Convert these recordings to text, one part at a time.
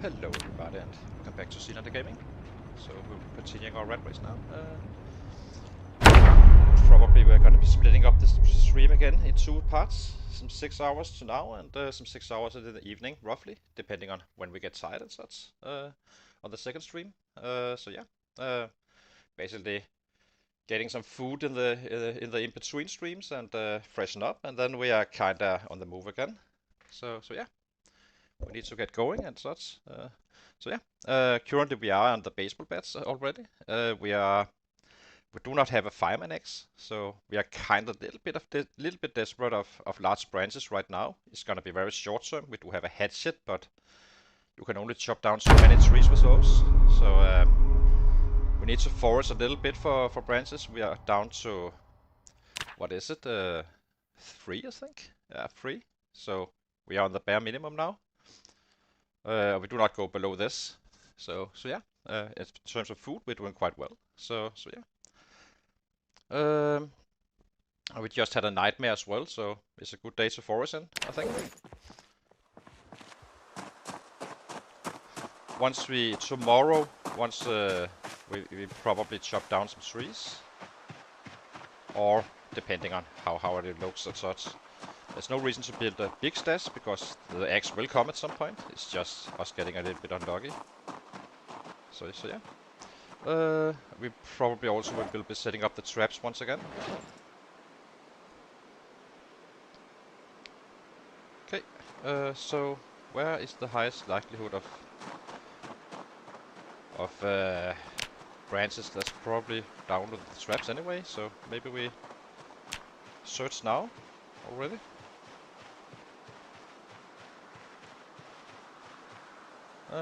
Hello everybody and welcome back to Seelander Gaming. So we'll be continuing our rat race now. Probably we're going to be splitting up this stream again in two parts. Some 6 hours to now and some 6 hours in the evening, roughly, depending on when we get tired and such, on the second stream. So yeah, basically getting some food in the in-between streams and freshen up, and then we are kinda on the move again. So yeah. We need to get going and such. So yeah, currently we are on the baseball bats already. We do not have a fireman X, so we are kind of little bit desperate of large branches right now. It's gonna be very short term. We do have a hatchet, but you can only chop down so many trees with those. So we need to forage a little bit for branches. We are down to, what is it? 3, I think. Yeah, 3. So we are on the bare minimum now. We do not go below this. So yeah, in terms of food, we're doing quite well. So yeah. We just had a nightmare as well, so it's a good day to forest in, I think. Tomorrow, once we probably chop down some trees, or depending on how it looks and such. There's no reason to build a big stash because the eggs will come at some point. It's just us getting a little bit unlucky. So yeah. We probably also will be setting up the traps once again. Okay, so where is the highest likelihood of branches? That's probably down with the traps anyway, so maybe we search now already. It's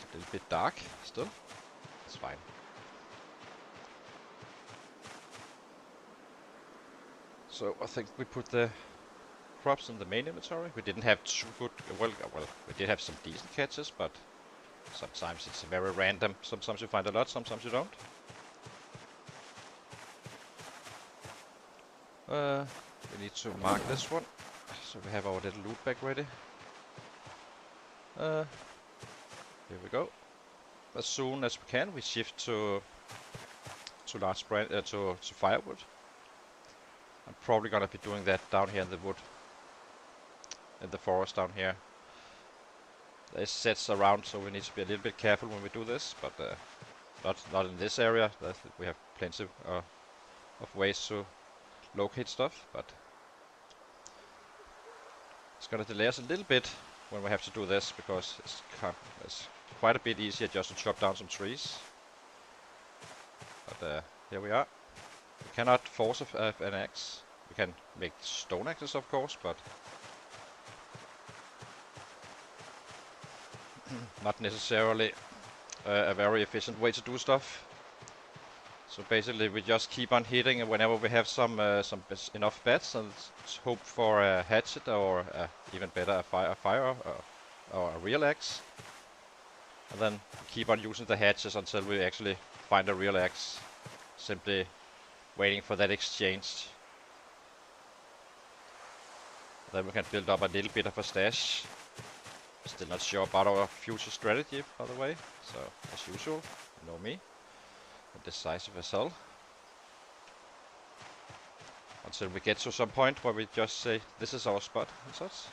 a little bit dark still. It's fine. So I think we put the crops in the main inventory. We didn't have too good. Well, we did have some decent catches, but sometimes it's very random. Sometimes you find a lot, sometimes you don't. We need to mark this one, so we have our little loot bag ready. Here we go. As soon as we can, we shift to firewood. I'm probably gonna be doing that down here in the wood, in the forest down here. There's sets around, so we need to be a little bit careful when we do this, but not in this area. We have plenty of ways to locate stuff, but it's gonna delay us a little bit when we have to do this because it's quite a bit easier just to chop down some trees. But here we are. We cannot force an axe. We can make stone axes, of course, but not necessarily a very efficient way to do stuff. So basically, we just keep on hitting whenever we have some enough bats, and hope for a hatchet or even better a fire or a real axe. And then keep on using the hatches until we actually find a real axe. Simply waiting for that exchange. Then we can build up a little bit of a stash. Still not sure about our future strategy, by the way. So, as usual, you know me. Indecisive as hell. Until we get to some point where we just say, this is our spot and such.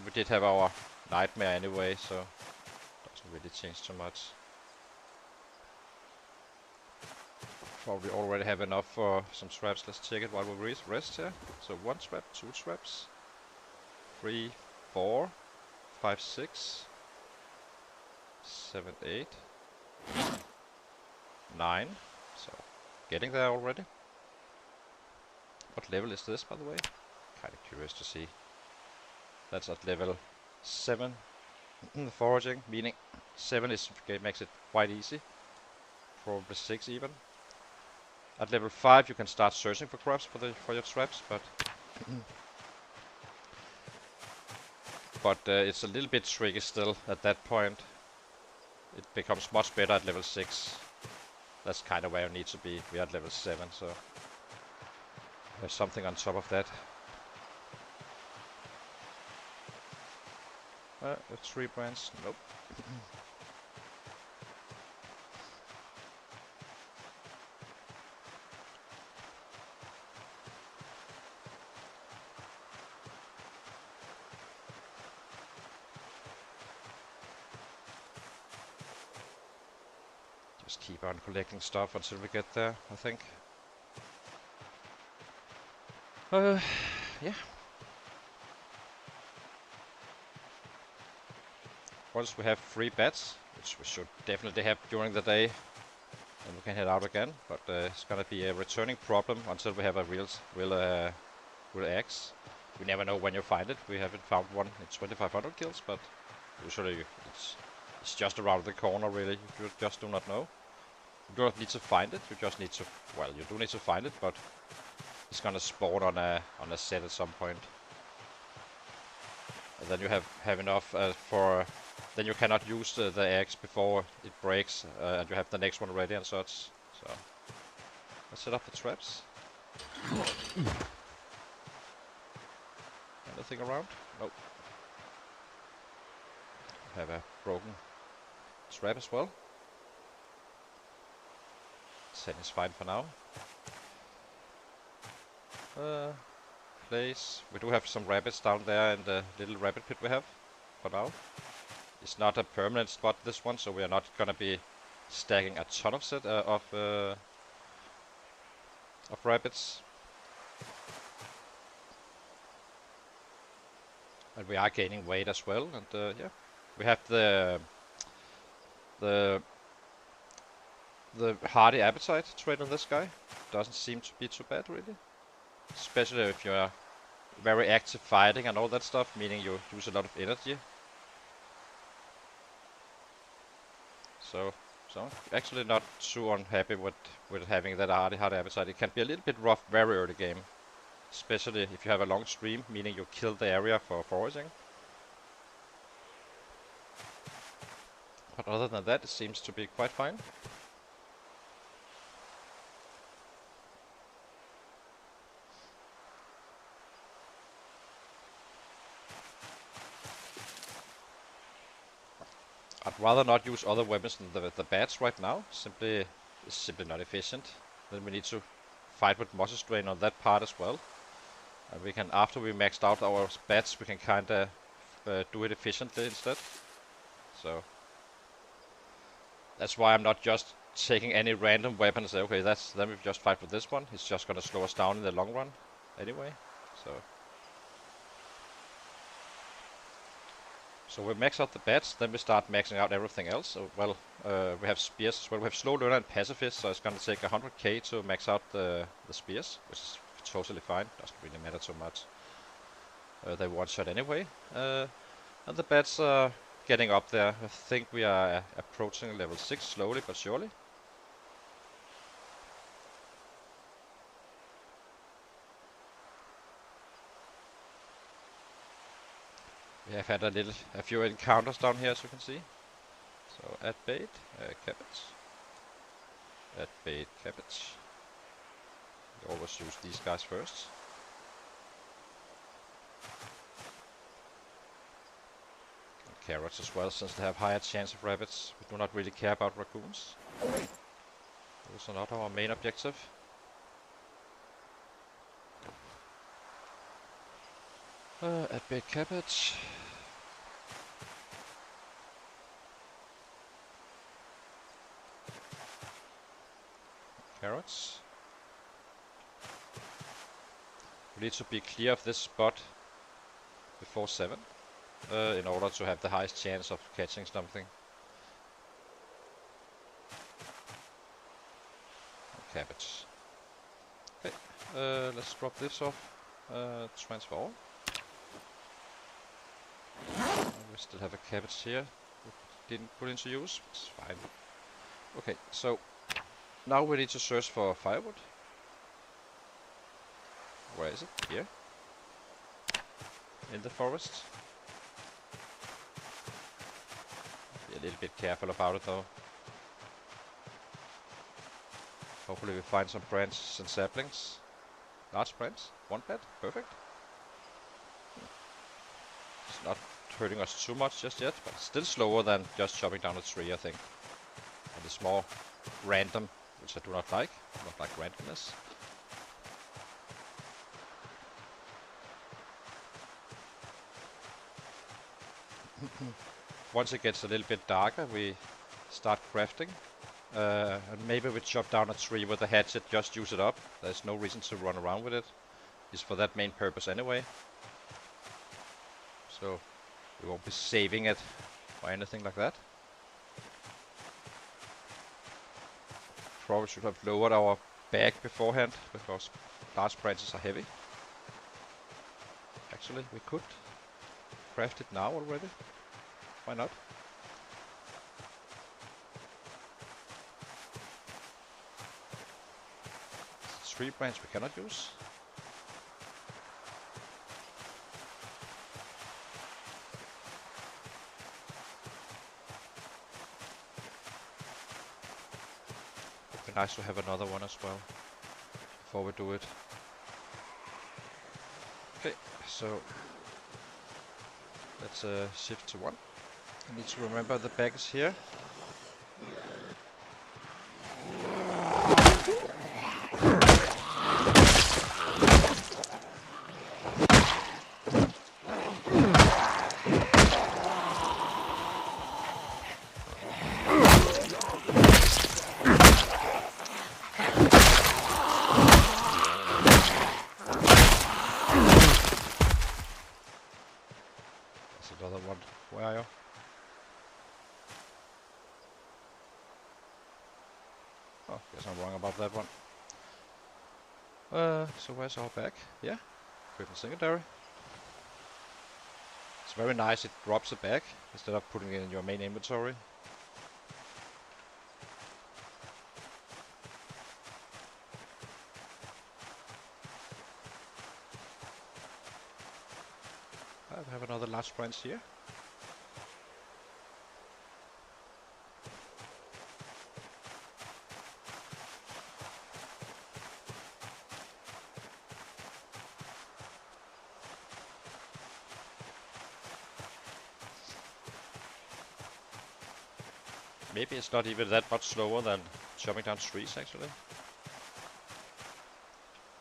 We did have our nightmare anyway, so doesn't really change too much. Probably already have enough for some traps. Let's check it while we rest here. So 1 trap, 2 traps, 3, 4, 5, 6, 7, 8, 9. So getting there already. What level is this, by the way? Kind of curious to see. That's at level 7. The foraging, meaning 7 makes it quite easy. Probably 6 even. At level 5 you can start searching for crops for your traps, but it's a little bit tricky still at that point. It becomes much better at level 6. That's kind of where you need to be. We are at level 7, so there's something on top of that. A tree branch. Nope. Just keep on collecting stuff until we get there, I think. Yeah. Once we have 3 bats, which we should definitely have during the day, then we can head out again. But it's gonna be a returning problem until we have a real axe. We never know when you find it. We haven't found one in 2500 kills, but usually it's just around the corner, really. You just do not know. You do not need to find it. You just need to, well, you do need to find it, but it's gonna spawn on a set at some point. And then you have enough for. Then you cannot use the axe before it breaks, and you have the next one ready and such. So let's set up the traps. Anything around? Nope. Have a broken trap as well. 10 is fine for now. Place. We do have some rabbits down there in the little rabbit pit we have for now. It's not a permanent spot, this one, so we are not gonna be stacking a ton of rabbits. And we are gaining weight as well, and yeah, we have the hardy appetite trait on this guy. Doesn't seem to be too bad, really. Especially if you're very active fighting and all that stuff, meaning you use a lot of energy. So actually not too unhappy with having that hardy appetite. It can be a little bit rough very early game, especially if you have a long stream, meaning you kill the area for foraging. But other than that, it seems to be quite fine. I'd rather not use other weapons than the bats right now. It's simply not efficient. Then we need to fight with muscle strain on that part as well. And we can, after we maxed out our bats, we can kinda do it efficiently instead. So that's why I'm not just taking any random weapon and say, okay, then we just fight with this one. It's just gonna slow us down in the long run, anyway. So we max out the bats, then we start maxing out everything else. So, well, we have spears as well. We have slow learner and pacifist, so it's gonna take 100k to max out the spears, which is totally fine. Doesn't really matter too much. They one shot anyway. And the bats are getting up there. I think we are approaching level 6 slowly but surely. We have had a few encounters down here, as you can see. So add bait, cabbage. Add bait, cabbage. We always use these guys first. And carrots as well, since they have higher chance of rabbits. We do not really care about raccoons. Those are not our main objective. Add bait, cabbage. Carrots. We need to be clear of this spot before 7 in order to have the highest chance of catching something. Cabbage. Okay, let's drop this off. Transfer all. We still have a cabbage here we didn't put into use, which is fine. Okay, so now we need to search for firewood. Where is it? Here. In the forest. Be a little bit careful about it though. Hopefully we find some branches and saplings. Large branch, one bed, perfect. It's not hurting us too much just yet, but still slower than just chopping down a tree, I think. And it's more random, which I do not like. I don't like randomness. Once it gets a little bit darker, we start crafting. And maybe we chop down a tree with a hatchet, just use it up. There's no reason to run around with it. It's for that main purpose anyway. So we won't be saving it or anything like that. Probably should have lowered our bag beforehand, because large branches are heavy. Actually, we could craft it now already. Why not? Tree branch we cannot use. It'd be nice to have another one as well before we do it. Okay, so let's shift to 1. I need to remember the bag is here. Another one. Where are you? Oh, guess I'm wrong about that one. So where's our bag? Yeah, equipment secondary. It's very nice, it drops the bag instead of putting it in your main inventory. I have another large branch here. Maybe it's not even that much slower than chopping down trees actually.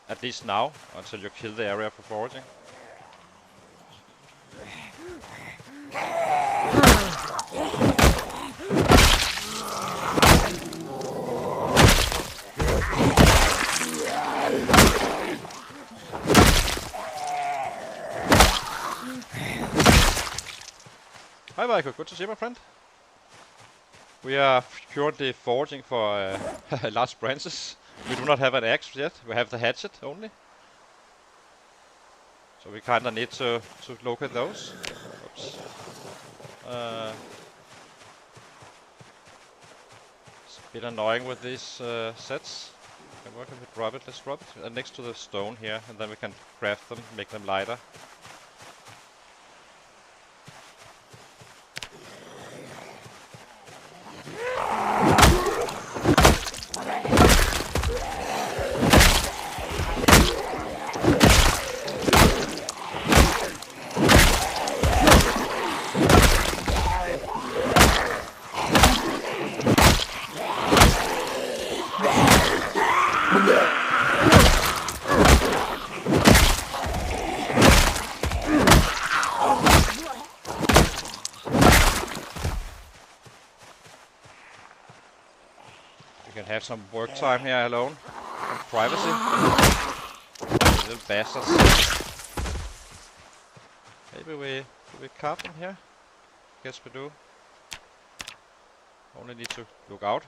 At least now, until you kill the area for foraging. Hi Michael, good to see you, my friend. We are currently foraging for large branches. We do not have an axe yet, we have the hatchet only. So we kinda need to locate those. Oops. It's a bit annoying with these sets. Can work if we drop it, let's drop it next to the stone here, and then we can craft them, make them lighter. Have some work time here alone. Some privacy. Little bastards. Maybe we carve them here? Guess we do. Only need to look out.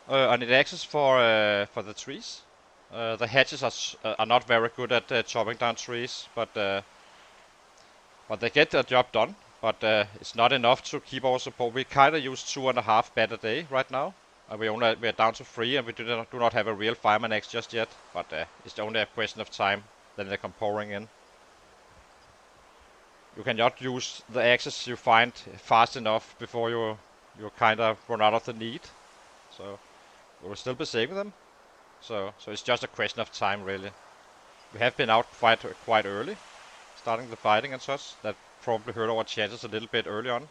I need access for the trees. The hatches are not very good at chopping down trees, but they get the job done. But it's not enough to keep our support. We kinda use 2.5 bed a day right now. We are down to 3, and we do not have a real fireman axe just yet. But it's only a question of time. Then they come pouring in. You cannot use the axes you find fast enough before you kinda run out of the need. So we will still be saving them. So it's just a question of time, really. We have been out quite early. starting the fighting and such. That probably hurt our chances a little bit early on.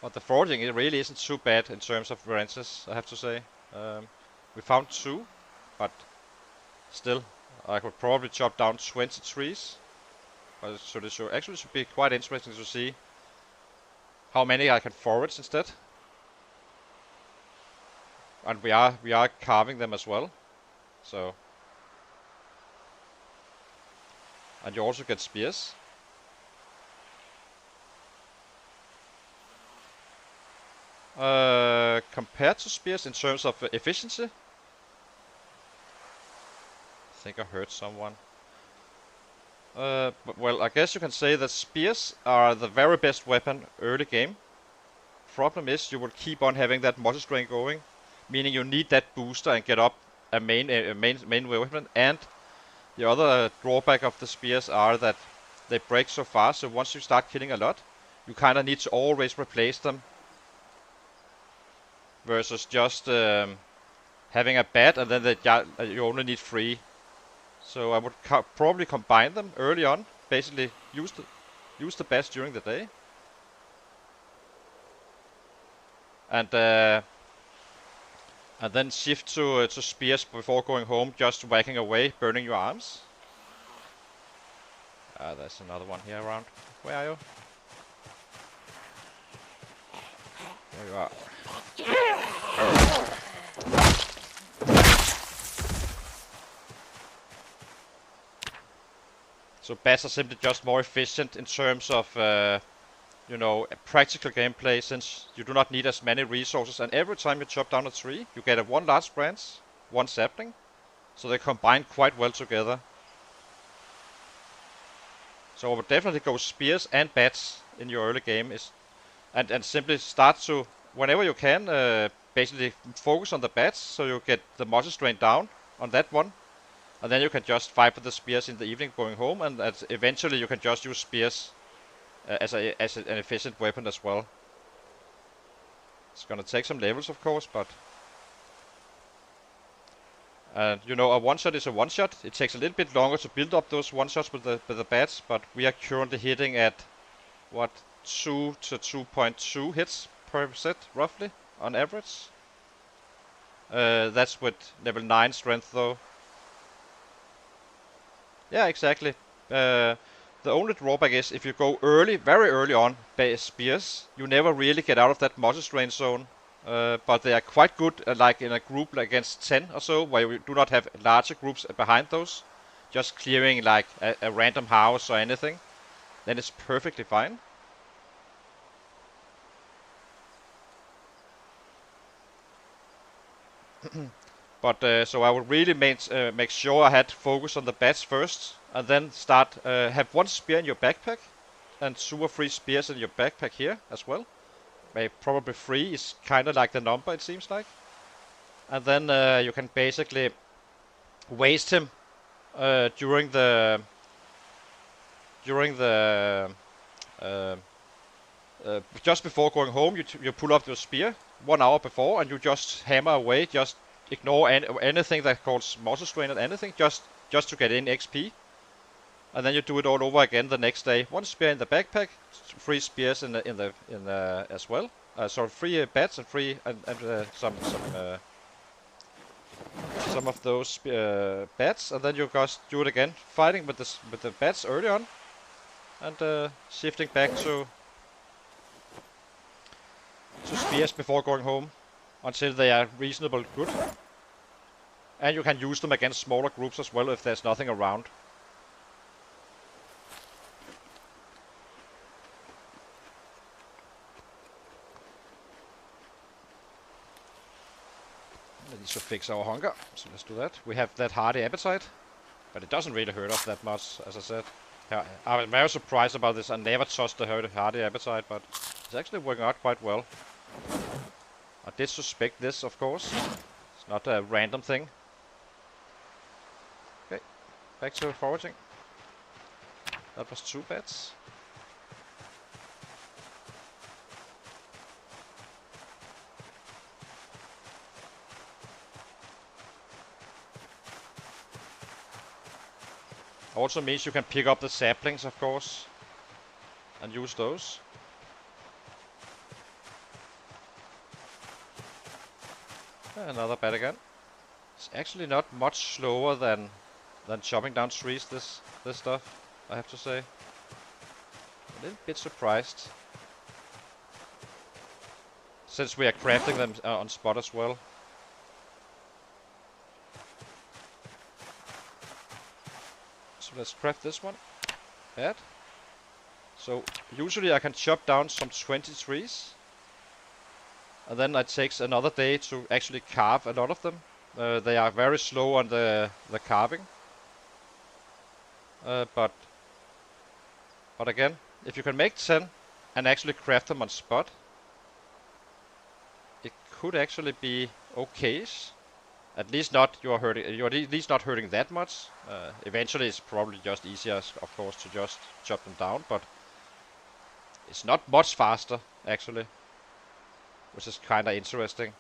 But the foraging, it really isn't too bad in terms of branches, I have to say. We found 2, but still, I could probably chop down 20 trees. So this should be quite interesting to see how many I can forage instead. And we are carving them as well. So, and you also get spears. Compared to spears in terms of efficiency, I think I heard someone. Well, I guess you can say that spears are the very best weapon early game. Problem is, you will keep on having that muscle strain going, meaning you need that booster and get up a main weapon. And the other drawback of the spears are that they break so fast. So once you start killing a lot, you kind of need to always replace them, versus just having a bat and then you only need 3. So I would probably combine them early on. Basically, use the bats during the day, and then shift to spears before going home, just whacking away, burning your arms. There's another one here around. Where are you? There you are. So bats are simply just more efficient in terms of practical gameplay, since you do not need as many resources, and every time you chop down a tree, you get one large branch, one sapling, so they combine quite well together. So I would definitely go spears and bats in your early game, and simply start to, whenever you can, basically focus on the bats, so you get the muscle strain down on that one, and then you can just fight with the spears in the evening going home, and eventually you can just use spears as an efficient weapon as well. It's gonna take some levels, of course, but a one-shot is a one-shot. It takes a little bit longer to build up those one-shots with the bats, but we are currently hitting at, 2 to 2.2 hits per set, roughly, on average. That's with level 9 strength, though. Yeah, exactly. The only drawback is if you go early, very early on, spears, you never really get out of that muscle strain zone. But they are quite good, like in a group against 10 or so, where we do not have larger groups behind those. Just clearing like a random house or anything, then it's perfectly fine. But so I would really make sure I had focus on the bats first, and then start have 1 spear in your backpack, and 2 or 3 spears in your backpack here as well. Maybe probably 3 is kind of like the number, it seems like. And then you can basically waste him during the just before going home. You pull up your spear 1 hour before, and you just hammer away. Just ignore anything that calls muscle strain and anything, just to get in XP. And then you do it all over again the next day. 1 spear in the backpack, 3 spears in the as well. So 3 bats and 3 and some of those bats, and then you just do it again, fighting with the bats early on, and shifting back to spears before going home until they are reasonably good. And you can use them against smaller groups as well if there's nothing around. We need to fix our hunger, so let's do that. We have that hearty appetite, but it doesn't really hurt us that much, as I said. I was very surprised about this. I never touched the hearty appetite, but it's actually working out quite well. I did suspect this, of course. It's not a random thing. Okay, back to foraging. That was 2 bats. Also means you can pick up the saplings, of course, and use those. Another bat again. It's actually not much slower than chopping down trees. This stuff, I have to say. A little bit surprised, since we are crafting them on spot as well. So let's craft this one. Add. So usually I can chop down some 20 trees, and then it takes another day to actually carve a lot of them. They are very slow on the carving. But again, if you can make 10 and actually craft them on spot, it could actually be okay-ish. At least not you're at least not hurting that much. Eventually it's probably just easier, of course, to just chop them down, but it's not much faster actually, which is kind of interesting.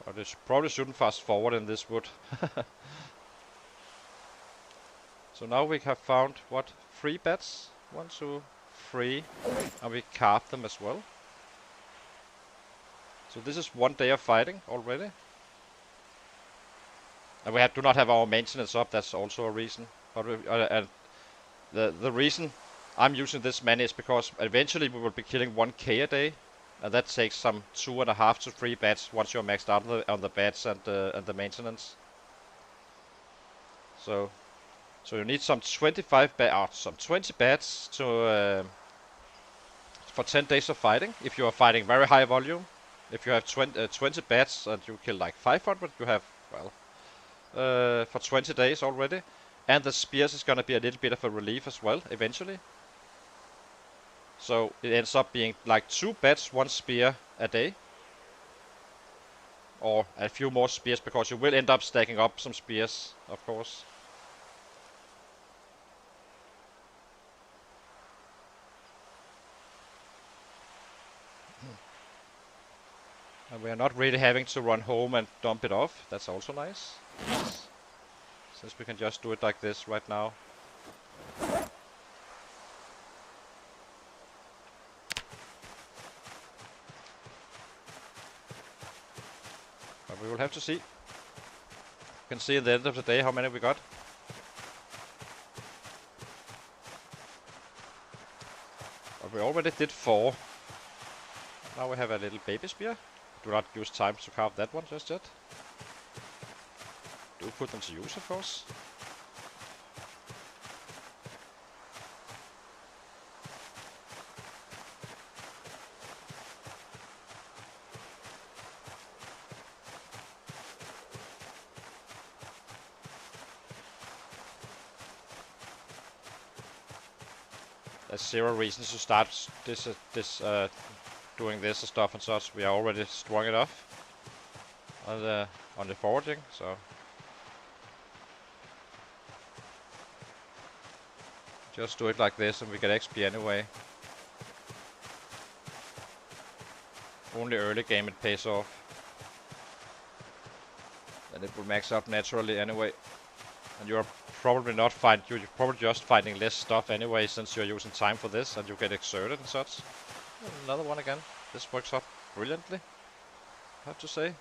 But it probably shouldn't fast forward in this wood. So now we have found, what, 3 bats? 1, 2, 3, and we carved them as well. So this is 1 day of fighting already. And we do not have our maintenance up, that's also a reason. But and the reason I'm using this many is because eventually we will be killing 1k a day. And that takes some 2.5 to 3 bats once you're maxed out on the bats and the maintenance. So you need some 25 some 20 bats to for 10 days of fighting. If you are fighting very high volume, if you have 20 bats and you kill like 500, you have, well, for 20 days already. And the spears is gonna be a little bit of a relief as well eventually. So it ends up being like 2 bats, 1 spear a day. Or a few more spears, because you will end up stacking up some spears, of course. And we are not really having to run home and dump it off. That's also nice. Since we can just do it like this right now. But we will have to see. You can see at the end of the day how many we got. But we already did 4. Now we have a little baby spear. Do not use time to carve that one just yet. Do put them to use, of course. There's 0 reasons to start doing this stuff and such. We are already strong enough on the foraging, so just do it like this and we get XP anyway. Only early game it pays off. Then it will max out naturally anyway. And you're probably you're probably just finding less stuff anyway, since you're using time for this and you get exerted and such. And another one again. This works out brilliantly, I have to say.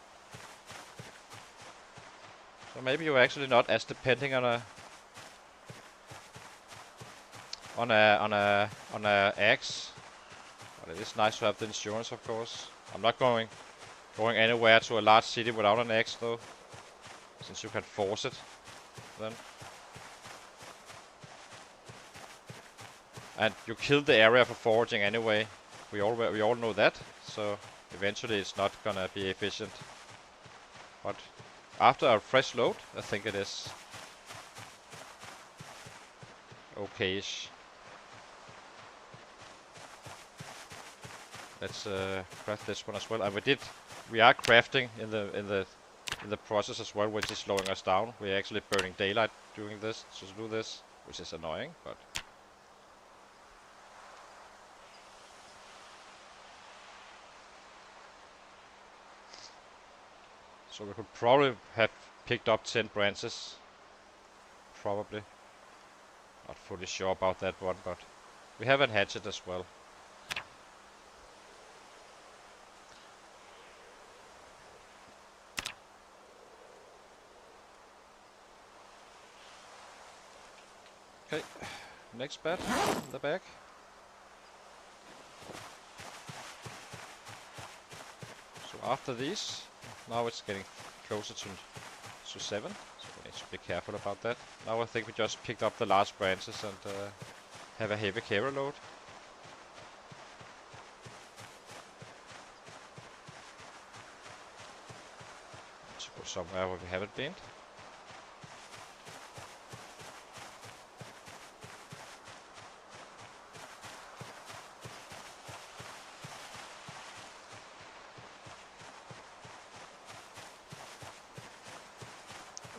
So maybe you're actually not as depending on a axe. But it is nice to have the insurance, of course. I'm not going anywhere to a large city without an axe though, since you can force it then. And you kill the area for foraging anyway. We all know that, so eventually it's not gonna be efficient. But after a fresh load, I think it is okay-ish. Let's craft this one as well. And we are crafting in the process as well, which is slowing us down. We're actually burning daylight doing this to do this, which is annoying, but So we could probably have picked up 10 branches. Probably. Not fully sure about that one, but we have a hatchet as well. Okay, next bed in the back. So after these, now it's getting closer to 7, so we need to be careful about that. Now I think we just picked up the large branches and have a heavy carry load. To go somewhere where we haven't been.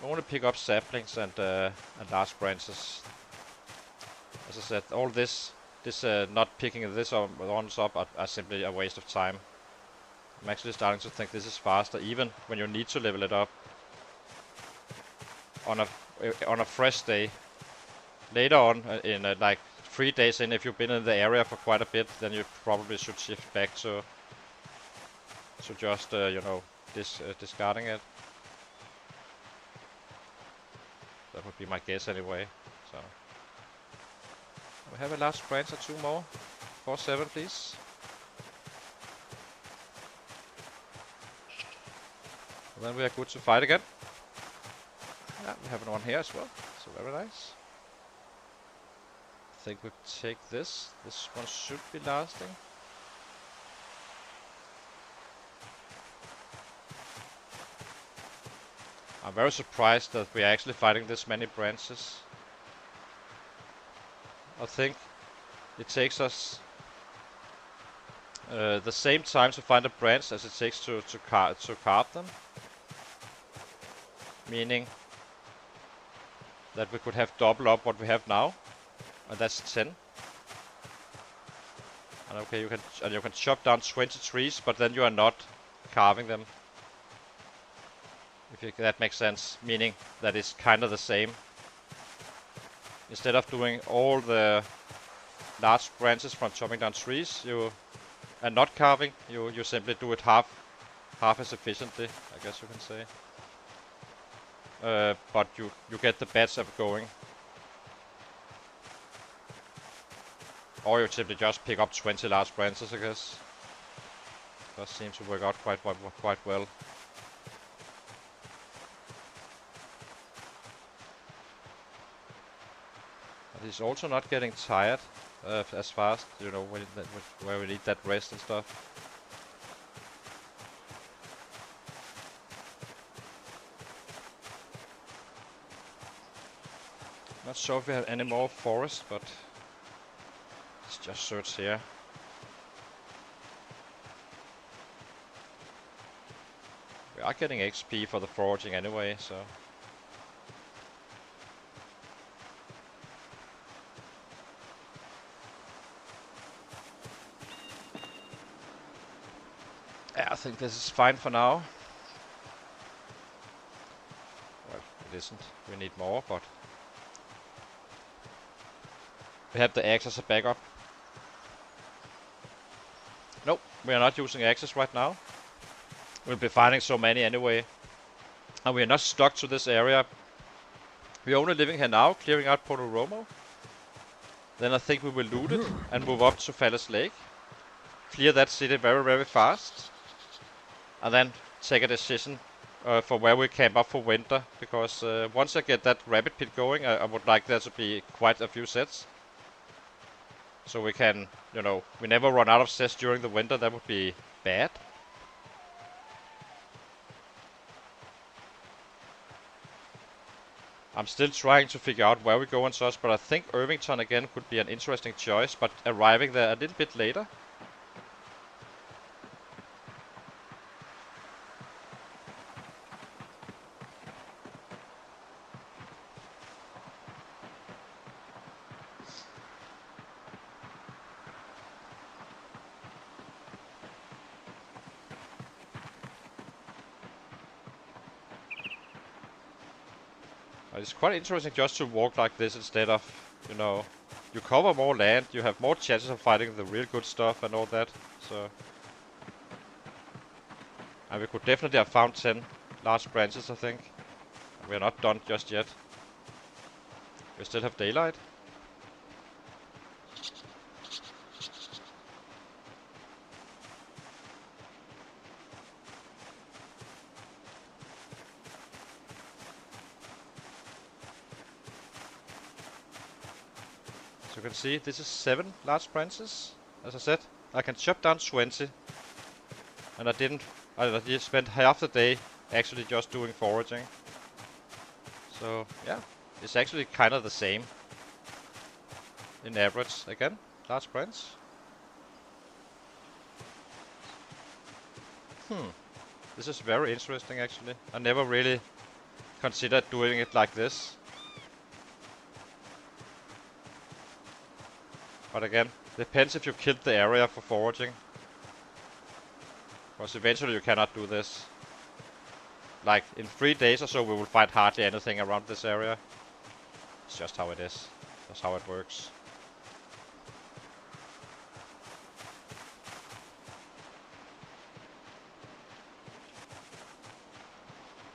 I want to pick up saplings and large branches. As I said, all this not picking this ones up are simply a waste of time. I'm actually starting to think this is faster, even when you need to level it up on a fresh day. Later on, in like 3 days in, if you've been in the area for quite a bit, then you probably should shift back to just you know, discarding it. That would be my guess anyway. So we have a large branch or 2 more. 4-7, please. And then we are good to fight again. Yeah, we have one here as well. So very nice. I think we take this. This one should be lasting. I'm very surprised that we are actually fighting this many branches. I think it takes us the same time to find a branch as it takes to carve them. Meaning that we could have double up what we have now, and that's 10. And okay, you can chop down 20 trees, but then you are not carving them. If that makes sense, meaning that it's kind of the same. Instead of doing all the large branches from chopping down trees, and not carving, you simply do it half as efficiently, I guess you can say. But you get the beds of going. Or you simply just pick up 20 large branches, I guess. Does seem to work out quite well. But he's also not getting tired as fast, you know, where we need that rest and stuff. Not sure if we have any more forest, but let's just search here. We are getting XP for the foraging anyway, so. Yeah, I think this is fine for now. Well, it isn't. We need more, but we have the axe as a backup. Nope, we are not using axes right now. We'll be finding so many anyway. And we are not stuck to this area. We are only living here now, clearing out Porto Romo. Then I think we will loot it and move up to Fallis Lake. Clear that city very fast. And then take a decision for where we camp up for winter. Because once I get that rabbit pit going, I would like there to be quite a few sets. So we can, you know, we never run out of sets during the winter. That would be bad. I'm still trying to figure out where we go and such, but I think Irvington again could be an interesting choice, but arriving there a little bit later. It's quite interesting just to walk like this instead of, you know, you cover more land, you have more chances of finding the real good stuff and all that. So, and we could definitely have found 10 large branches, I think. We're not done just yet. We still have daylight. As you can see, this is 7 large branches. As I said, I can chop down 20. And I just spent half the day actually just doing foraging. So, yeah, it's actually kind of the same in average. Again, large branch. This is very interesting actually. I never really considered doing it like this. But again, depends if you killed the area for foraging. Because eventually you cannot do this. Like, in 3 days or so we will find hardly anything around this area. It's just how it is. That's how it works.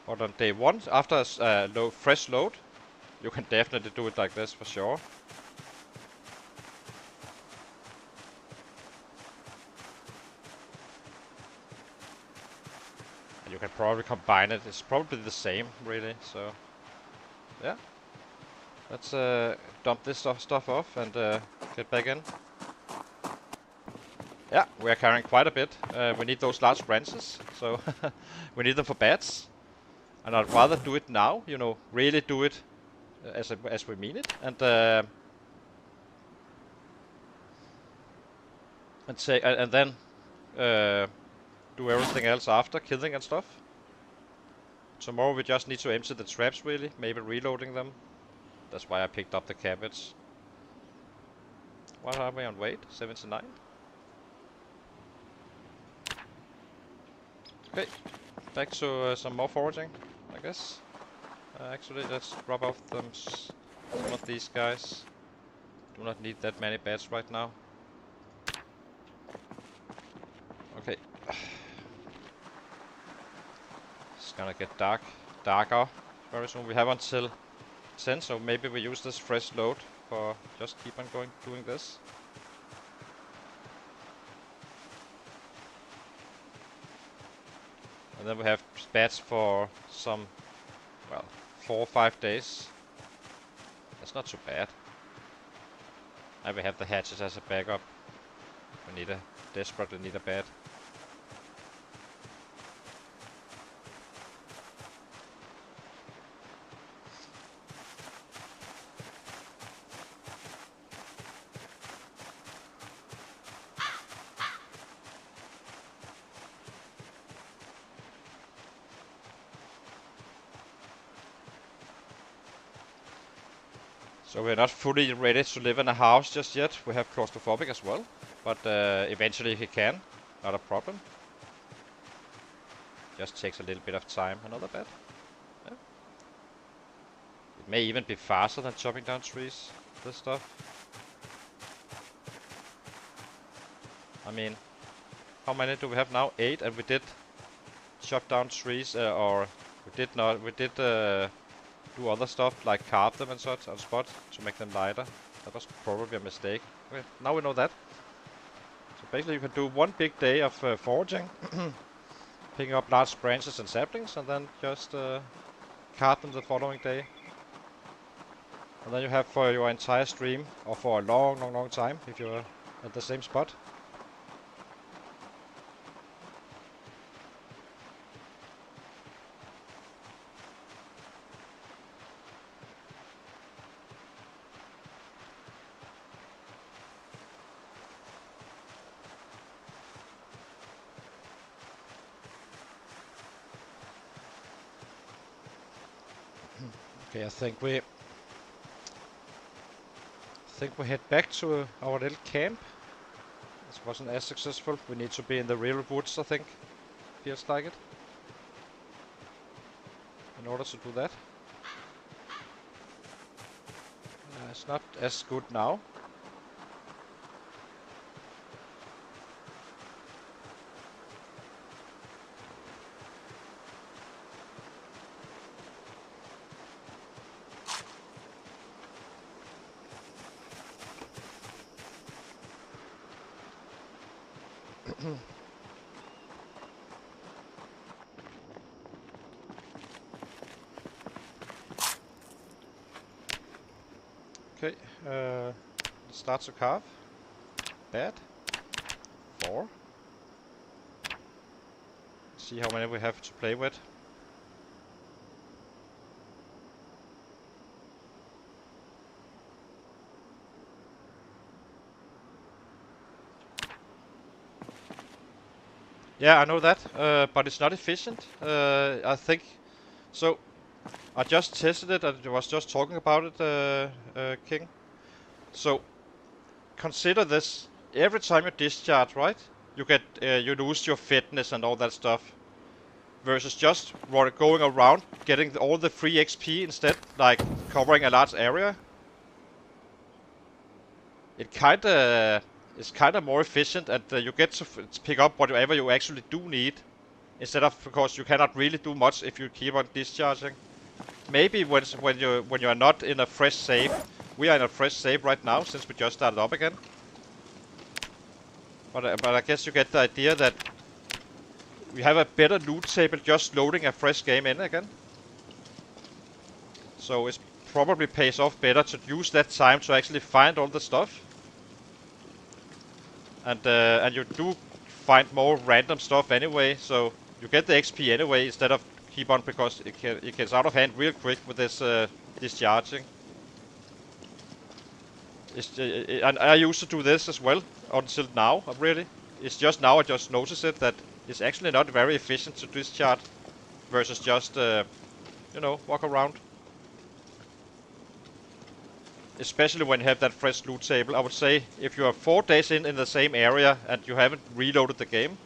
But on day 1, after a fresh load, you can definitely do it like this for sure. And you can probably combine it. It's probably the same, really. So, yeah. Let's dump this stuff off and get back in. Yeah, we are carrying quite a bit. We need those large branches, so we need them for bats. And I'd rather do it now, you know, really do it as we mean it, and then do everything else after killing and stuff. Tomorrow we just need to empty the traps, really, maybe reloading them. That's why I picked up the cabbage. What are we on weight? 79. Okay, back to some more foraging, I guess. Actually, let's drop off some of these guys. Do not need that many bats right now. Okay. It's gonna get darker very soon. We have until 10, so maybe we use this fresh load for just keep on doing this. And then we have bats for some, well, 4 or 5 days. That's not too bad. And we have the hatches as a backup. We desperately need a bat. So we're not fully ready to live in a house just yet. We have claustrophobic as well, but eventually he can, not a problem. Just takes a little bit of time. Another bed. Yeah. It may even be faster than chopping down trees. This stuff. I mean, how many do we have now? 8, and we did chop down trees, or we did not. We did. Do other stuff like carve them and such on spot to make them lighter. That was probably a mistake. Okay, now we know that. So basically you can do one big day of foraging, picking up large branches and saplings, and then just carve them the following day. And then you have for your entire stream, or for a long time, if you're at the same spot. Okay, I think we head back to our little camp. This wasn't as successful. We need to be in the real woods, I think. Feels like it. In order to do that. It's not as good now. Okay, start to carve. Bad. 4. See how many we have to play with. Yeah, I know that, but it's not efficient. I think so. I just tested it and I was just talking about it, King. So consider this: every time you discharge, right, you get you lose your fitness and all that stuff. Versus just going around getting all the free XP instead, like covering a large area. It is kinda more efficient, and you get to pick up whatever you actually do need, instead of, because you cannot really do much if you keep on discharging. Maybe when you are not in a fresh save. We are in a fresh save right now since we just started up again. But I guess you get the idea that we have a better loot table just loading a fresh game in again. So it probably pays off better to use that time to actually find all the stuff. And you do find more random stuff anyway, so you get the XP anyway instead of keep on, because it gets out of hand real quick with this discharging. And I used to do this as well until now, really. It's just now I just noticed it, that it's actually not very efficient to discharge versus just, you know, walk around. Especially when you have that fresh loot table. I would say if you are 4 days in the same area and you haven't reloaded the game,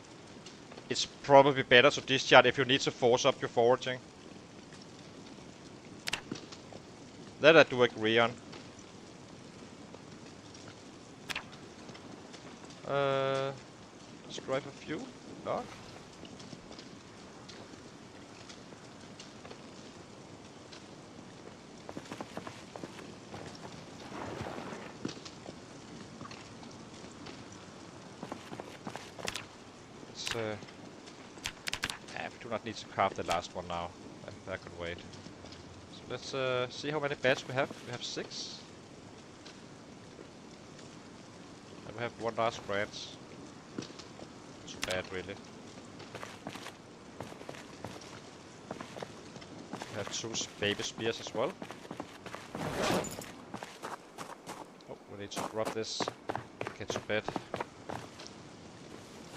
it's probably better to discharge if you need to force up your foraging. That I do agree on. Let's drive a few. Dog. We do not need to carve the last one now. That could wait. So let's see how many beds we have. We have 6. And we have 1 last branch. Too bad, really. We have 2 baby spears as well. Oh, we need to drop this. Get to bed.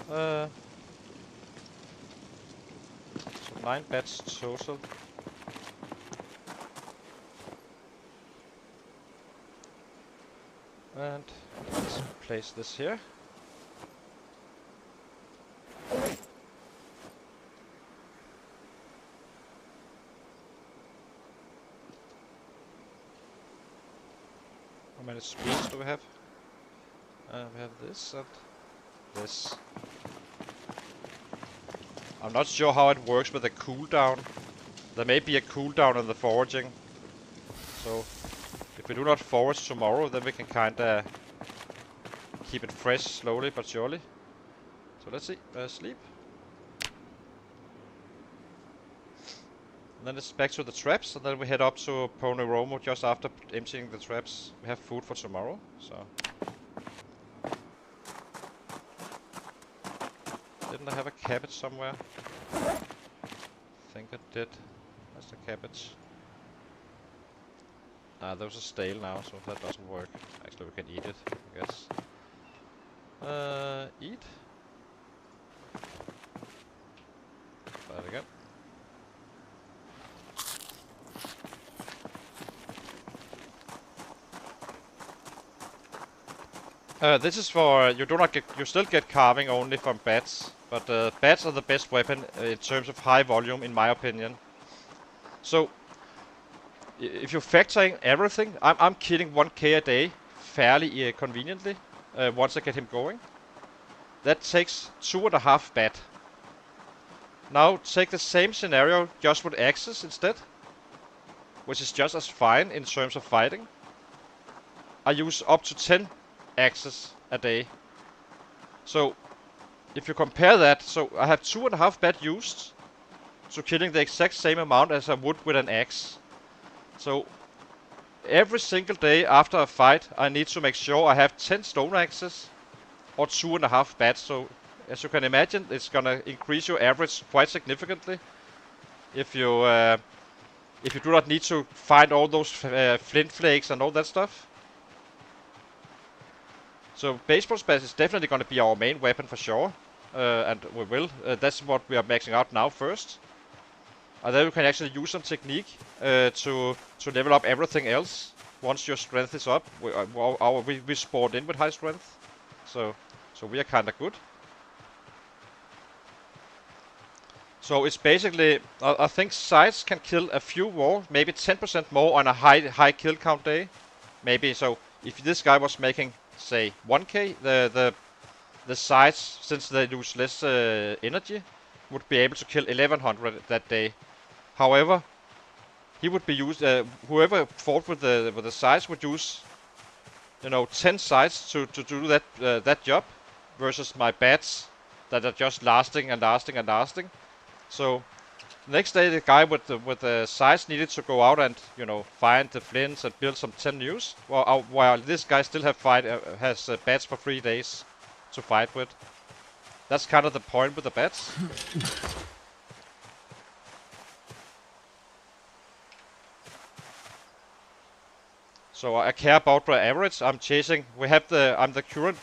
So 9 beds total. And let's place this here. How many speeds do we have? We have this and this. I'm not sure how it works with the cooldown. There may be a cooldown on the foraging. So if we do not forage tomorrow, then we can kinda keep it fresh slowly but surely. So let's see. Sleep. And then it's back to the traps, and then we head up to Pony Romo just after emptying the traps. We have food for tomorrow, so. Didn't I have a cabbage somewhere? I think I did. That's the cabbage. Those are stale now, so that doesn't work. Actually, we can eat it, I guess. Eat. Try it again. This is for you still get carving only from bats, but bats are the best weapon in terms of high volume, in my opinion. So if you're factoring everything, I'm killing 1k a day fairly conveniently once I get him going. That takes 2.5 bat. Now take the same scenario just with axes instead, which is just as fine in terms of fighting. I use up to 10 axes a day. So if you compare that, so I have 2.5 bat used to killing the exact same amount as I would with an axe. So every single day after a fight, I need to make sure I have 10 stone axes or 2.5 bats. So as you can imagine, it's gonna increase your average quite significantly if you do not need to find all those flint flakes and all that stuff. So baseball spats is definitely gonna be our main weapon for sure, and we will. That's what we are maxing out now first. And then we can actually use some technique to level up everything else once your strength is up. We spawned in with high strength, so we are kind of good. So it's basically, I think sides can kill a few more, maybe 10% more on a high kill count day. Maybe, so if this guy was making, say, 1k, the sides, since they lose less energy, would be able to kill 1100 that day. However, he would be used. Whoever fought with the sides would use, 10 sides to do that job, versus my bats that are just lasting and lasting and lasting. So next day, the guy with the sides needed to go out and find the flints and build some 10 news, while this guy still has bats for 3 days to fight with. That's kind of the point with the bats. So I care about the average. I'm chasing. I'm the current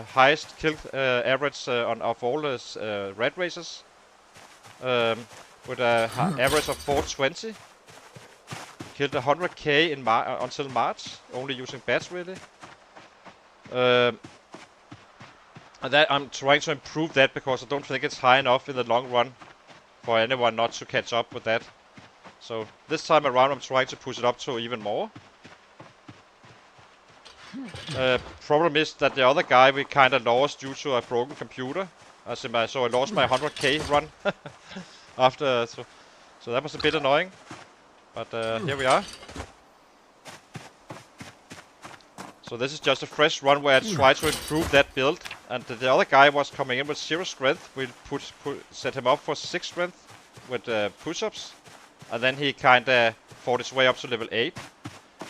highest kill average of all the red races, with an average of 420. Killed 100k until March, only using bats really. And that I'm trying to improve that because I don't think it's high enough in the long run for anyone not to catch up with that. So this time around, I'm trying to push it up to even more. Problem is that the other guy we kind of lost due to a broken computer. So I lost my 100k run after. So that was a bit annoying. But here we are. So this is just a fresh run where I try to improve that build. And the other guy was coming in with 0 strength. We set him up for 6 strength with push-ups. And then he kind of fought his way up to level 8.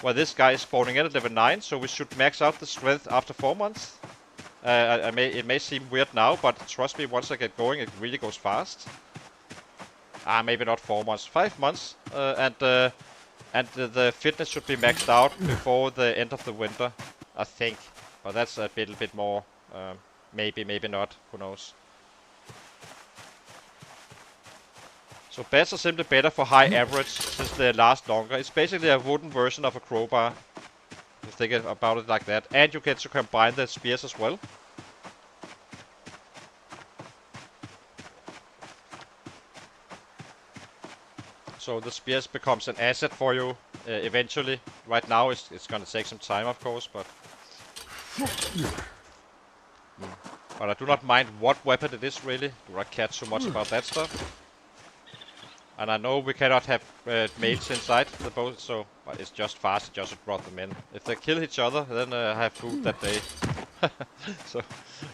While this guy is spawning in at level 9, so we should max out the strength after 4 months. It may seem weird now, but trust me, once I get going, it really goes fast. Maybe not 4 months, 5 months, and the fitness should be maxed out before the end of the winter, I think. But that's a little bit more, maybe not, who knows. So bats are simply better for high average since they last longer. It's basically a wooden version of a crowbar, if you think about it like that. And you get to combine the spears as well. So the spears becomes an asset for you eventually. Right now it's gonna take some time, of course, but I do not mind what weapon it is really. Do not care too much about that stuff. And I know we cannot have mates inside the boat, so but it's just faster just to drop them in. If they kill each other, then I have food that day. So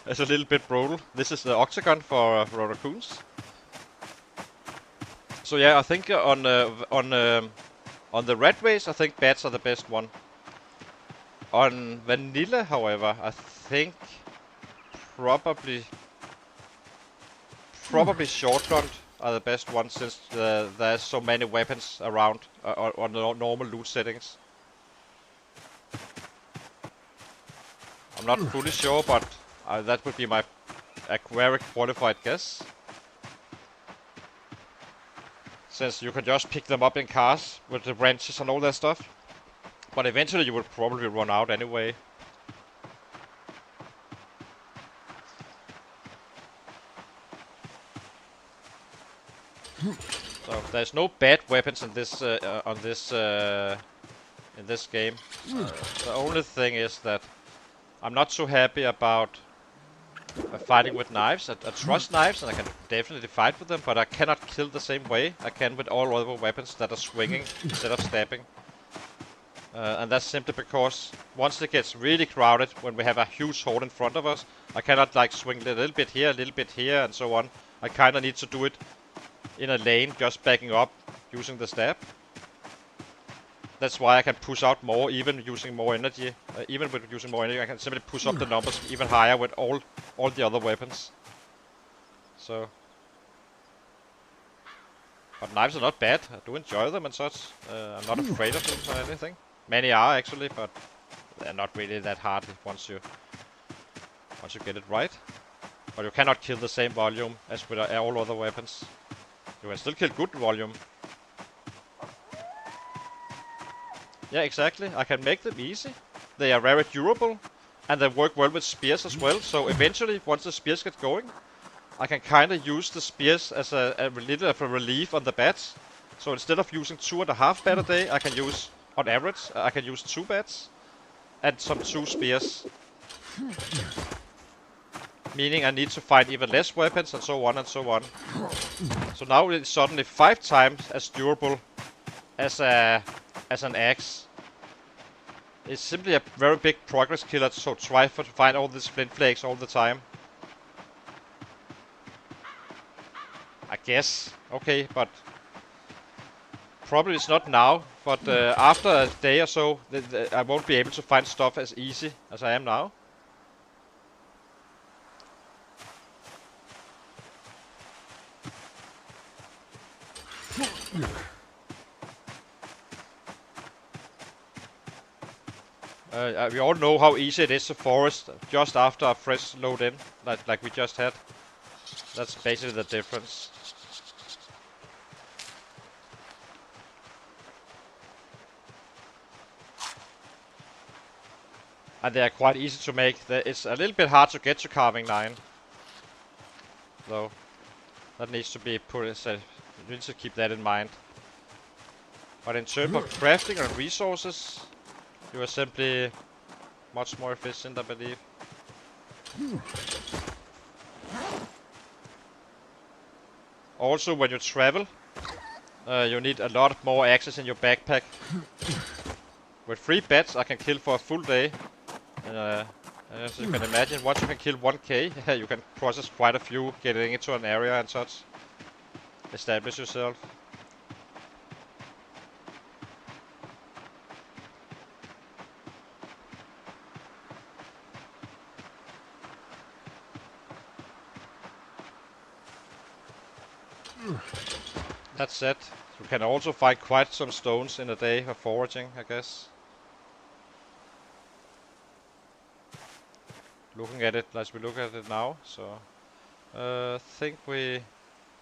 it's a little bit brutal. This is the octagon for raccoons. So yeah, I think on the red race, I think bats are the best one. On vanilla, however, I think probably shotgun are the best ones since there's so many weapons around on the normal loot settings. I'm not fully sure, but that would be my very qualified guess. Since you can just pick them up in cars with the wrenches and all that stuff. But eventually you would probably run out anyway. So there's no bad weapons in this in this game. The only thing is that I'm not so happy about fighting with knives. I trust knives and I can definitely fight with them, but I cannot kill the same way I can with all other weapons that are swinging instead of stabbing. And that's simply because once it gets really crowded, when we have a huge horde in front of us, I cannot like swing a little bit here, and so on. I kinda need to do it in a lane, just backing up, using the stab. That's why I can push out more, even using more energy. Even with using more energy, I can simply push up the numbers even higher with all the other weapons. So, but knives are not bad. I do enjoy them and such. I'm not afraid of them or anything. Many are actually, but they're not really that hard once you get it right. But you cannot kill the same volume as with all other weapons. You can still kill good volume. Yeah, exactly. I can make them easy. They are very durable, and they work well with spears as well. So eventually, once the spears get going, I can kind of use the spears as a little of a relief on the bats. So instead of using 2.5 bat a day, I can use, on average, I can use 2 bats and some 2 spears. Meaning I need to find even less weapons and so on and so on. So now it's suddenly 5 times as durable as an axe. It's simply a very big progress killer, so try to find all these flint flakes all the time. I guess. Okay, but probably it's not now, but after a day or so, I won't be able to find stuff as easy as I am now. We all know how easy it is to forest just after a fresh load in, like we just had. That's basically the difference. And they are quite easy to make. It's a little bit hard to get to carving 9. Though. That needs to be put aside. You need to keep that in mind. But in terms of crafting and resources, you are simply much more efficient, I believe. Also, when you travel, you need a lot more axes in your backpack. With 3 bats, I can kill for a full day. As you can imagine, once you can kill 1k, you can process quite a few, getting into an area and such. Establish yourself. That said, you can also find quite some stones in a day of foraging, I guess. Looking at it as we look at it now, so I think we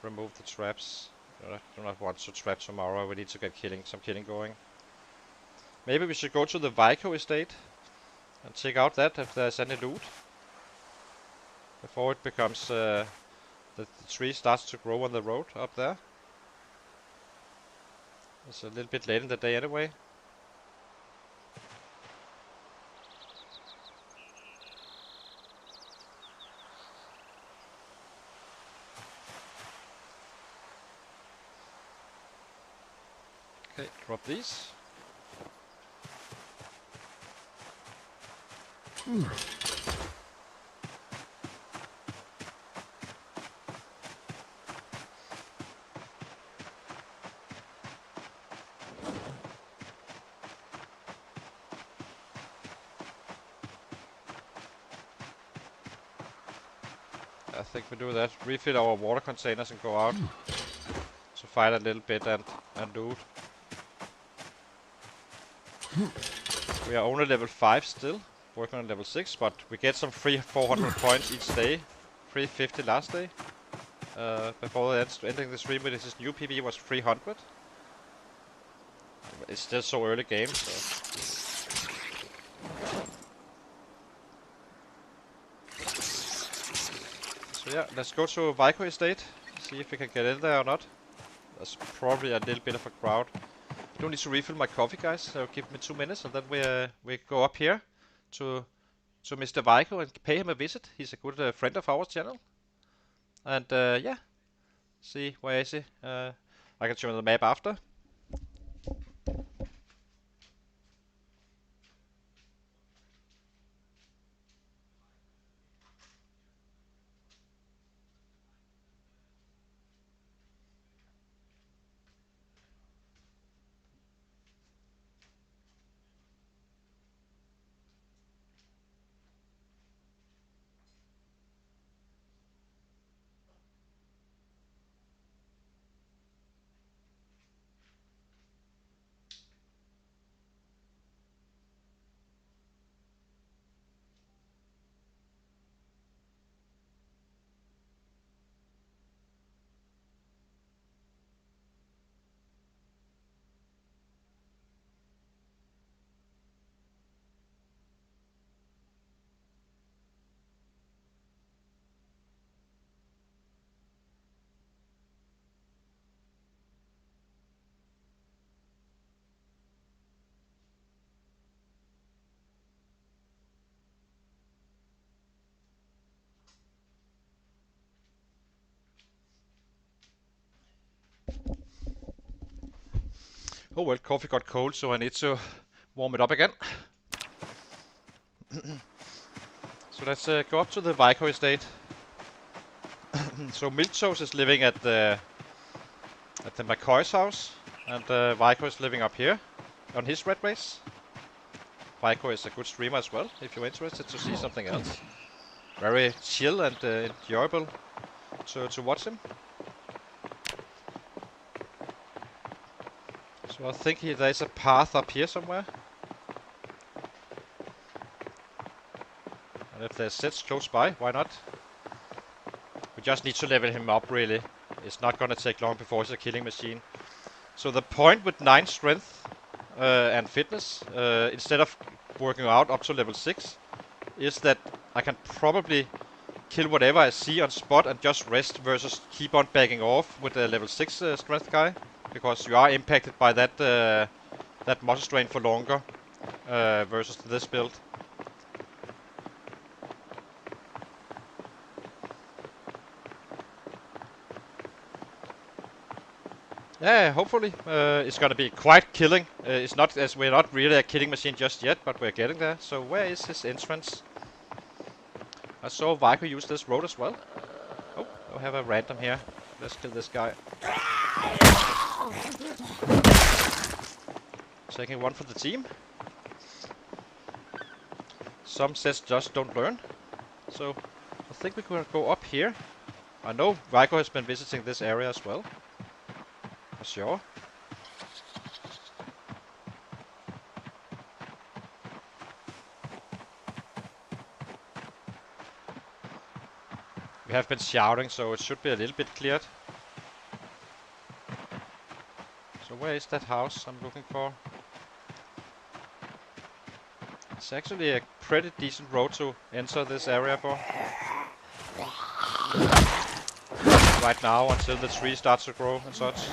remove the traps. I do not want to trap tomorrow. We need to get some killing going. Maybe we should go to the Vico estate and check out that if there's any loot before it becomes the tree starts to grow on the road up there. It's a little bit late in the day anyway. Okay, drop these. I think we do that. Refill our water containers and go out to fight a little bit and loot. We are only level 5 still, working on level 6, but we get some free 400 points each day. 350 last day. Before ending the stream with this new PvE was 300. It's still so early game, so. So yeah, let's go to Vico estate, see if we can get in there or not. There's probably a little bit of a crowd. I don't need to refill my coffee, guys, so give me 2 minutes and then we go up here to Mr. Vico and pay him a visit. He's a good friend of our channel. And yeah, see, where is he? I can show you the map after. Oh well, coffee got cold, so I need to warm it up again. So let's go up to the Vico estate. So Miltos is living at the McCoy's house, and Vico is living up here on his red base. Vico is a good streamer as well, if you're interested to see something else. Very chill and enjoyable to watch him. So I think there's a path up here somewhere. And if there's sets close by, why not? We just need to level him up, really. It's not gonna take long before he's a killing machine. So the point with 9 strength and fitness, instead of working out up to level 6, is that I can probably kill whatever I see on spot and just rest versus keep on backing off with the level 6 strength guy. Because you are impacted by that muscle strain for longer versus this build. Yeah, hopefully it's gonna be quite killing. It's not, as we're not really a killing machine just yet, but we're getting there. So where is his entrance? I saw Vico use this road as well. Oh, I have a random here. Let's kill this guy. Taking one for the team. Some sets just don't learn. So I think we're gonna go up here. I know Vico has been visiting this area as well. For sure. We have been shouting, so it should be a little bit cleared. So where is that house I'm looking for? It's actually a pretty decent road to enter this area for. Right now, until the tree starts to grow and such.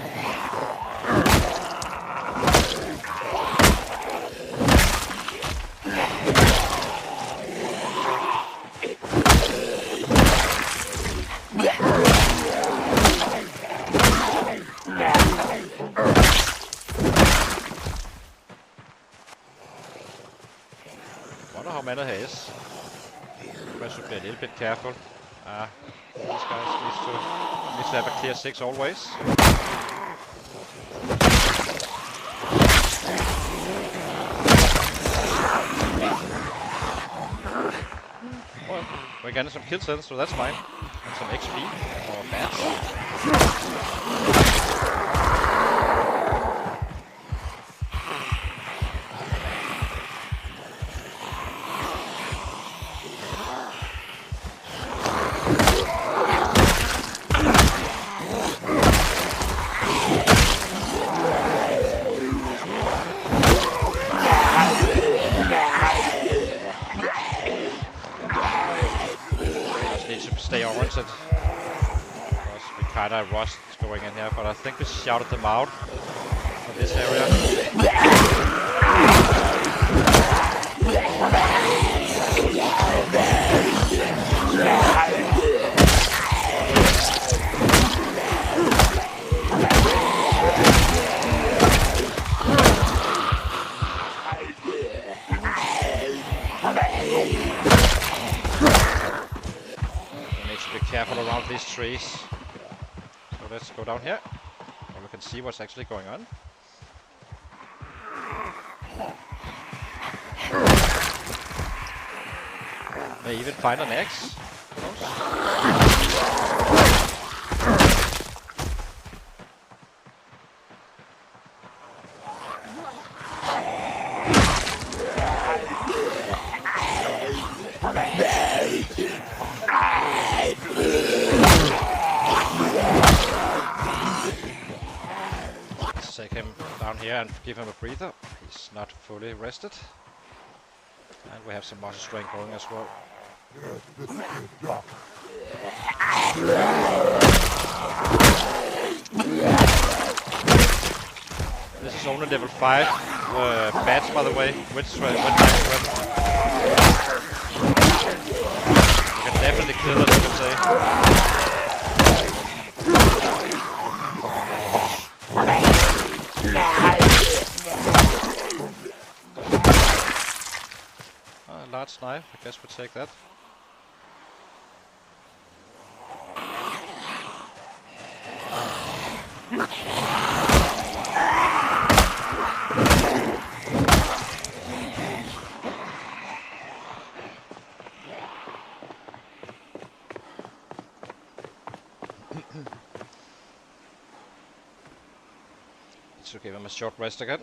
Wonder how many there is. I should be a little bit careful. These guys need to have a clear 6 always. Well, we're getting some kills in, so that's fine. And some XP or bats. Stay oriented because we kinda rushed going going in here, but I think we shouted them out for this area. Careful around these trees. So let's go down here, and we can see what's actually going on. May even find an axe. Take him down here and give him a breather. He's not fully rested. And we have some muscle strength going as well. This is only level 5 bats, by the way, which when nice you can definitely kill it, you can say. Large knife, I guess we'll take that. To give him a short rest again.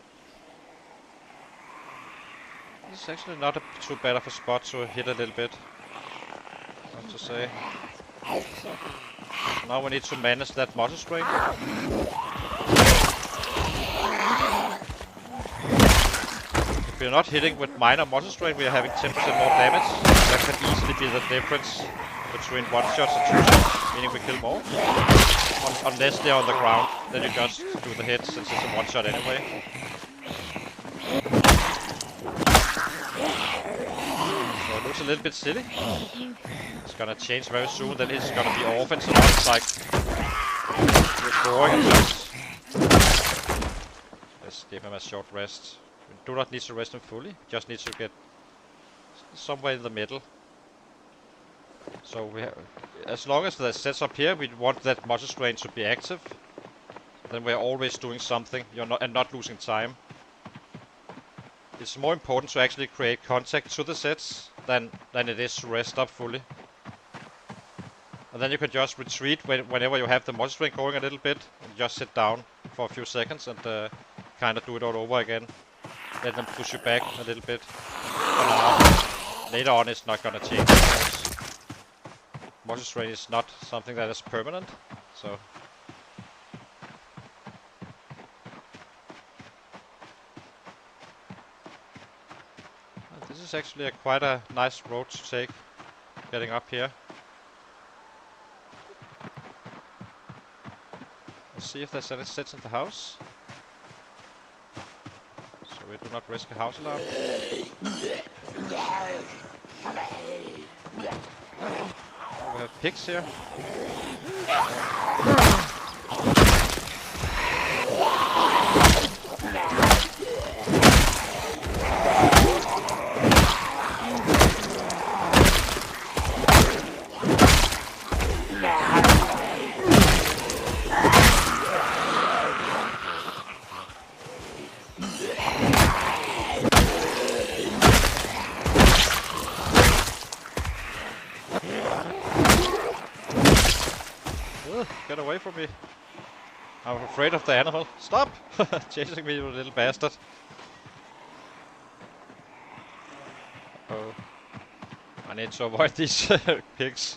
This is actually not too bad of a spot to hit a little bit, I have to say. Now we need to manage that muscle strength. If we're not hitting with minor muscle strength, we are having 10% more damage. That can easily be the difference between 1 shots and 2 shots, meaning we kill more. Unless they're on the ground, then you just do the hit since it's a 1 shot anyway. So it looks a little bit silly. It's gonna change very soon, then it's gonna be offense and not like withdrawing and such. Let's give him a short rest. We do not need to rest him fully, just need to get somewhere in the middle. So we have, as long as that sets up here, we want that muscle strain to be active. Then we're always doing something, and not losing time. It's more important to actually create contact to the sets than it is to rest up fully. And then you can just retreat whenever you have the muscle strain going a little bit, and just sit down for a few seconds and kind of do it all over again. Let them push you back a little bit. Later on it's not gonna change. Muscle strain is not something that is permanent, so. This is actually quite a nice road to take, getting up here. Let's see if there's any sets in the house. So we do not risk a house alarm. We have pigs here. Get away from me. I'm afraid of the animal. Stop! Chasing me, you little bastard. Oh. I need to avoid these pigs.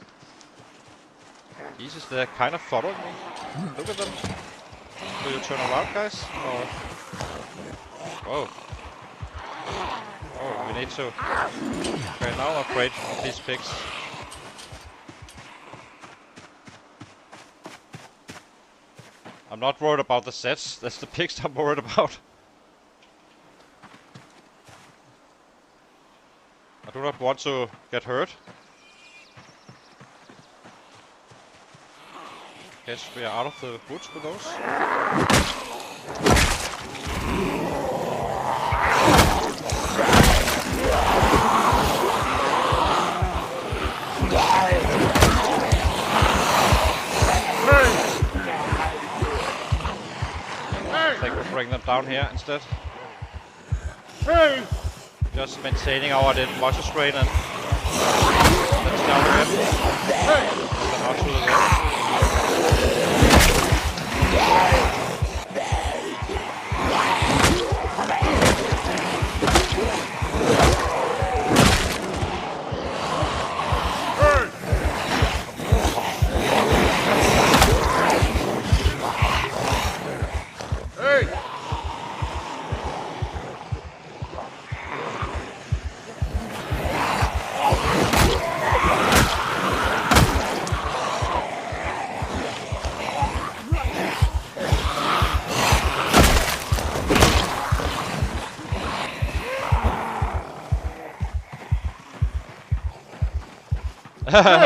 Jesus, they're kind of following me. Look at them. Will you turn around, guys? Or... Whoa. Oh, we need to... Okay, now I'm afraid of these pigs. not worried about the sets. That's the pigs I'm worried about. I do not want to get hurt. Guess we are out of the woods with those. I think we'll bring them down here instead. Just maintaining our little muscle strain and let's down again. They're not to the left.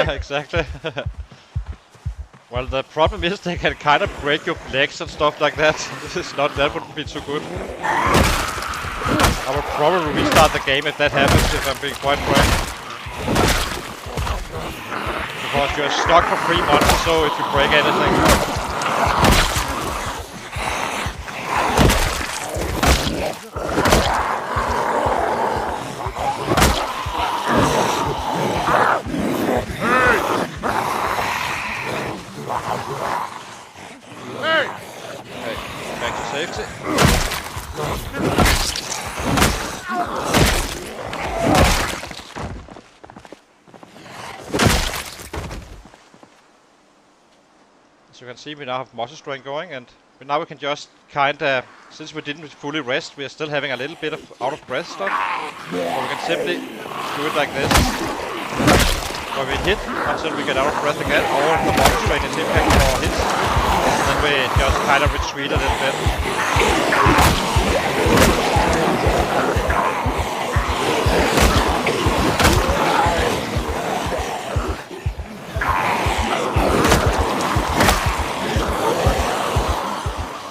Exactly. Well, the problem is they can kind of break your legs and stuff like that. That wouldn't be too good. I would probably restart the game if that happens, if I'm being quite frank. Because you're stuck for 3 months or so if you break anything. Safety. As you can see, we now have muscle strength going, and now we can just kinda, since we didn't fully rest, we are still having a little bit of out of breath stuff. So we can simply do it like this. Where we hit until we get out of breath again, or the muscle strength is impacting our hits. Then we just kind of retreat a little bit.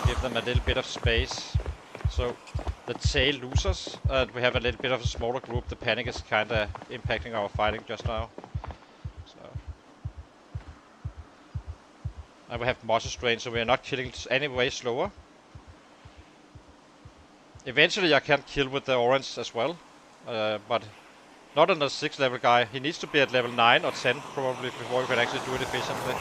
Give them a little bit of space. So the tail loses, and we have a little bit of a smaller group. The panic is kind of impacting our fighting just now. And we have muscle strain, so we are not killing any way slower. Eventually I can kill with the orange as well, but not on the 6th level guy. He needs to be at level 9 or 10 probably before you can actually do it efficiently.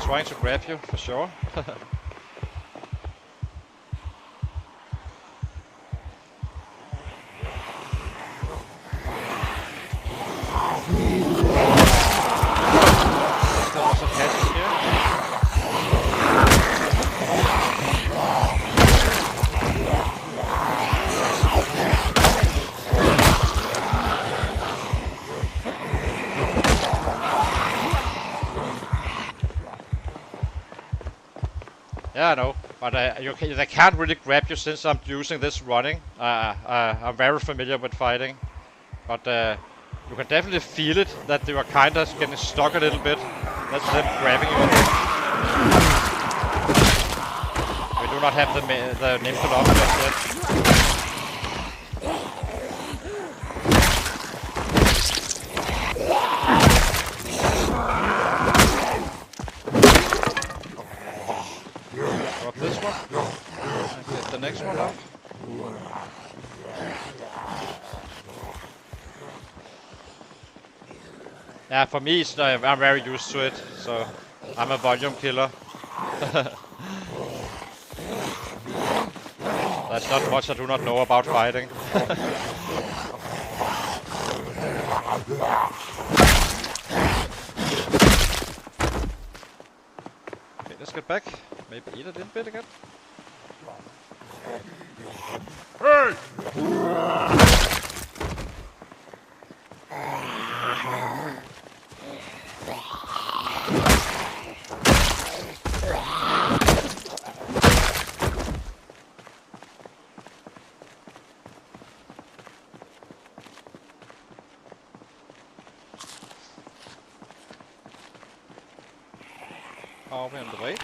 Trying to grab you, for sure. Yeah, I know, but they can't really grab you since I'm using this running. I'm very familiar with fighting, but you can definitely feel it that you are kind of getting stuck a little bit. That's them grabbing you. We do not have the nimble up just yet. Drop this one. next one now. Yeah, for me, I'm very used to it, so I'm a volume killer. There's not much I do not know about fighting. Okay, let's get back. Maybe eat a little bit again. Hey! Oh, we're on the way.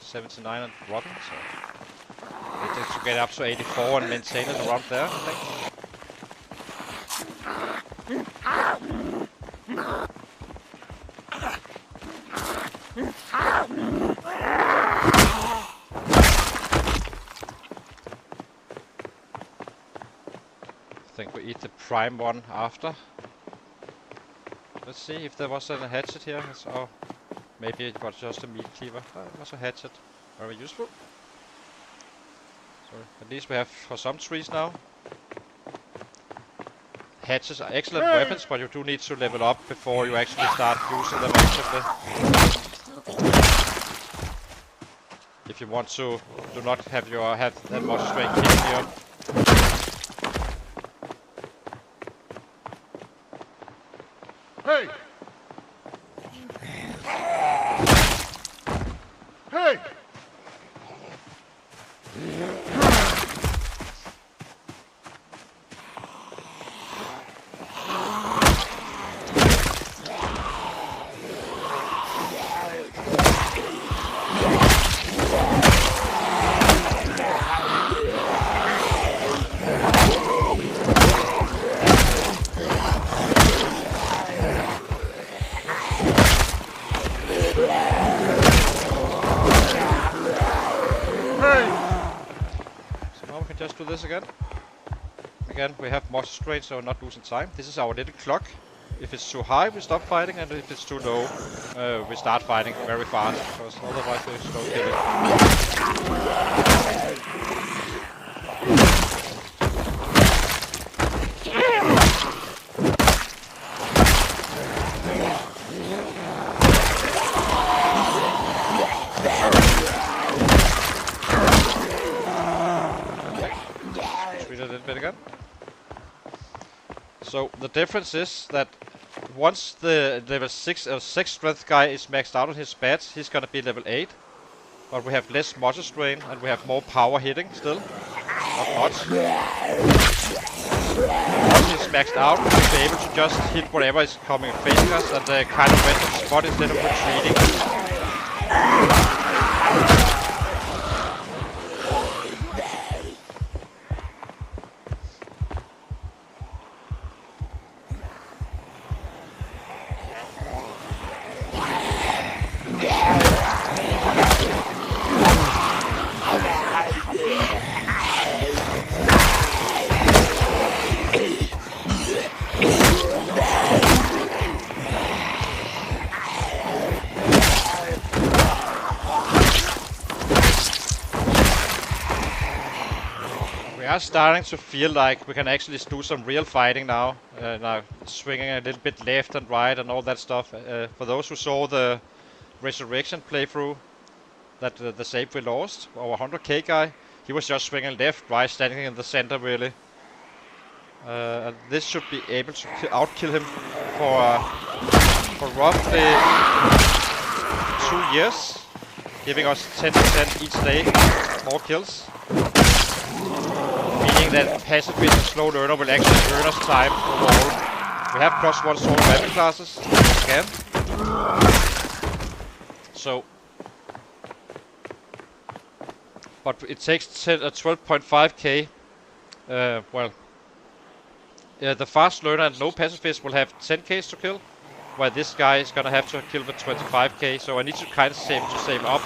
79 and dropping, so we need to get up to 84 and maintain it around there, I think. I think we eat the prime one after. Let's see if there was a hatchet here. Oh, maybe it was just a meat cleaver. Oh, it was a hatchet. Very useful. So at least we have for some trees now. Hatchets are excellent weapons, but you do need to level up before you actually start using them actively. If you want to do not have that much strength hitting you. Hey! Hey! Just do this again. Again, we have much strength, so we're not losing time. This is our little clock. If it's too high, we stop fighting, and if it's too low, we start fighting very fast, because otherwise we slow killing. Again. So the difference is that once the level 6 strength guy is maxed out on his stats, he's gonna be level 8. But we have less muscle strain and we have more power hitting still. Not much. Once he's maxed out, we'll be able to just hit whatever is coming facing us and kind of rest on the spot instead of retreating. We are starting to feel like we can actually do some real fighting now. Now swinging a little bit left and right and all that stuff. For those who saw the Resurrection playthrough, that the save we lost, our 100k guy, he was just swinging left, right, standing in the center really. And this should be able to outkill him for roughly 2 years, giving us 10% each day more kills. Meaning that pacifist and slow learner will actually earn us time overall. We have +1 sword weapon classes again. So, but it takes 12.5k. Well, the fast learner and no pacifist will have 10k to kill, while this guy is gonna have to kill with 25k. So I need to kind of save up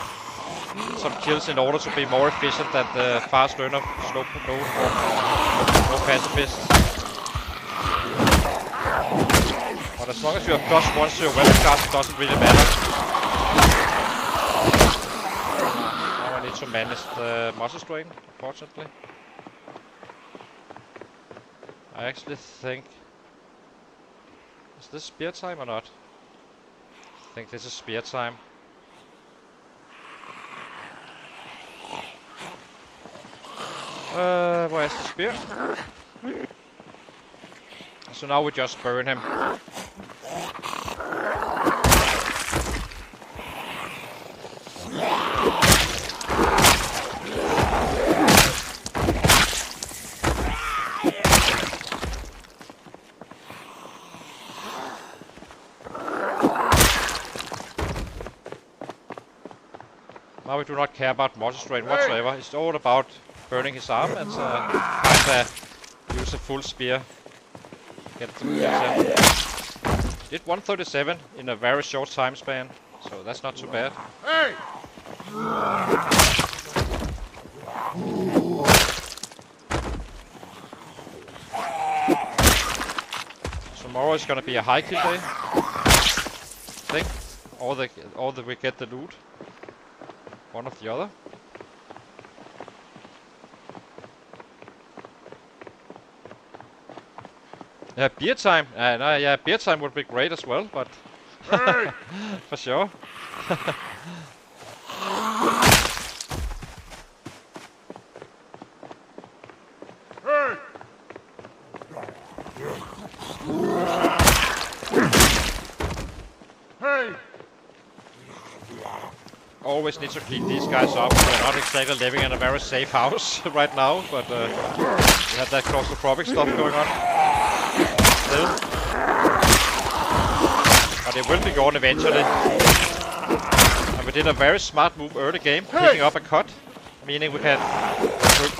some kills in order to be more efficient than the fast learner no pacifist. But as long as you have +1 to your weapon class, it doesn't really matter. Now I need to manage the muscle strain, unfortunately. I actually think... Is this spear time or not? I think this is spear time. Where's the spear? So now we just burn him. Now we do not care about muscle strain whatsoever. It's all about burning his arm and kinda use a full spear. Get the kills in. Did 137 in a very short time span, so that's not too bad. Hey! Tomorrow is gonna be a high kill day. I think all the we get the loot. One of the other. Yeah, beer time. No, yeah, beer time would be great as well, but Hey! for sure. Hey! Hey! Always need to clean these guys up. We're not exactly living in a very safe house right now, but we have that claustrophobic stuff going on still. But it will be gone eventually. And we did a very smart move early game, picking up a cut, meaning we can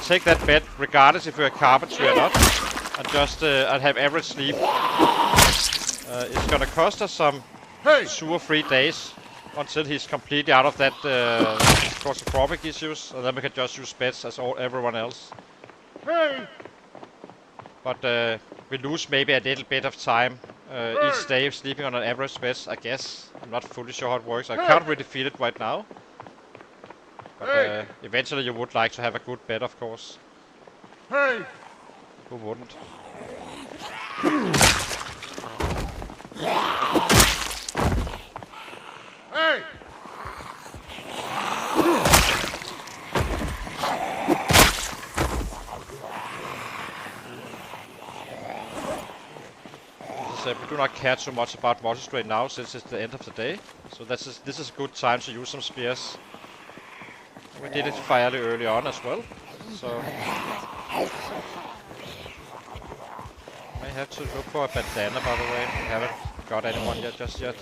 take that bet regardless if we're carpentry or not, and just and have average sleep. It's gonna cost us some 2 or 3 days until he's completely out of that claustrophobic issues, and then we can just use beds as everyone else. Hey! But we lose maybe a little bit of time each day sleeping on an average bed, I guess. I'm not fully sure how it works. I can't really feel it right now. But eventually you would like to have a good bed, of course. Hey! Who wouldn't? Hey! We do not care too much about muscle strain now, since it's the end of the day. So this is a good time to use some spears. We did it fairly early on as well, so may have to look for a bandana, by the way. We haven't got anyone yet just yet.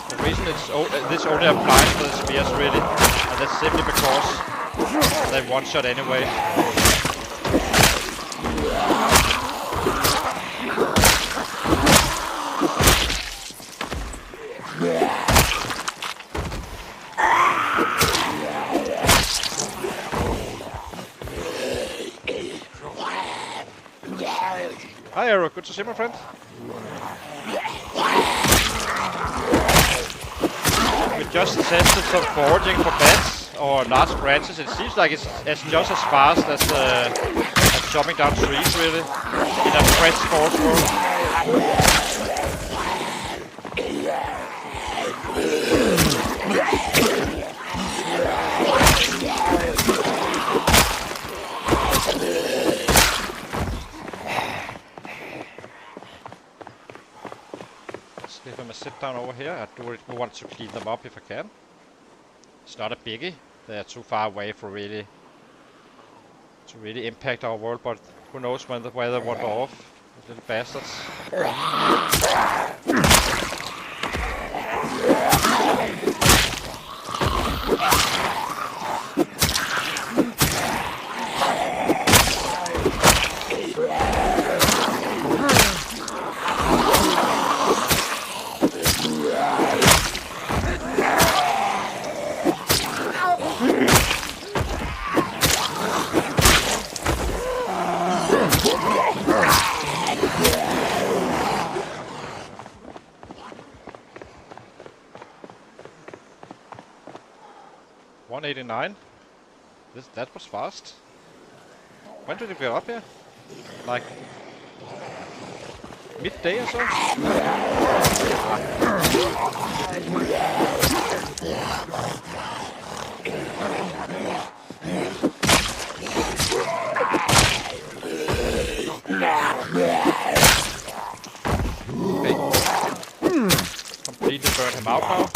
The reason this only applies for the spears really, and that's simply because they one-shot anyway. Hi Arrow, good to see you, my friend. We just tested some foraging for bats or large branches. It seems like it's just as fast as chopping down trees, really, in a fresh forest world. Let's give him a sit down over here. I do want to clean them up if I can. It's not a biggie. They're too far away for really impact our world, but who knows when where they wander off. Little bastards. $189. That was fast. When did we get up here? Like midday or so? Okay. Completely burned him out now.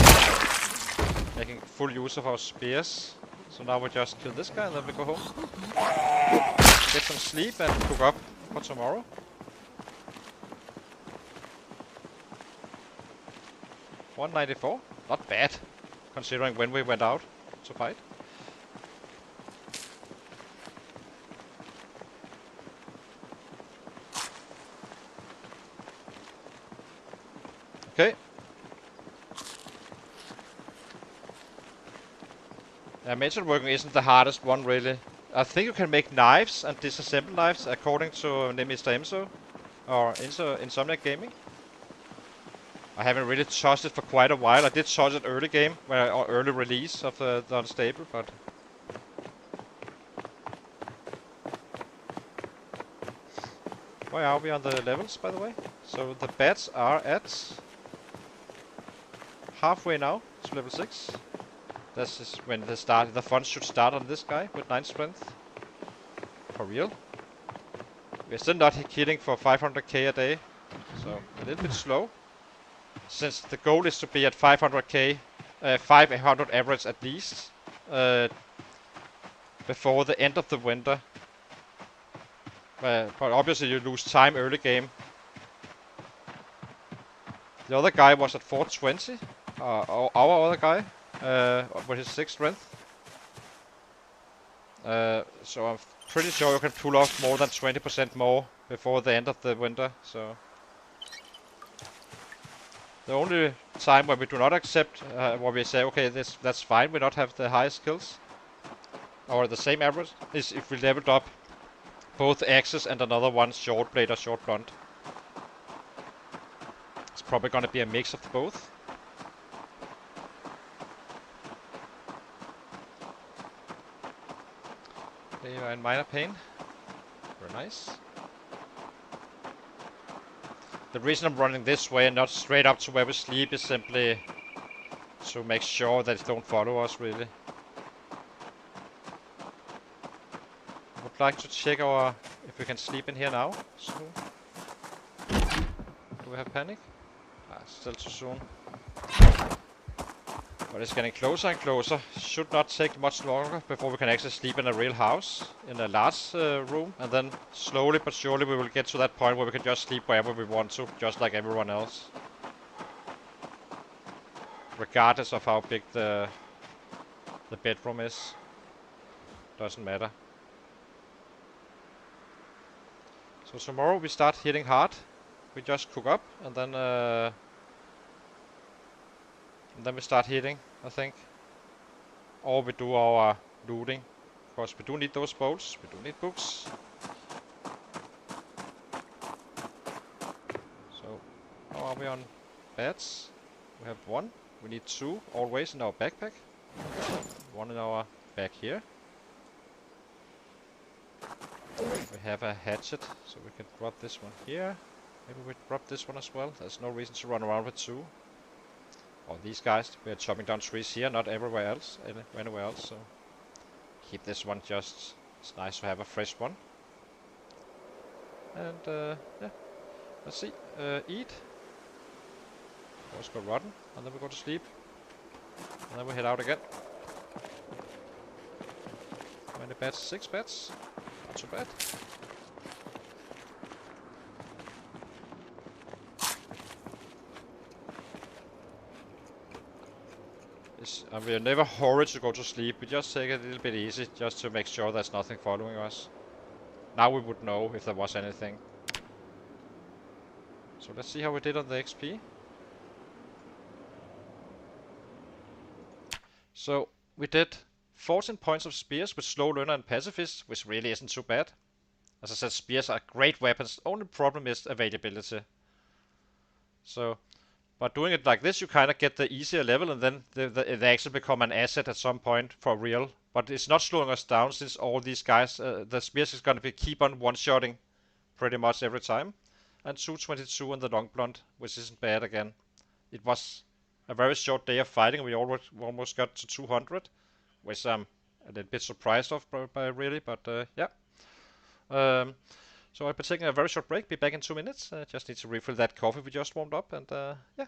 Making full use of our spears. So now we just kill this guy and then we go home. Get some sleep and cook up for tomorrow. $194, not bad, considering when we went out to fight. Okay. Metalworking isn't the hardest one really. I think you can make knives and disassemble knives according to Mr. Emso or Insomniac Gaming. I haven't really touched it for quite a while. I did touch it early game, or early release of the Unstable, but where are we on the levels, by the way? So the bats are at halfway now to level 6. This is when the fun should start on this guy with 9 strength. For real. We're still not killing for 500k a day, so a little bit slow. Since the goal is to be at 500k, 500 average at least, before the end of the winter. But obviously you lose time early game. The other guy was at 420, our other guy, with his 6 strength. So I'm pretty sure you can pull off more than 20% more before the end of the winter, so... The only time where we do not accept, where we say, okay, that's fine, we not have the highest skills, or the same average, is if we leveled up both axes and another one short blade or short blunt. It's probably gonna be a mix of both. They are in minor pain. Very nice. The reason I'm running this way and not straight up to where we sleep is simply to make sure that they don't follow us, really. I would like to check if we can sleep in here now. So, do we have panic? Still too soon. But it's getting closer and closer. Should not take much longer before we can actually sleep in a real house, in a large room, and then slowly but surely we will get to that point where we can just sleep wherever we want to, just like everyone else. Regardless of how big the bedroom is. Doesn't matter. So tomorrow we start hitting hard. We just cook up and then we start hitting, I think. Or we do our looting. Of course, we do need those bolts. We do need books. So, how are we on bats? We have 1. We need 2 always in our backpack. 1 in our bag here. We have a hatchet, so we can drop this one here. Maybe we drop this one as well. There's no reason to run around with 2. Or these guys, we are chopping down trees here, not everywhere else, anywhere else, so keep this one just, it's nice to have a fresh one. And yeah, let's see, eat, let's go rotten, and then we go to sleep, and then we head out again. How many bats? 6 bats, not too bad. We are never hurried to go to sleep, we just take it a little bit easy, just to make sure there's nothing following us. Now we would know if there was anything. So let's see how we did on the XP. So we did 14 points of spears with slow learner and pacifist, which really isn't too bad. As I said, spears are great weapons. Only problem is availability. So, but doing it like this, you kind of get the easier level, and then they actually become an asset at some point for real. But it's not slowing us down since all these guys, the spears is going to be keep on one-shotting pretty much every time. And 222 on the long blunt, which isn't bad again. It was a very short day of fighting. We almost got to 200, which I'm a little bit surprised of, by really. But yeah. So I'll be taking a very short break. Be back in 2 minutes. Just need to refill that coffee we just warmed up, and yeah.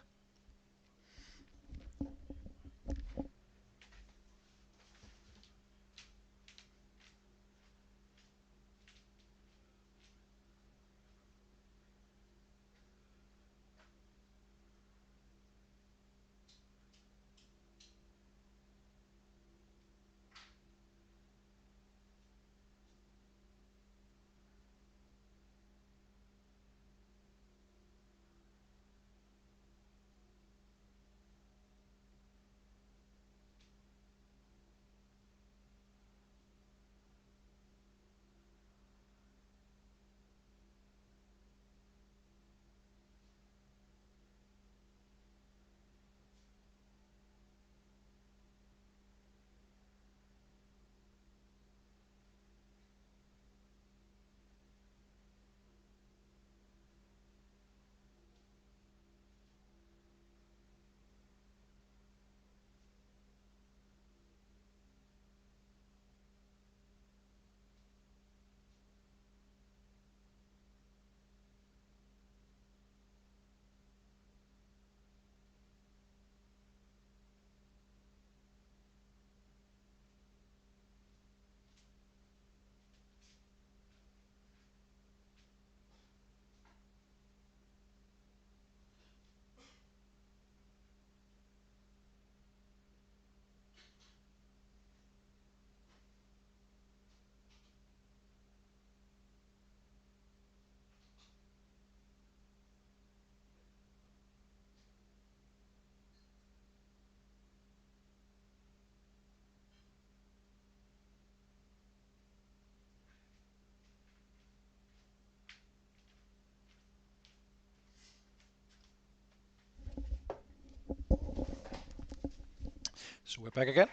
So we're back again.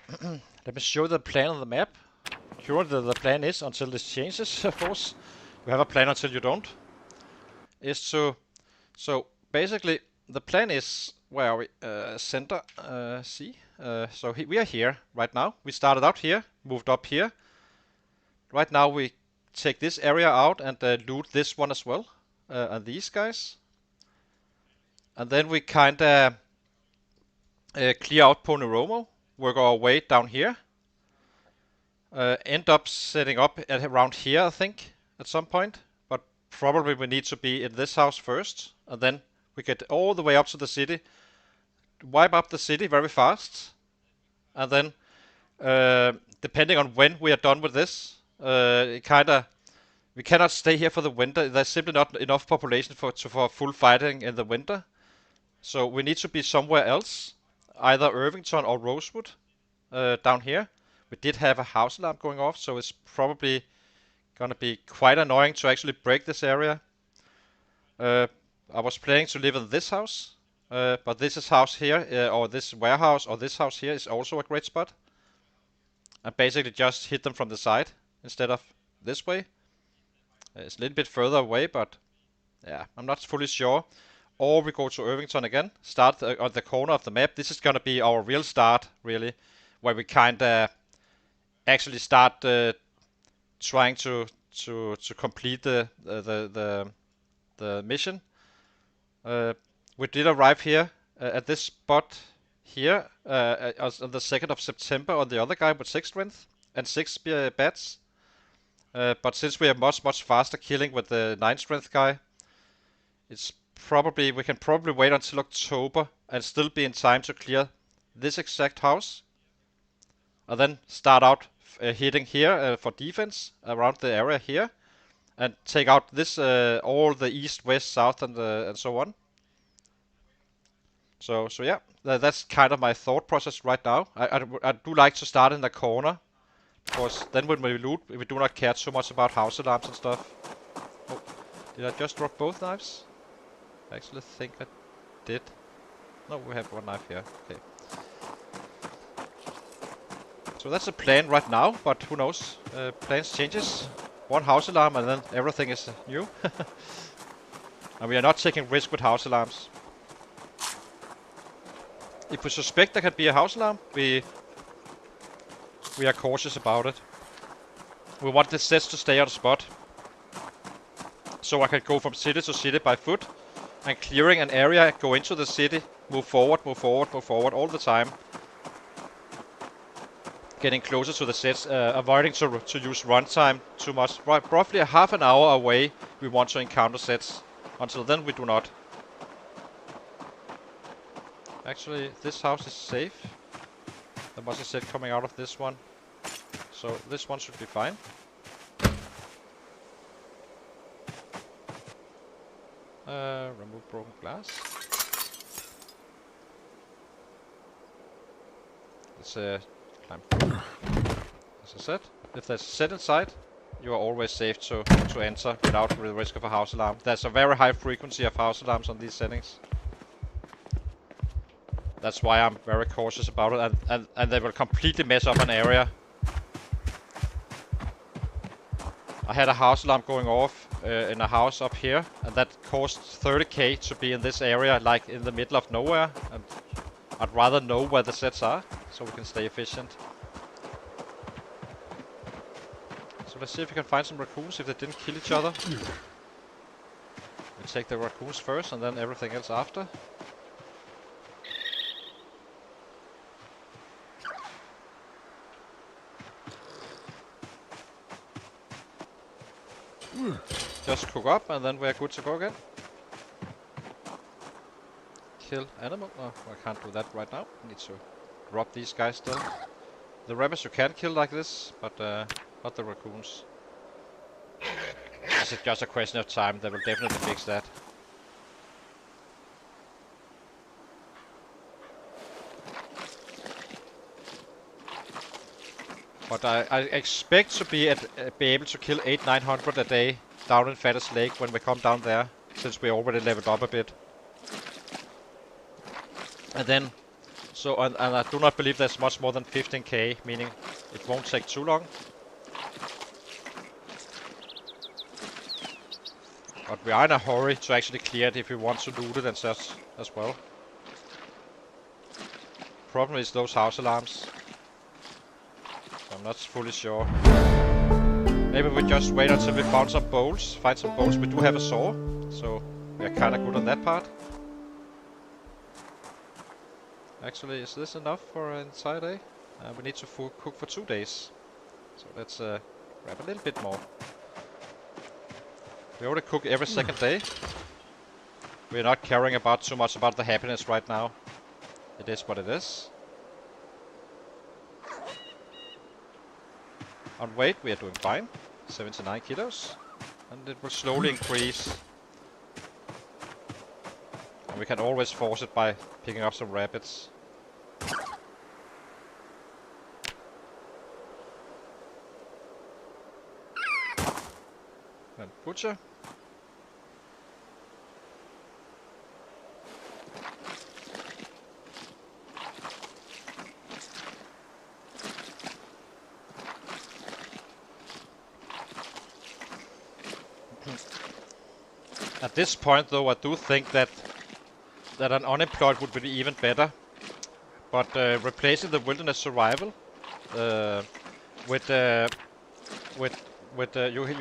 Let me show the plan on the map. Currently the plan is, until this changes, of course, we have a plan until you don't, is to, so basically the plan is, where are we, center, C, so we are here right now. We started out here, moved up here. Right now we take this area out and loot this one as well, and these guys. And then we kinda clear out Ponoromo, work our way down here. End up setting up at around here, I think, at some point. But probably we need to be in this house first, and then we get all the way up to the city, wipe up the city very fast, and then depending on when we are done with this, we cannot stay here for the winter. There's simply not enough population for full fighting in the winter. So we need to be somewhere else, either Irvington or Rosewood, down here. We did have a house alarm going off, so it's probably gonna be quite annoying to actually break this area. I was planning to live in this house, but this house here, or this warehouse, or this house here is also a great spot. And basically just hit them from the side instead of this way. It's a little bit further away, but yeah, I'm not fully sure. Or we go to Irvington again, start on the corner of the map. This is gonna be our real start, really, where we kinda actually start trying to complete the mission. We did arrive here at this spot here on the 2nd of September on the other guy with 6 strength and 6 bats. But since we are much faster killing with the 9 strength guy, it's probably, we can probably wait until October and still be in time to clear this exact house. And then start out hitting here for defense around the area here, and take out this all the east, west, south, and so on. So yeah, that's kind of my thought process right now. I do like to start in the corner, because then when we loot, we do not care so much about house alarms and stuff. Did I just drop both knives? I actually think I did. No, we have one knife here. Okay. So that's the plan right now, but who knows? Plans changes. One house alarm and then everything is new. And we are not taking risk with house alarms. If we suspect there could be a house alarm, we are cautious about it. We want the sets to stay on spot. So I can go from city to city by foot and clearing an area, go into the city, move forward, move forward, move forward all the time. Getting closer to the sets, avoiding to use runtime too much. Roughly a half an hour away we want to encounter sets. Until then we do not. Actually, this house is safe. There was a set coming out of this one. So this one should be fine. Remove broken glass. Let's climb through. As I said, if there's a set inside, you are always safe to enter without the risk of a house alarm. There's a very high frequency of house alarms on these settings. That's why I'm very cautious about it, and they will completely mess up an area. I had a house alarm going off in a house up here, and that cost 30k to be in this area, like in the middle of nowhere. And I'd rather know where the sets are, so we can stay efficient. So let's see if we can find some raccoons if they didn't kill each other. We take the raccoons first, and then everything else after. Just cook up and then we're good to go again. Kill animal. Oh, I can't do that right now. I need to drop these guys still. The rabbits you can kill like this, but not the raccoons. It's just a question of time. They will definitely fix that. But I expect to be able to kill 800-900 a day down in Fattest Lake when we come down there, since we already leveled up a bit. And then, and I do not believe there's much more than 15k, meaning it won't take too long. But we are in a hurry to actually clear it if we want to loot it and such as well. Problem is those house alarms. I'm not fully sure. Maybe we just wait until we find some bolts. We do have a saw, so we are kinda good on that part. Actually, is this enough for an entire day? We need to cook for 2 days. So let's grab a little bit more. We already cook every second day. We're not caring about too much about the happiness right now. It is what it is. On weight, we are doing fine. 79 kilos. And it will slowly increase. And we can always force it by picking up some rabbits. And butcher. At this point, though, I do think that an unemployed would be even better. But replacing the wilderness survival you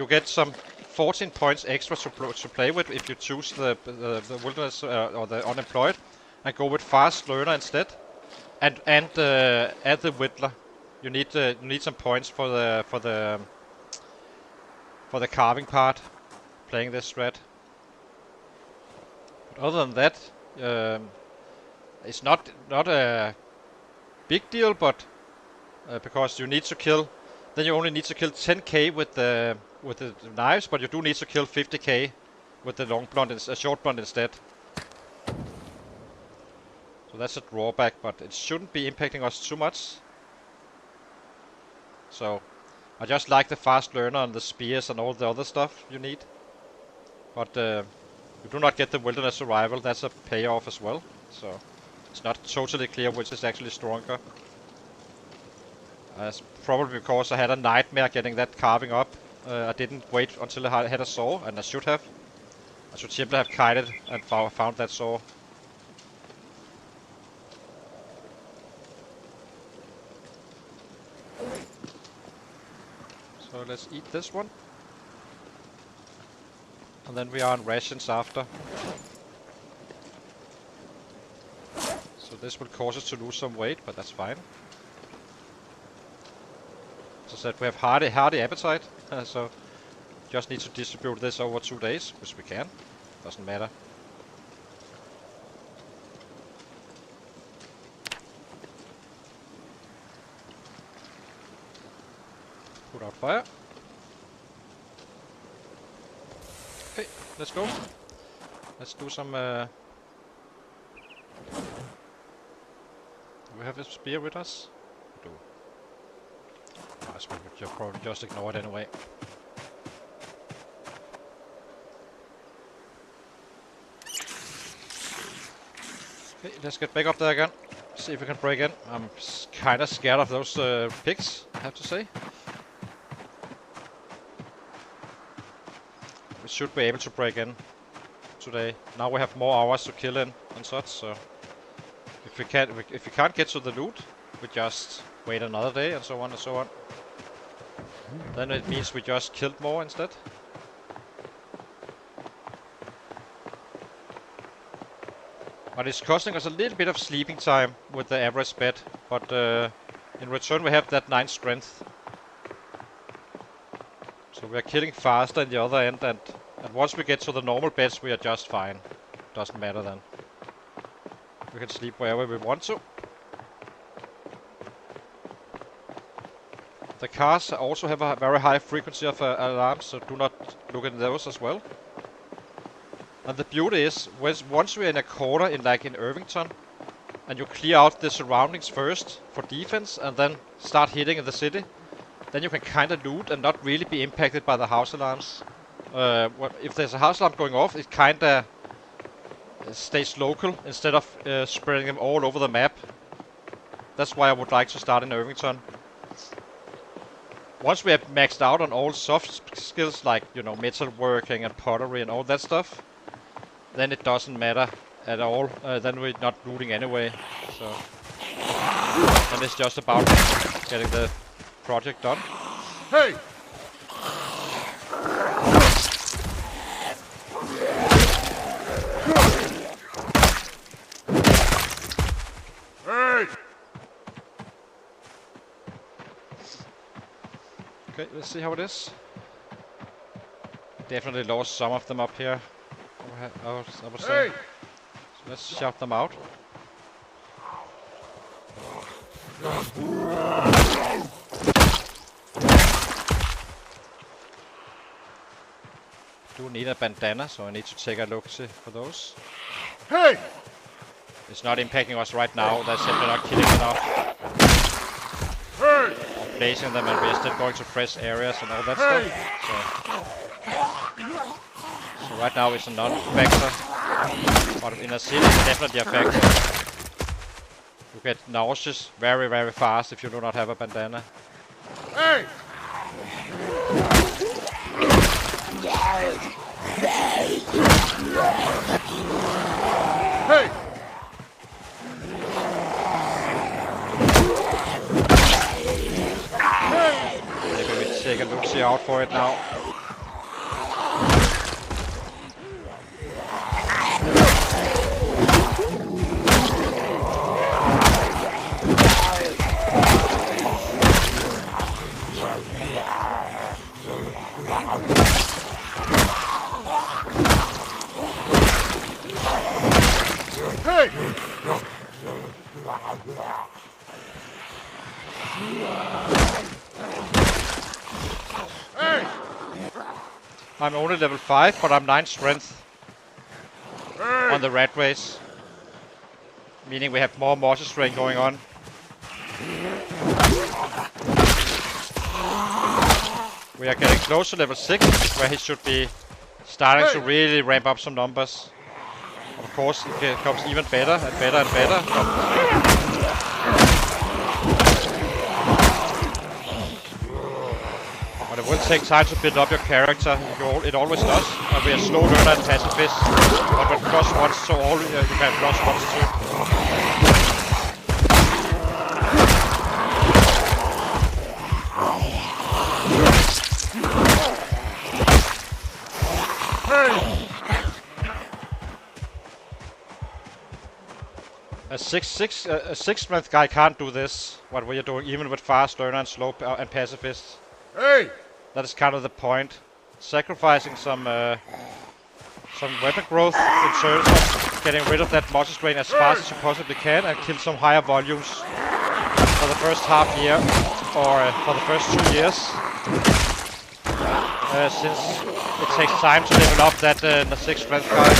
get some 14 points extra to play with if you choose the wilderness or the unemployed, and go with fast learner instead, and add the whittler. You need some points for the carving part, playing this strat. But other than that, it's not a big deal, but because you need to kill, then you only need to kill 10k with the knives, but you do need to kill 50k with the long blunt, short blunt instead. So that's a drawback, but it shouldn't be impacting us too much. So I just like the fast learner and the spears and all the other stuff you need. but you do not get the wilderness survival. That's a payoff as well. So it's not totally clear which is actually stronger. It's probably because I had a nightmare getting that carving up. I didn't wait until I had a saw, and I should have. I should simply have kited and found that saw. So let's eat this one. And then we are on rations after. So this will cause us to lose some weight, but that's fine. As I said, we have hardy appetite, so just need to distribute this over 2 days, which we can. Doesn't matter. Put out fire. Okay, let's go. Let's do some... Do we have a spear with us? We do. Nice, we would probably just ignore it anyway. Okay, let's get back up there again. See if we can break in. I'm kind of scared of those pigs, I have to say. We should be able to break in today. Now we have more hours to kill in and such, so if we can't get to the loot, we just wait another day and so on and so on. Then it means we just killed more instead. But it's costing us a little bit of sleeping time with the average bed, but in return we have that 9 strength. So we are killing faster in the other end, and once we get to the normal beds we are just fine. Doesn't matter then. We can sleep wherever we want to. The cars also have a very high frequency of alarms, so do not look at those as well. And the beauty is, once we're in a corner in Irvington, and you clear out the surroundings first for defense, and then start hitting in the city, then you can kind of loot and not really be impacted by the house alarms. If there's a house alarm going off, it kind of stays local instead of spreading them all over the map. That's why I would like to start in Irvington. Once we have maxed out on all soft skills like, you know, metalworking and pottery and all that stuff, then it doesn't matter at all. Then we're not looting anyway. So then it's just about getting the project done. Hey! Hey! Okay, let's see how it is. Definitely lost some of them up here. I would say. Hey! So let's shout them out. Do need a bandana, so I need to take a look for those. Hey! It's not impacting us right now. They're simply not killing enough. Hey! Or placing them, and we're still going to fresh areas and all that Hey! stuff. So right now it's a non-factor, but in a city it's definitely a factor. You get nauseous very, very fast if you do not have a bandana. Hey! Hey! Maybe we take a look-see out for it now. Hey! Hey! I'm only level 5, but I'm 9 strength Hey! on the rat race. Meaning we have more muscle strength going on. We are getting close to level 6, where he should be starting to really ramp up some numbers. Of course, it becomes even better and better and better. But it will take time to build up your character. It always does. And we are slow learner and pacifist. But when plus once, so all you can plus once too. A 6 strength guy can't do this, what we are doing, even with fast learner and slow and pacifists. Hey! That is kind of the point. Sacrificing some weapon growth in terms of getting rid of that muscle strain as fast as you possibly can and kill some higher volumes for the first half year or for the first 2 years. Since it takes time to level up that the 6 strength guy.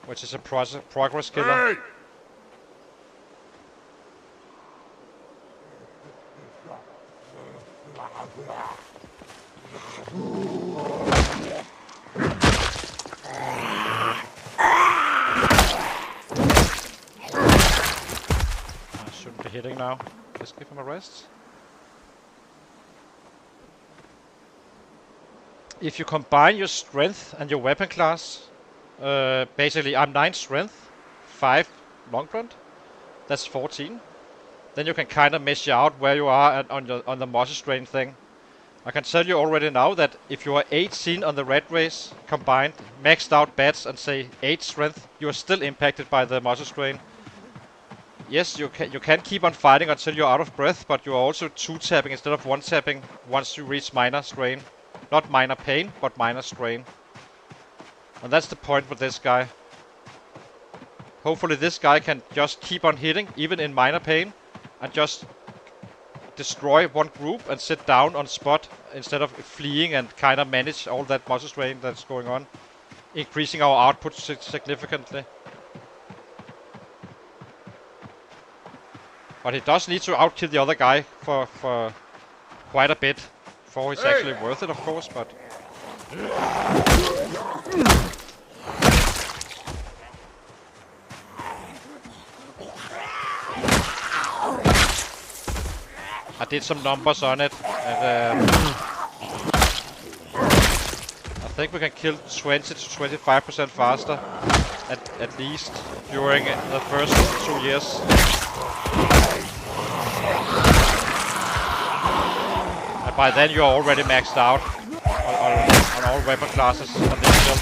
Which is a progress killer. Hey! I shouldn't be hitting now. Just give him a rest. If you combine your strength and your weapon class, basically I'm 9 strength, 5 long grunt, that's 14. Then you can kind of measure out where you are on the muscle strain thing. I can tell you already now that if you are 18 on the red race combined, maxed out bats and say 8 strength, you are still impacted by the muscle strain. Yes, you can keep on fighting until you're out of breath, but you are also 2-tapping instead of 1-tapping once you reach minor strain. Not minor pain, but minor strain. And that's the point with this guy. Hopefully this guy can just keep on hitting, even in minor pain, and just destroy one group and sit down on spot instead of fleeing and kind of manage all that muscle strain that's going on, increasing our output significantly. But he does need to outkill the other guy for quite a bit before he's actually worth it, of course, but... I did some numbers on it, and I think we can kill 20 to 25% faster, at least, during the first 2 years. And by then you're already maxed out on all weapon classes on this build.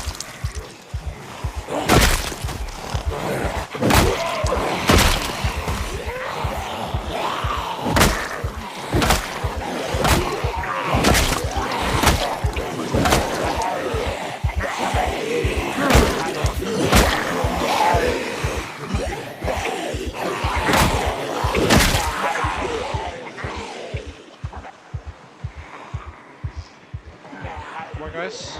Guys.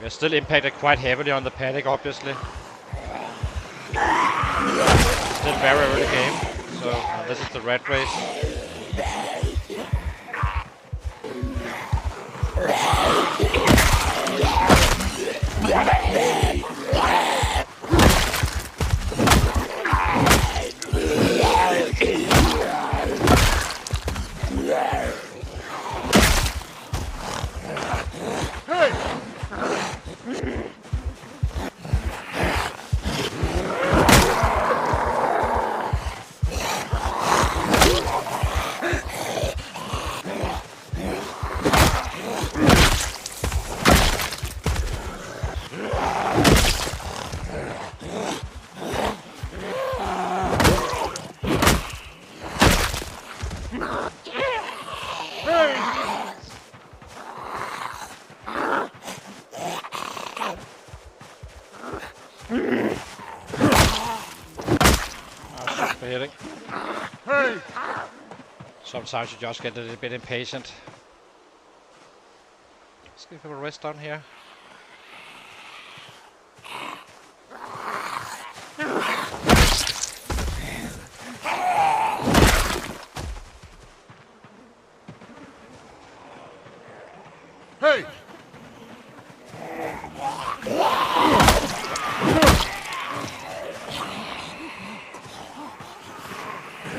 We are still impacted quite heavily on the panic, obviously. Still very early game, so this is the red race. Hitting. Hey! Sometimes you just get a little bit impatient. Let's give him a rest down here.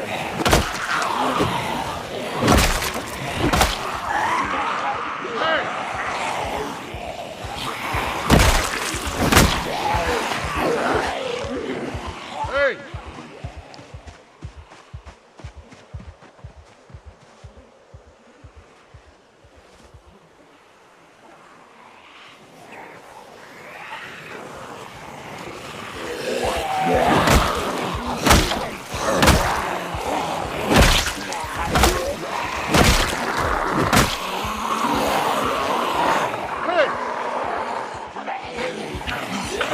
Hey!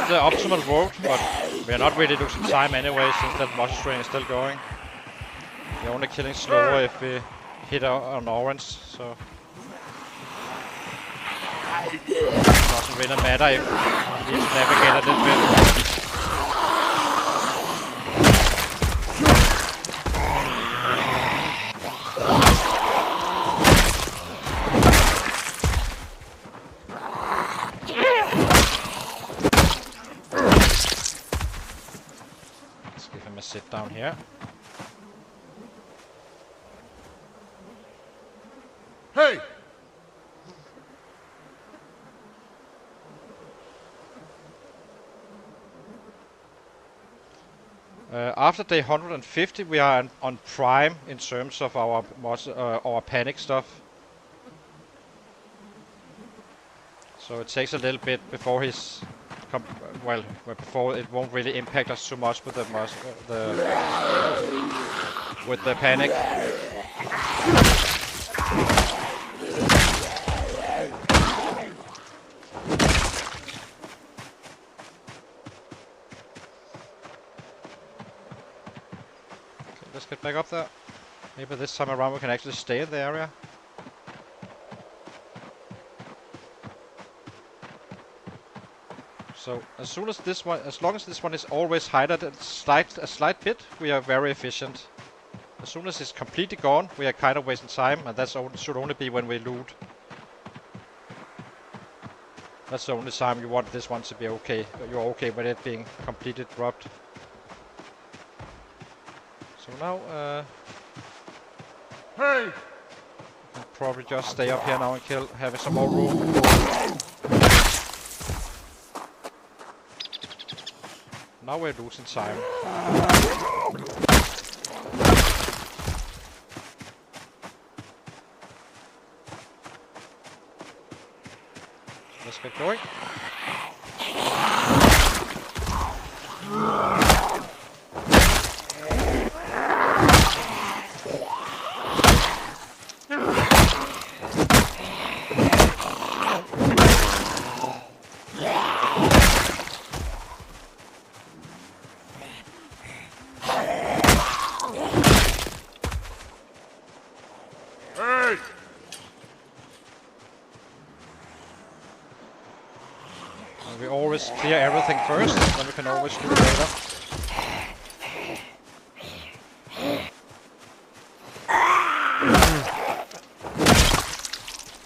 The optimal road, but we are not really losing time anyway since that muscle train is still going. We're only killing slower if we hit on orange, so it doesn't really matter if we need to navigate a little bit. Sit down here. Hey! After day 150, we are on prime in terms of our panic stuff. So it takes a little bit before he's before it won't really impact us too much with the panic. Okay, let's get back up there. Maybe this time around we can actually stay in the area. So as long as this one is always hidden a slight bit, we are very efficient. As soon as it's completely gone, we are kind of wasting time, and that should only be when we loot. That's the only time you want this one to be okay. You're okay with it being completely dropped. So now, Hey! I'll probably just stay up here now and having some more room. Now we're losing time. Let's get going. We always clear everything first, then we can always do it later.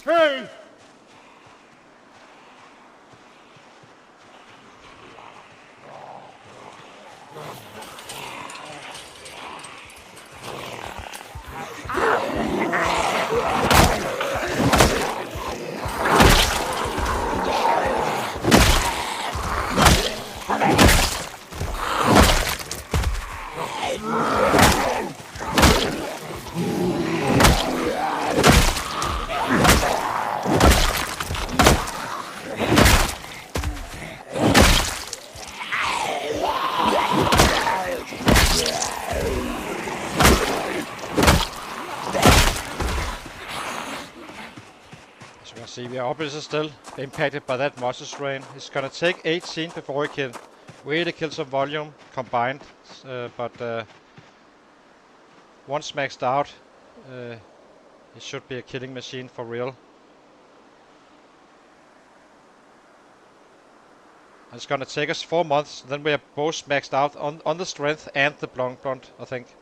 Hey! See, we are obviously still impacted by that muscle strain. It's gonna take 18 before we can really kill some volume combined, but once maxed out, it should be a killing machine for real. And it's gonna take us 4 months, then we are both maxed out on the strength and the blunt, I think.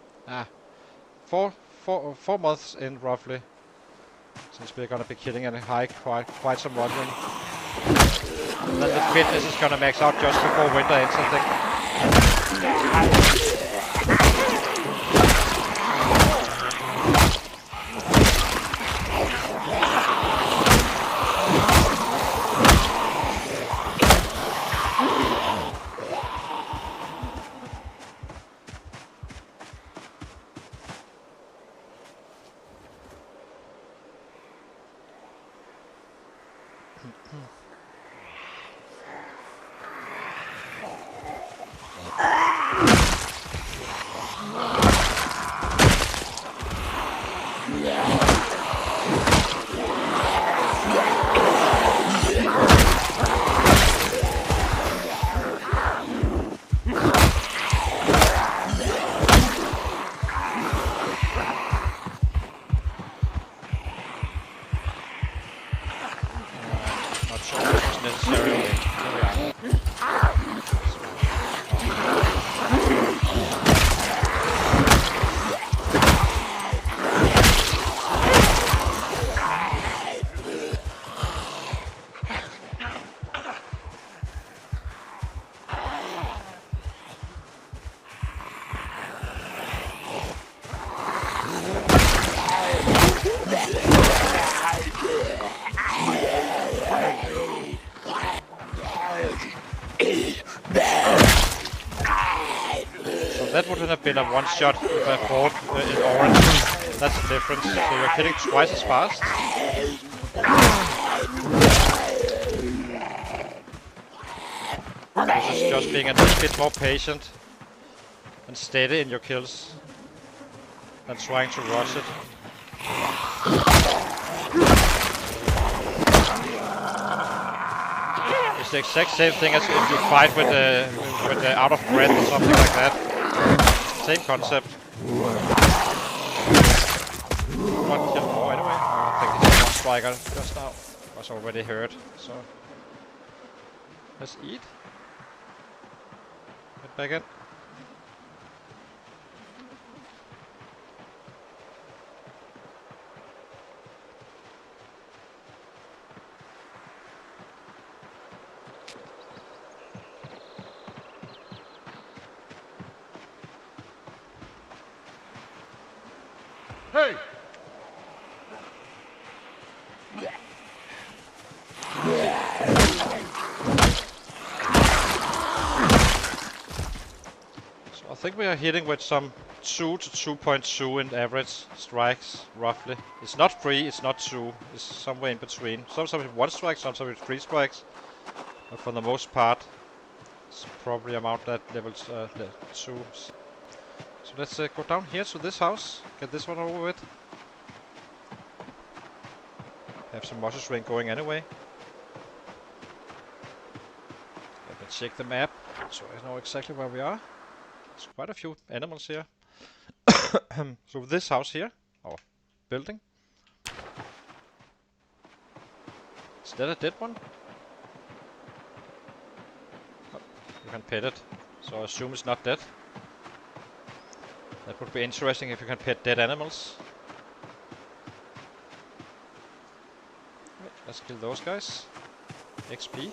4 months in roughly. Since we're gonna be killing a high quite some volume. And then the fitness is gonna max out just before winter ends, I think. wouldn't have been a one shot if I fought in orange. That's the difference. So you're killing twice as fast. This is just being a little bit more patient and steady in your kills than trying to rush it. It's the exact same thing as if you fight with the out of breath or something like that. Same concept. One kill more anyway. I think it's one striker just now. Was already hurt, so let's eat. Get back in. Hey! So I think we are hitting with some 2 to 2.2 in average strikes, roughly. It's not 3, it's not 2, it's somewhere in between. Sometimes with 1 strike, sometimes with 3 strikes. But for the most part, it's probably about that level 2. So let's go down here to this house, get this one over with. Have some muscle ring going anyway. Let me check the map so I know exactly where we are. There's quite a few animals here. So this house here, or building. Is that a dead one? Oh, you can pet it, so I assume it's not dead. That would be interesting if you can pet dead animals. Right, let's kill those guys. XP.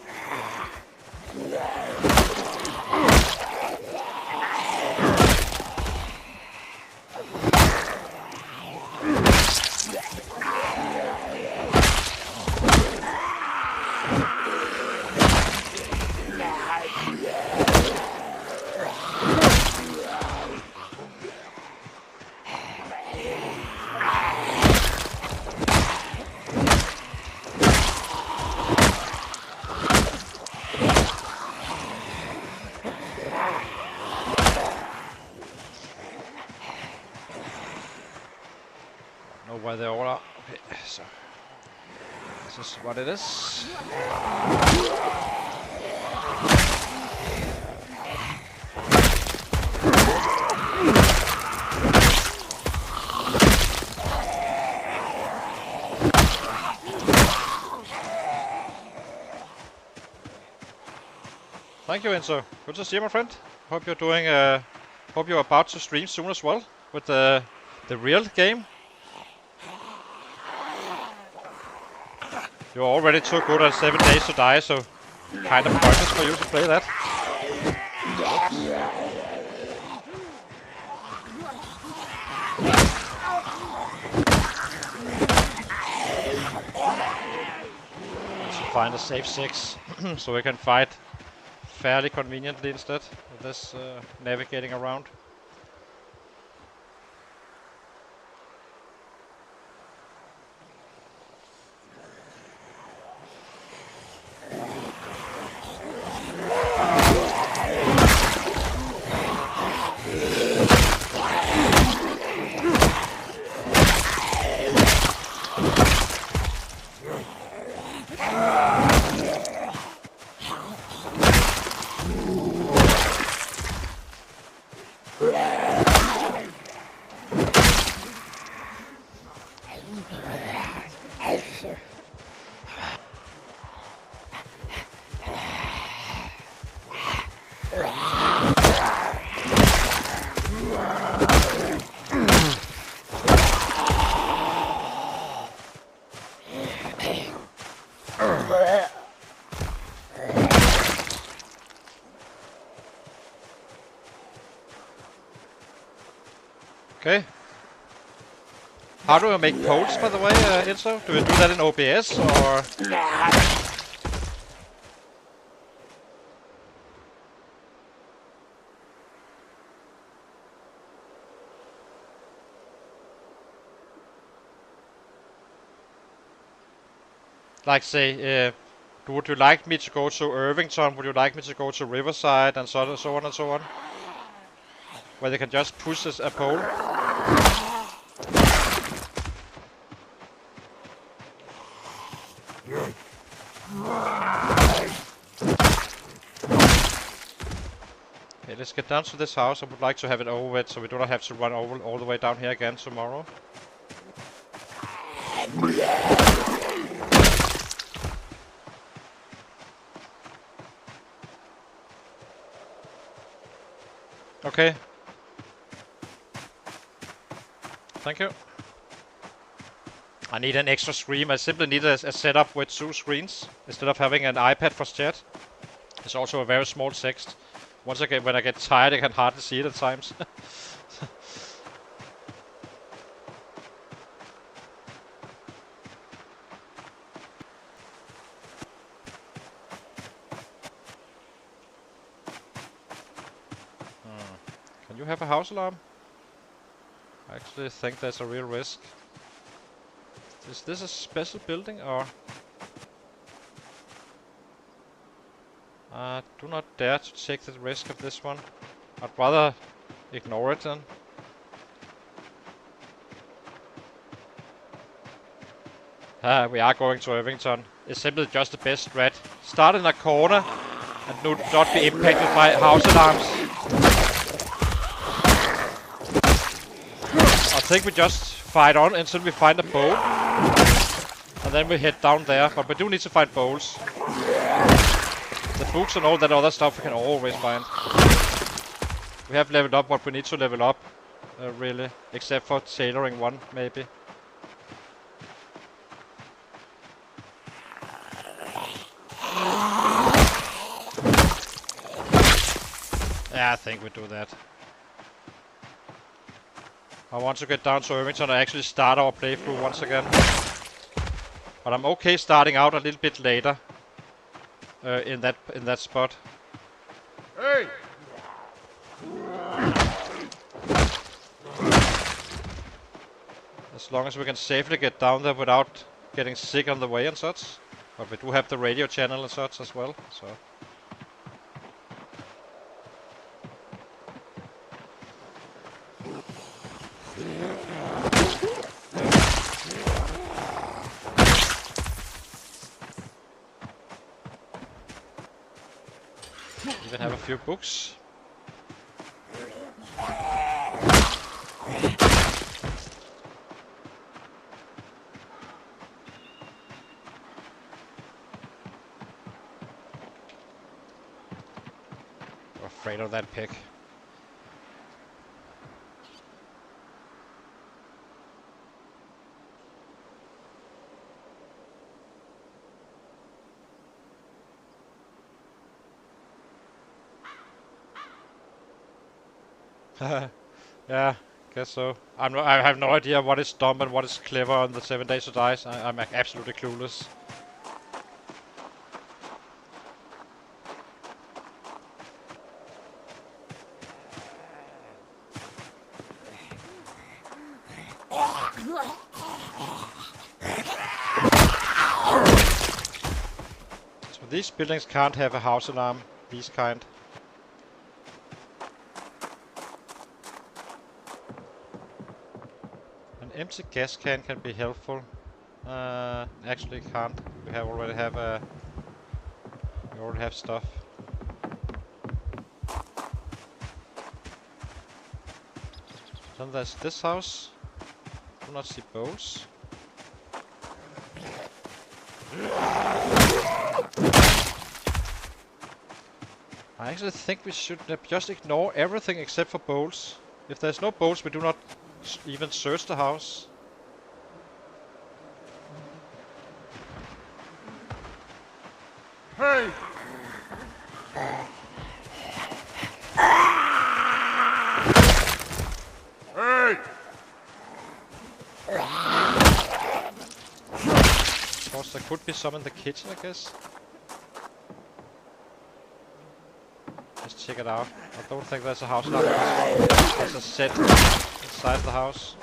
Where they all are. Okay, so this is what it is. Thank you, Enzo. Good to see you, my friend. Hope you're doing. Hope you're about to stream soon as well with the real game. You're already too good at 7 days to die, so kind of pointless for you to play that. Let's find a safe 6, so we can fight fairly conveniently instead of this navigating around. Okay. How do I make poles, by the way, Enzo? Do we do that in OBS, or...? Like say, would you like me to go to Irvington? Would you like me to go to Riverside? And so on and so on and so on. Where they can just push a pole. Okay, let's get down to this house. I would like to have it over with, so we do not have to run over all the way down here again tomorrow. Okay. Thank you. I need an extra screen. I simply need a setup with 2 screens instead of having an iPad for chat. It's also a very small text. Once again, when I get tired, I can hardly see it at times. Can you have a house alarm? I actually think there's a real risk. Is this a special building or? Do not dare to take the risk of this one. I'd rather ignore it then. We are going to Irvington. It's simply just the best strat. Start in a corner and not be impacted by house alarms. I think we just fight on until we find a bowl. And then we head down there, but we do need to find bowls. The books and all that other stuff we can always find. We have leveled up what we need to level up, really. Except for tailoring 1, maybe. Yeah, I think we do that. I want to get down to Irvington and actually start our playthrough once again. But I'm okay starting out a little bit later. In that spot. Hey! As long as we can safely get down there without getting sick on the way and such. But we do have the radio channel and such as well, so. Even have a few books. I'm afraid of that pig. Yeah, guess so. I have no idea what is dumb and what is clever on the 7 Days to Die. I'm absolutely clueless. So these buildings can't have a house alarm. These kind. Empty gas can be helpful. Actually can't. We already have stuff. Then there's this house. Do not see bowls. I actually think we should just ignore everything except for bowls. If there's no bowls, we do not even search the house. Hey! Hey! Of course, there could be some in the kitchen, I guess. Let's check it out. I don't think there's a house alarm. There's a set inside the house.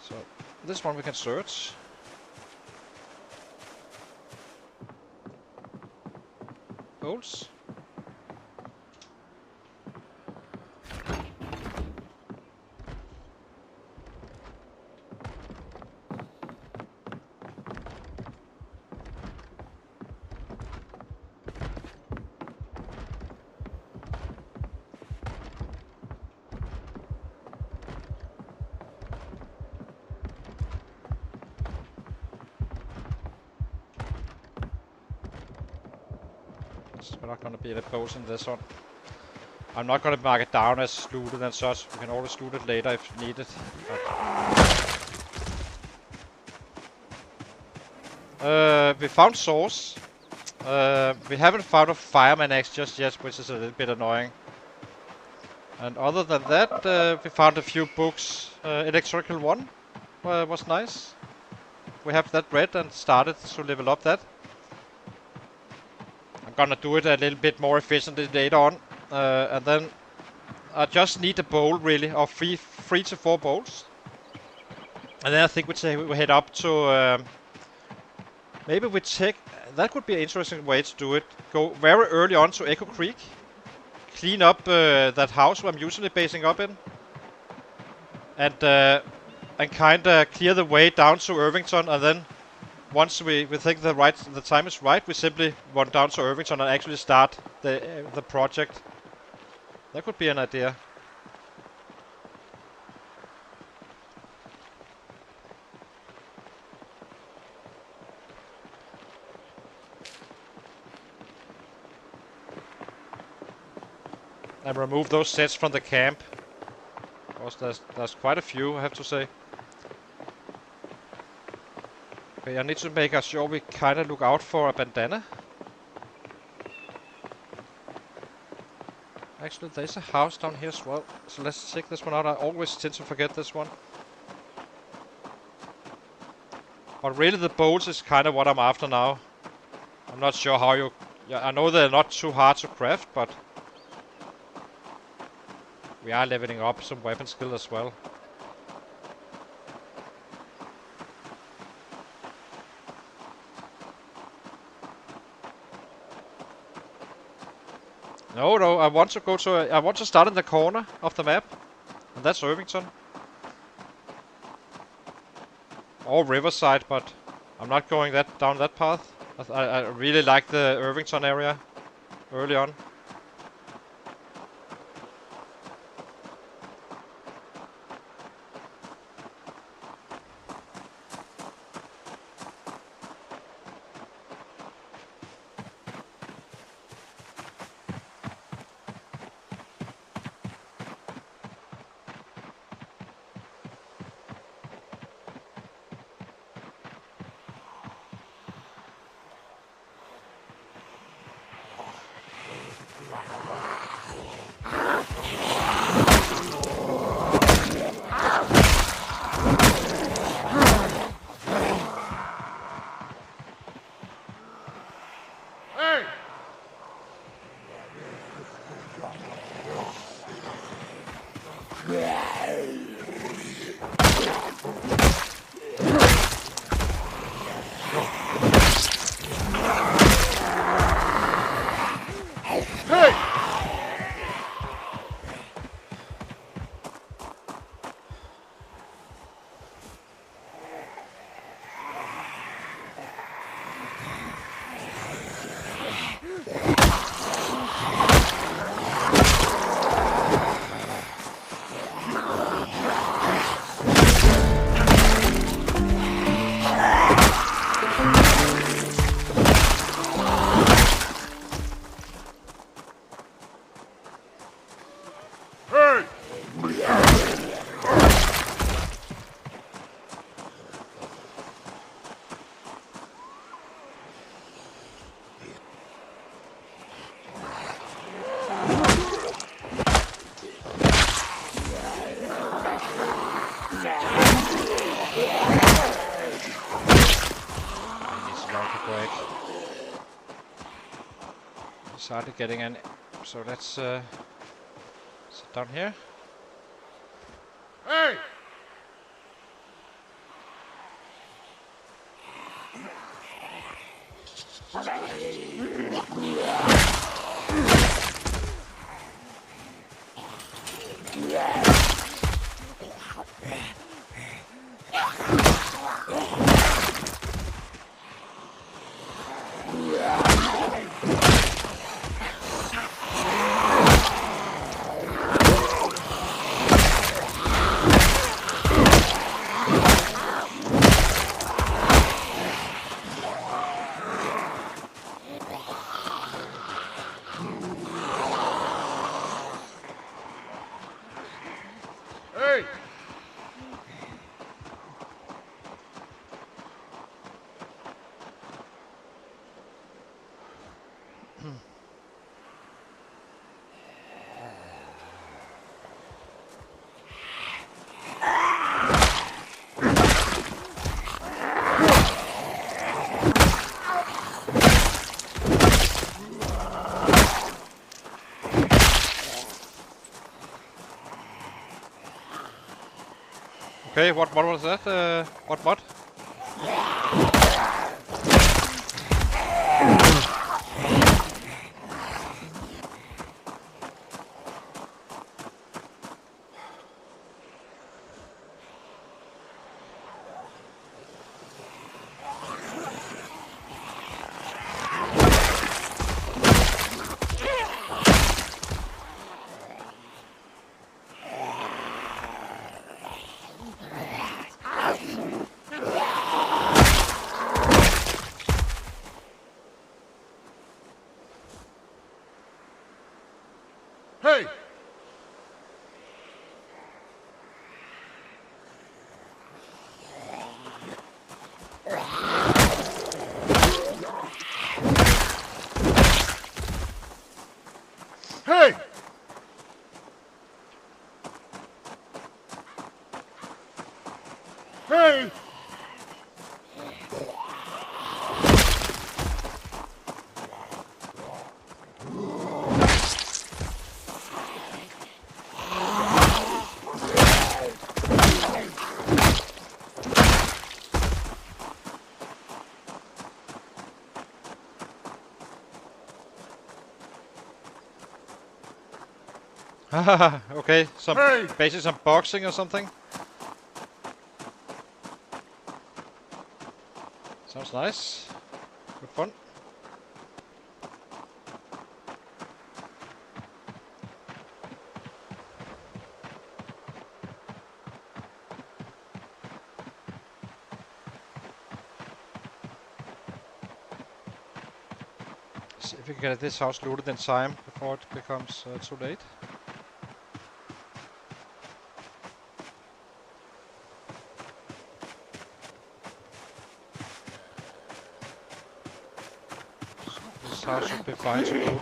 So This one we can search. Bolts. We're not gonna be any bolts in this one. I'm not gonna mark it down as looted and such. We can always loot it later if needed. We found source. We haven't found a fireman axe just yet, which is a little bit annoying. And other than that, we found a few books. Electrical 1 was nice. We have that read and started to level up that. I'm gonna do it a little bit more efficiently later on. And then I just need a bowl really, or 3 to 4 bowls. And then I think we head up to... maybe we take... That could be an interesting way to do it. Go very early on to Echo Creek. Clean up that house where I'm usually basing up in. And kinda clear the way down to Irvington, and then once we think the time is right, we simply run down to Irvington and actually start the project. That could be an idea. And remove those sets from the camp. Of course, there's quite a few, I have to say. Okay, I need to make sure we kind of look out for a bandana. Actually, there's a house down here as well, so let's check this one out. I always tend to forget this one. But really the bolts is kind of what I'm after now. I'm not sure how you... Yeah, I know they're not too hard to craft, but... we are leveling up some weapon skill as well. No, I want to go to... I want to start in the corner of the map. And that's Irvington. Or Riverside, but I'm not going down that path. I really like the Irvington area early on. Started getting an... So let's sit down here. Hey! Hey! Okay, what mod was that? What mod? Hey! Hey! Hey! Okay, Hey! basically some boxing or something. Sounds nice. Good fun. See if we can get this house looted in time before it becomes too late. This house should be fine to loot.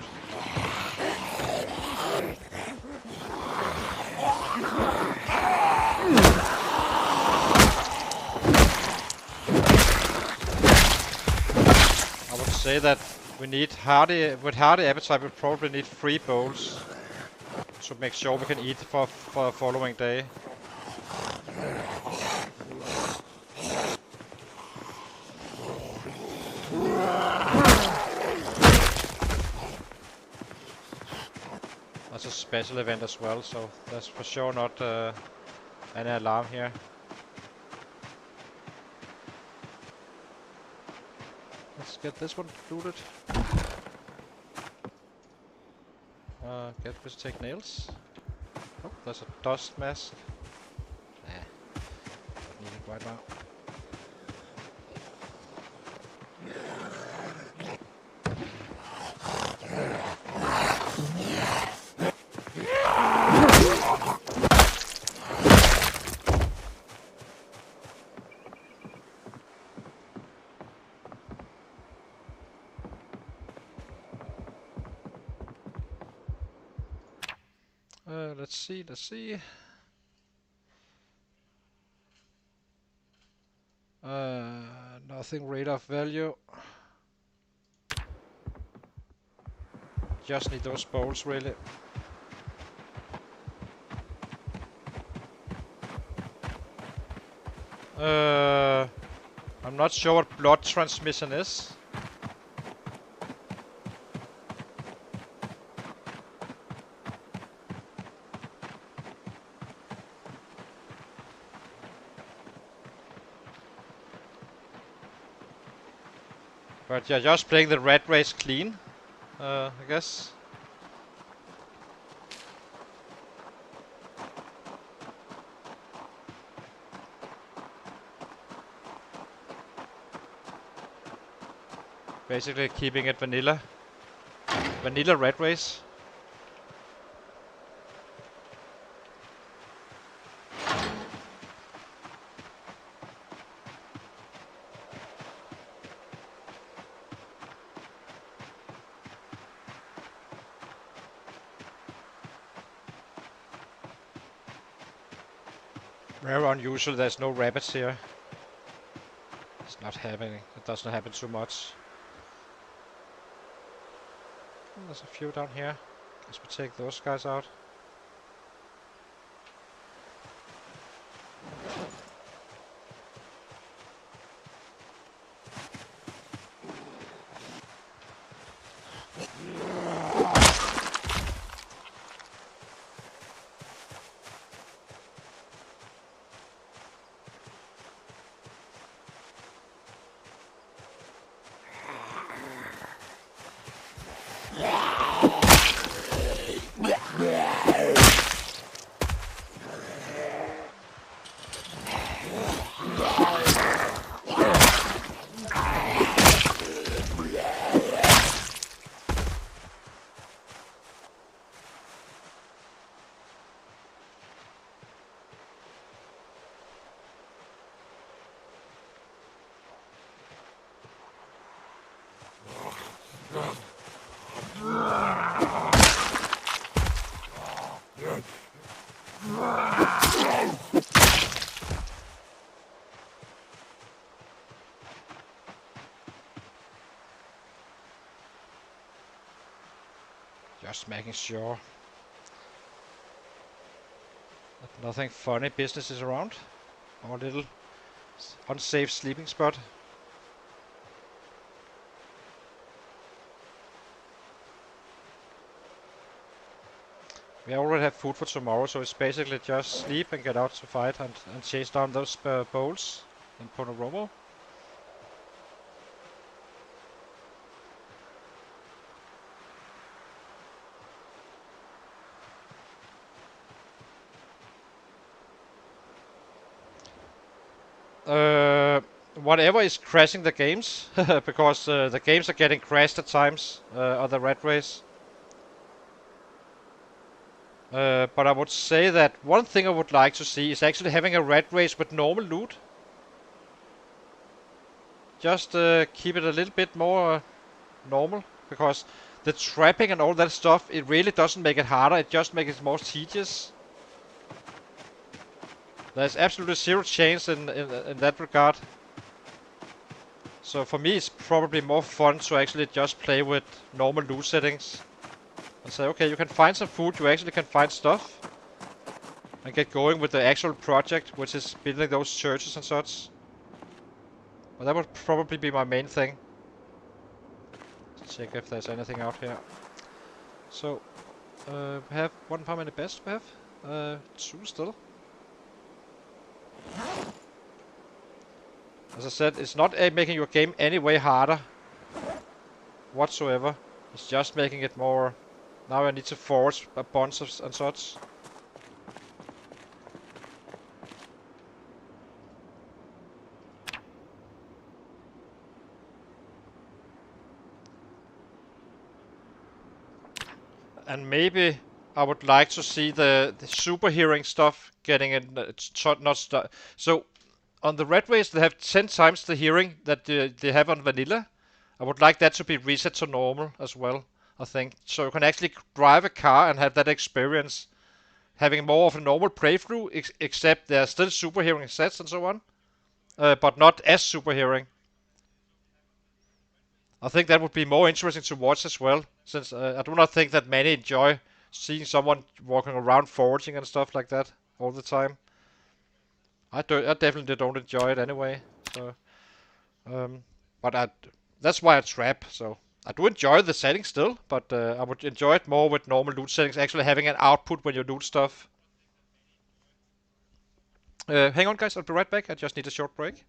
I would say that we need with hardy appetite we probably need 3 bowls to make sure we can eat for the following day. That's a special event as well, so that's for sure not any alarm here. Let's get this one looted. Get this take nails. Oh, there's a dust mask. Nah, don't need it right now. Let's see. Nothing rate of value. Just need those bowls really. I'm not sure what blood transmission is. But yeah, just playing the rat race clean, I guess. Basically keeping it vanilla. Vanilla rat race. Very unusual, there's no rabbits here. It's not happening, it doesn't happen too much. Oh, there's a few down here. Guess we take those guys out. Just making sure that nothing funny business is around. Our little unsafe sleeping spot. We already have food for tomorrow, so it's basically just sleep and get out to fight and chase down those bowls in Ponoromo. Whatever is crashing the games, because the games are getting crashed at times on the rat race. But I would say that one thing I would like to see is actually having a rat race with normal loot. Just keep it a little bit more normal, because the trapping and all that stuff, it really doesn't make it harder, it just makes it more tedious. There's absolutely zero change in that regard. So for me it's probably more fun to actually just play with normal loot settings. And say, okay, you can find some food, you actually can find stuff. And get going with the actual project, which is building those churches and such. Well, that would probably be my main thing. Let's check if there's anything out here. So, we have how many best we have? 2 still. As I said, it's not making your game any way harder whatsoever. It's just making it more. Now I need to forge a bunch of and such. And maybe I would like to see the super hearing stuff getting in. So on the red race they have 10 times the hearing that they have on vanilla. I would like that to be reset to normal as well, I think. So you can actually drive a car and have that experience. Having more of a normal playthrough, except there are still super hearing sets and so on. But not as super hearing. I think that would be more interesting to watch as well, since I do not think that many enjoy seeing someone walking around foraging and stuff like that all the time. I definitely don't enjoy it anyway. So, but that's why I trap. So I do enjoy the setting still, but I would enjoy it more with normal loot settings. Actually having an output when you loot stuff. Hang on, guys. I'll be right back. I just need a short break.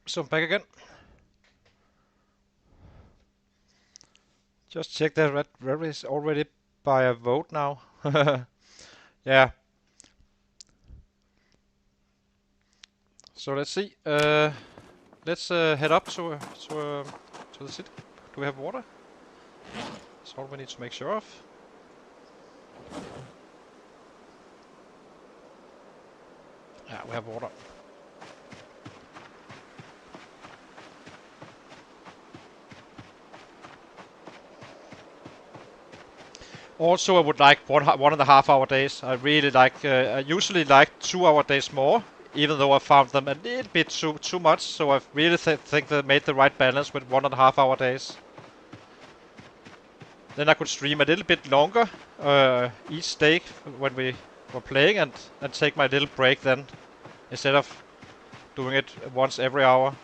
So I'm back again. Just check that red is already by a vote now. Yeah. So let's see. Let's head up to the city. Do we have water? That's all we need to make sure of. Yeah, we have water. Also, I would like 1.5 hour days. I really like. I usually like 2 hour days more, even though I found them a little bit too much. So I really think they made the right balance with 1.5 hour days. Then I could stream a little bit longer each day when we were playing, and take my little break then, instead of doing it once every hour.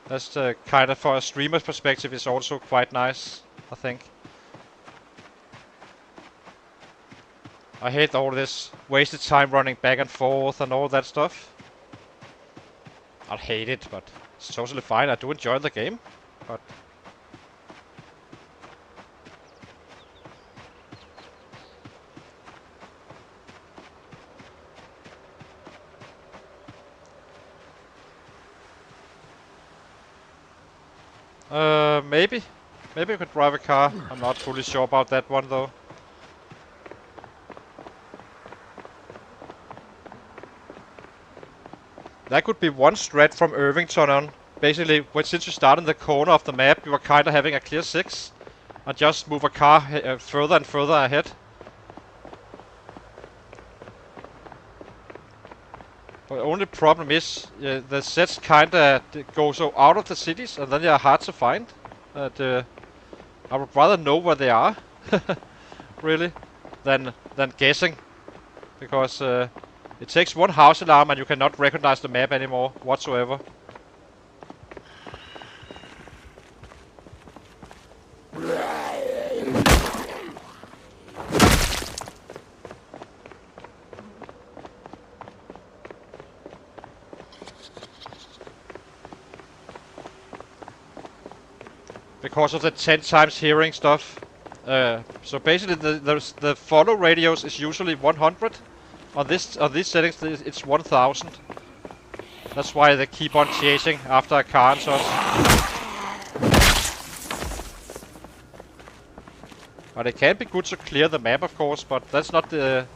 That's kind of, for a streamer's perspective, is also quite nice, I think. I hate all this wasted time running back and forth and all that stuff. I hate it, but it's totally fine. I do enjoy the game, but maybe I could drive a car. I'm not fully sure about that one though. That could be one strat from Irvington on. Basically, since you start in the corner of the map, you are kind of having a clear 6, and just move a car further and further ahead. But the only problem is the sets kind of go so out of the cities, and then they are hard to find. I would rather know where they are, really, than guessing, because it takes one house alarm and you cannot recognize the map anymore whatsoever. Because of the 10 times hearing stuff. So basically the follow radius is usually 100. On these settings it's 1000. That's why they keep on chasing after a car and such. But it can be good to clear the map, of course, but that's not the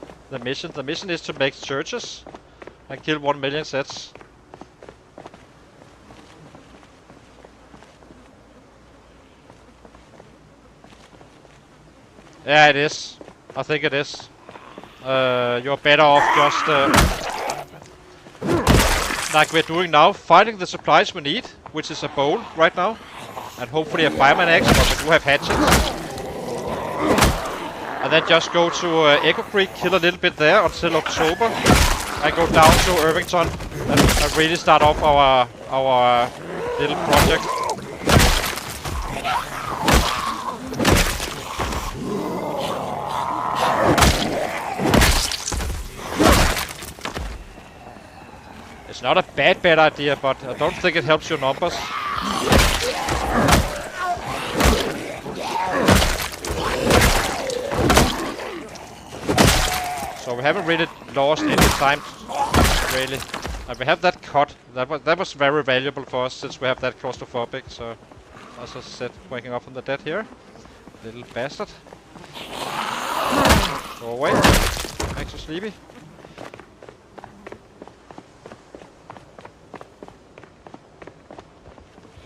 mission. The mission is to make churches and kill 1 million sets. Yeah, it is. I think it is. You're better off just like we're doing now, finding the supplies we need, which is a bowl right now, and hopefully a fireman axe, but we do have hatchets. And then just go to Echo Creek, kill a little bit there until October, and go down to Irvington and really start off our little project. It's not a bad idea, but I don't think it helps your numbers. So we haven't really lost any time, really. And we have that cut. That was very valuable for us, since we have that claustrophobic. So, as I said, waking up from the dead here. Little bastard. Go away. Makes you sleepy.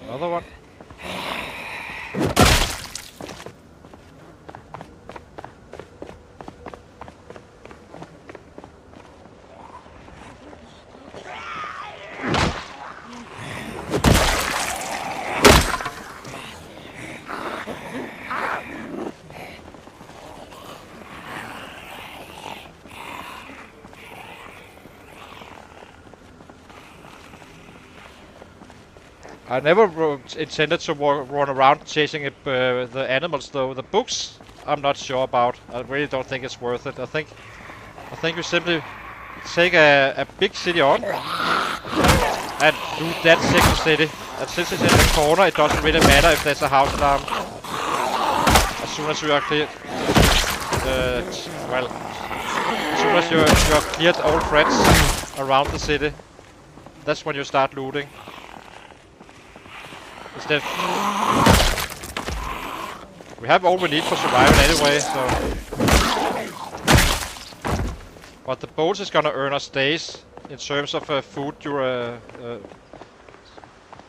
Another one. I never intended to run around chasing the animals though. The books, I'm not sure about. I really don't think it's worth it. I think we simply take a big city on, and loot that second city. And since it's in the corner, it doesn't really matter if there's a house alarm. As soon as you are cleared, well, as soon as you have cleared all threats around the city, that's when you start looting. Instead, we have all we need for survival anyway, so. But the boats is gonna earn us days in terms of food.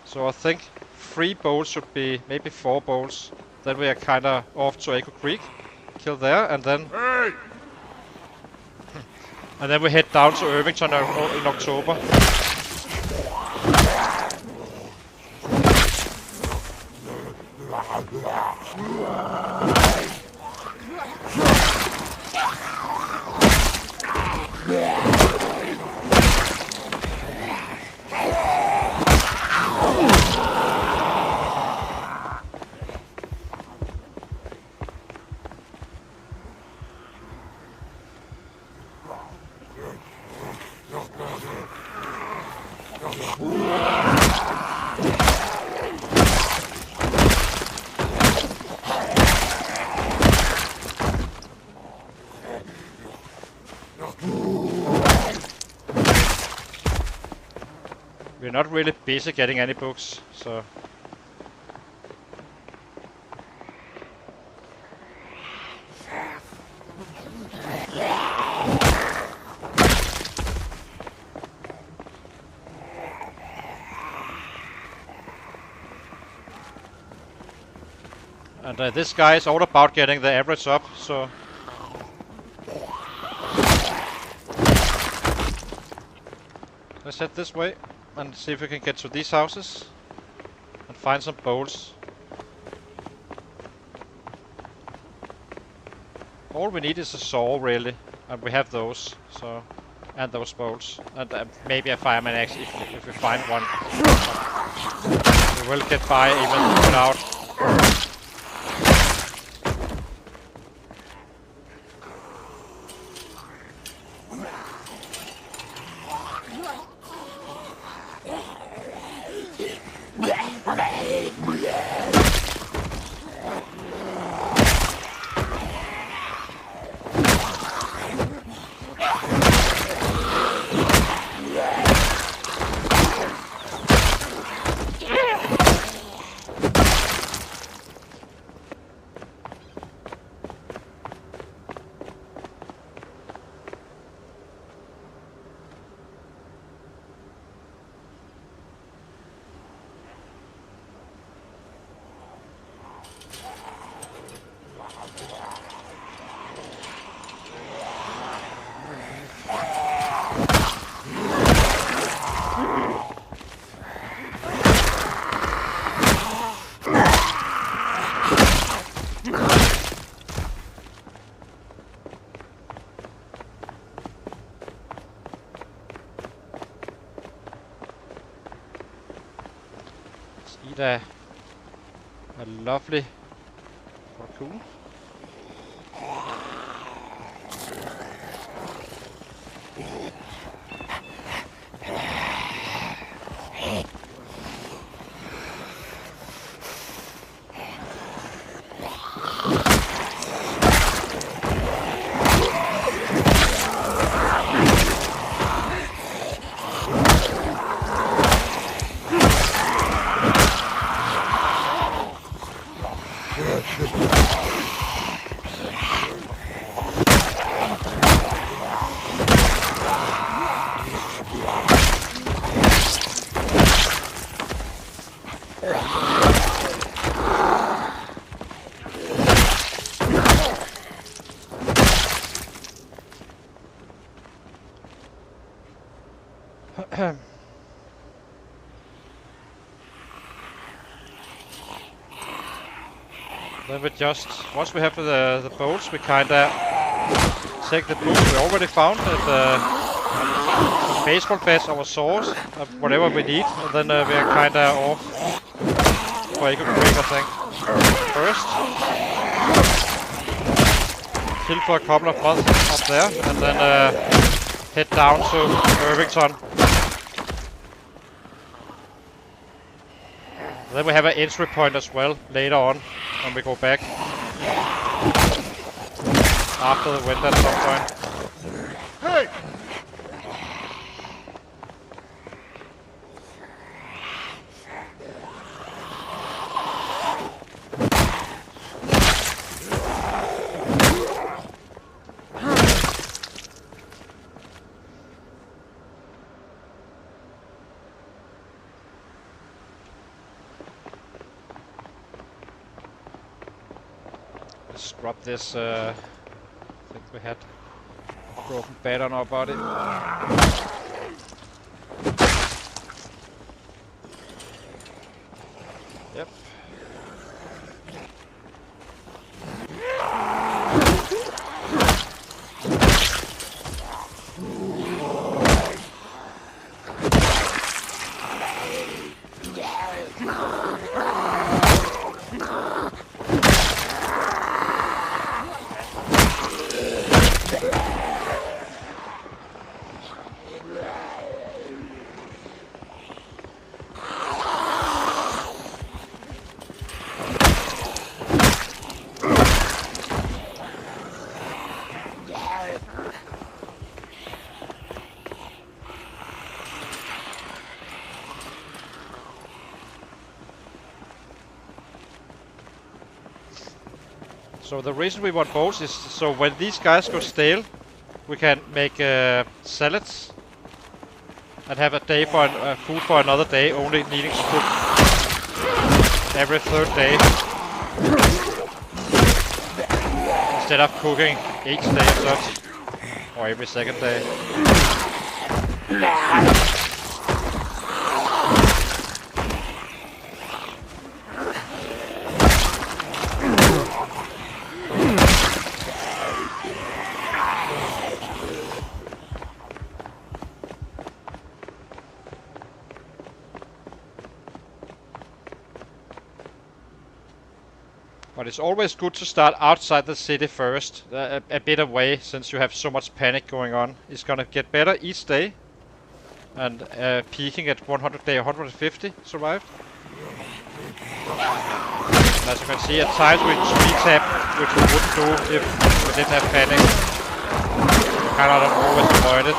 So I think 3 boats should be maybe 4 boats. Then we are kinda off to Echo Creek, kill there, and then and then we head down to Irvington in October. We're not really busy getting any books, so. And this guy is all about getting the average up, so. Let's head this way and see if we can get to these houses and find some bolts. All we need is a saw, really, and we have those, so, and those bolts, and maybe a fireman axe if we find one. We will get by even without. Eat a lovely raccoon. Then we just, once we have the bolts, we kinda take the boots we already found and some baseball bats, our saws, whatever we need, and then we are kinda off for Eagle Creek, I think. First, chill for a couple of months up there, and then head down to Irvington. Then we have an entry point as well later on when we go back. After the winter at some point. Hey! Scrub this, I think we had a broken bat on our body. Yep. So the reason we want bows is so when these guys go stale, we can make salads and have a day for food for another day, only needing to cook every third day instead of cooking each day and such, or every second day. But it's always good to start outside the city first, a bit away, since you have so much panic going on. It's gonna get better each day, and peaking at 100 day 150 survived. And as you can see, at times we tap, which we wouldn't do if we didn't have panic. You cannot always avoid it.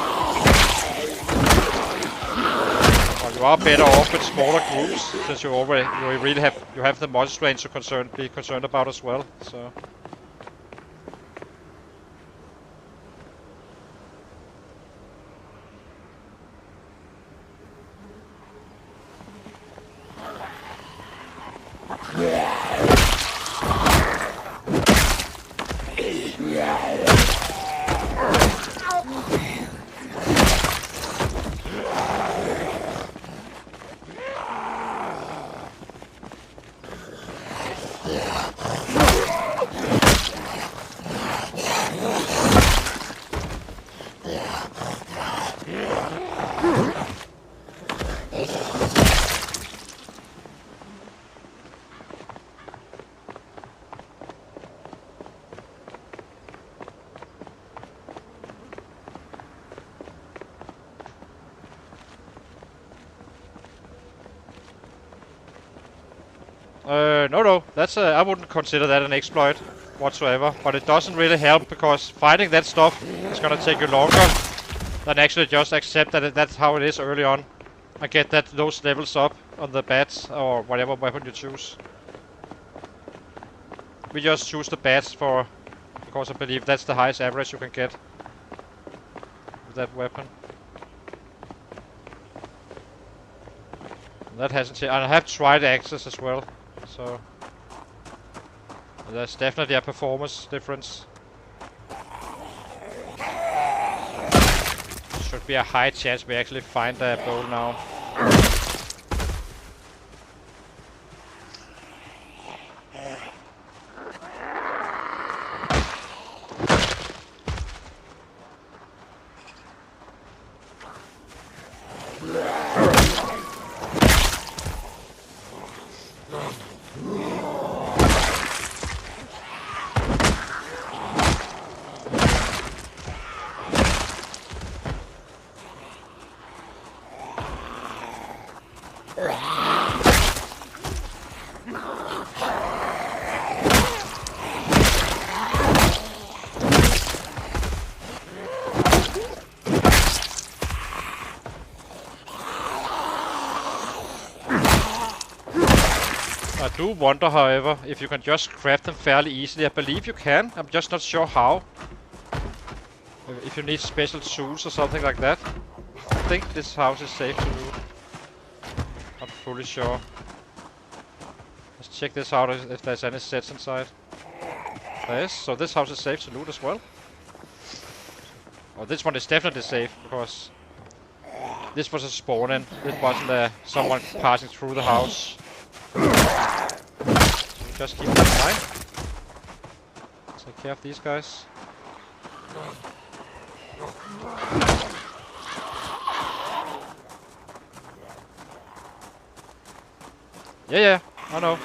You are better off with smaller groups, since you really have the monster range to be concerned about as well. So. No, that's I wouldn't consider that an exploit whatsoever, but it doesn't really help because fighting that stuff is gonna take you longer than actually just accept that that's how it is early on and get those levels up on the bats or whatever weapon you choose. We just choose the bats because I believe that's the highest average you can get with that weapon. That hasn't changed. And I have tried axes as well, so there's definitely a performance difference. Should be a high chance we actually find a bowl now. I do wonder, however, if you can just craft them fairly easily. I believe you can. I'm just not sure how. If you need special tools or something like that. I think this house is safe to loot. Not fully sure. Let's check this out if there's any sets inside. There is, so this house is safe to loot as well. Oh, this one is definitely safe because this was a spawn in. This wasn't someone passing through the house. Just keep that in mind. Take care of these guys. Yeah, I know.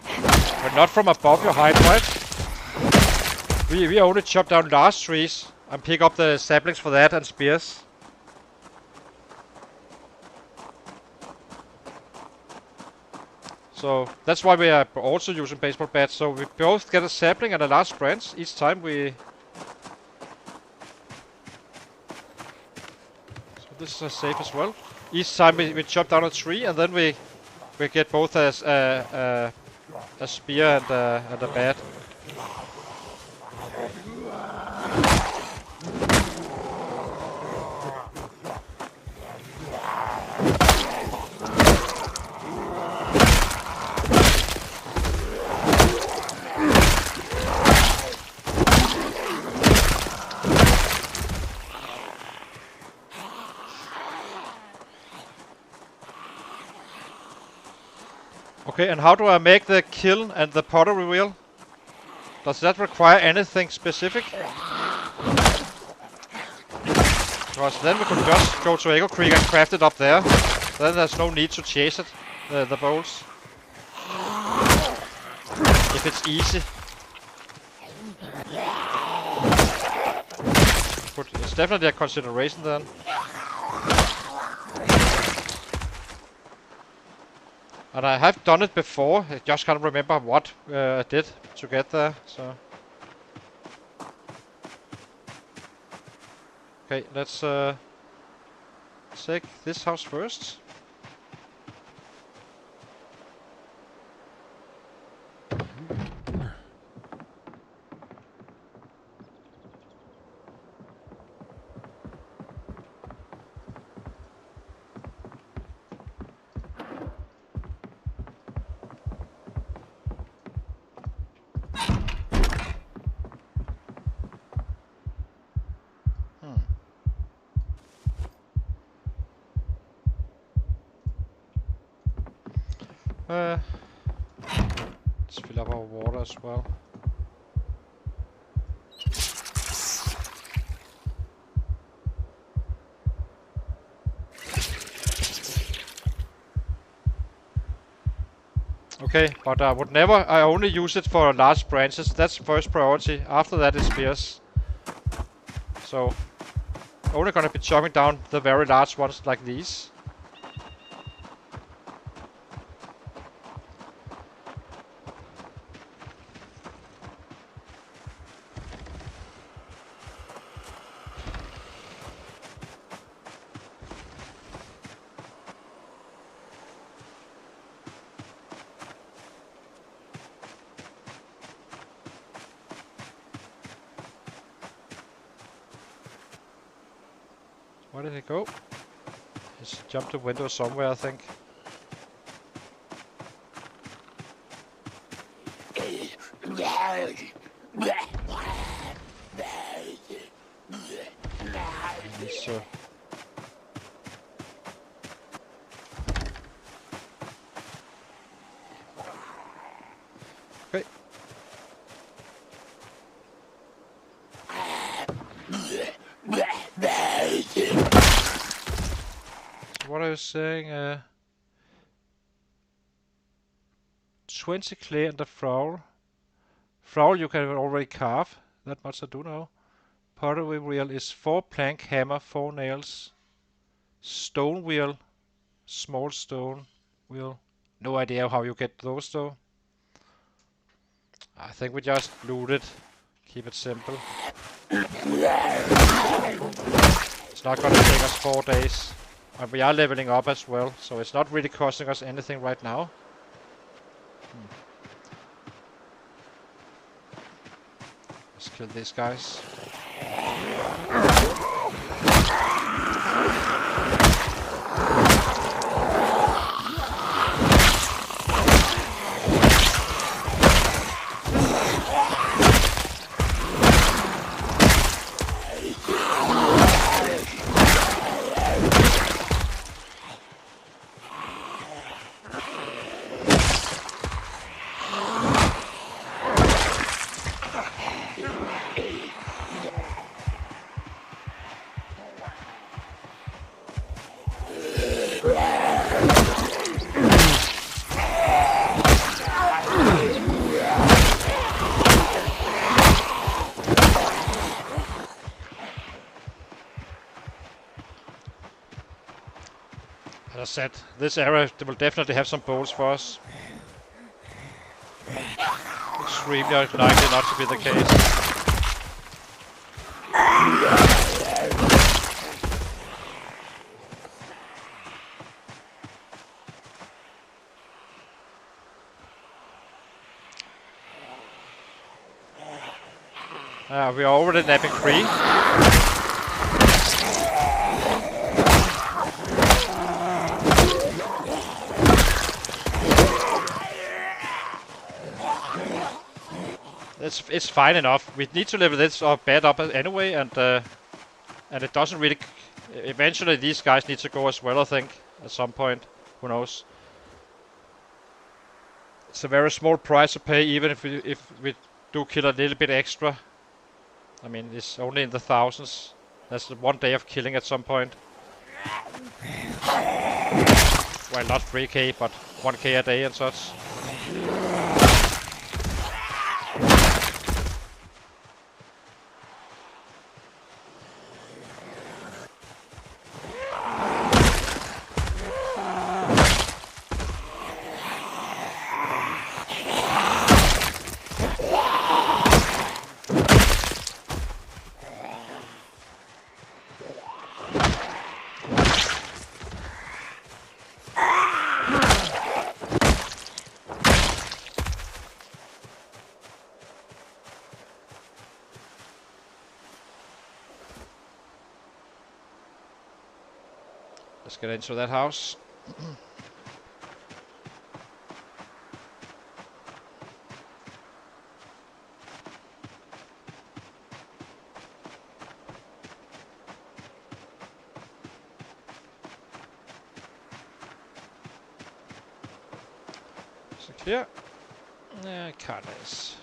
But not from above your height, right? We only chop down large trees and pick up the saplings for that and spears. So that's why we are also using baseball bats. So we both get a sapling and a large branch each time we. So this is safe as well. Each time we chop down a tree and then we get both a spear and a bat. Okay, and how do I make the kiln and the pottery wheel? Does that require anything specific? Because then we could just go to Echo Creek and craft it up there. Then there's no need to chase it, the bowls. If it's easy. But it's definitely a consideration then. And I have done it before, I just can't remember what I did to get there, so. Okay, let's take this house first. Let's fill up our water as well. Okay, but I would never, I only use it for large branches, that's first priority, after that is spears. So, only gonna be chopping down the very large ones like these. Where did he go? He's jumped the window somewhere, I think. He's, okay. What I was saying, 20 clay and a trowel. Trowel you can already carve, that much I do know. Pottery wheel is 4 plank, hammer, 4 nails. Stone wheel, small stone wheel. No idea how you get those though. I think we just loot it. Keep it simple. It's not gonna take us 4 days. And we are leveling up as well, so it's not really costing us anything right now. Let's kill these guys. As I said, this area will definitely have some bolts for us. Extremely likely not to be the case. We are already napping 3. It's fine enough. We need to level this bed up anyway, and it doesn't really. Eventually, these guys need to go as well. I think at some point. Who knows? It's a very small price to pay, even if we do kill a little bit extra. I mean, it's only in the thousands. That's 1 day of killing at some point. Well, not 3k, but 1k a day and such. Let's get into that house. So clear. Yeah, colors.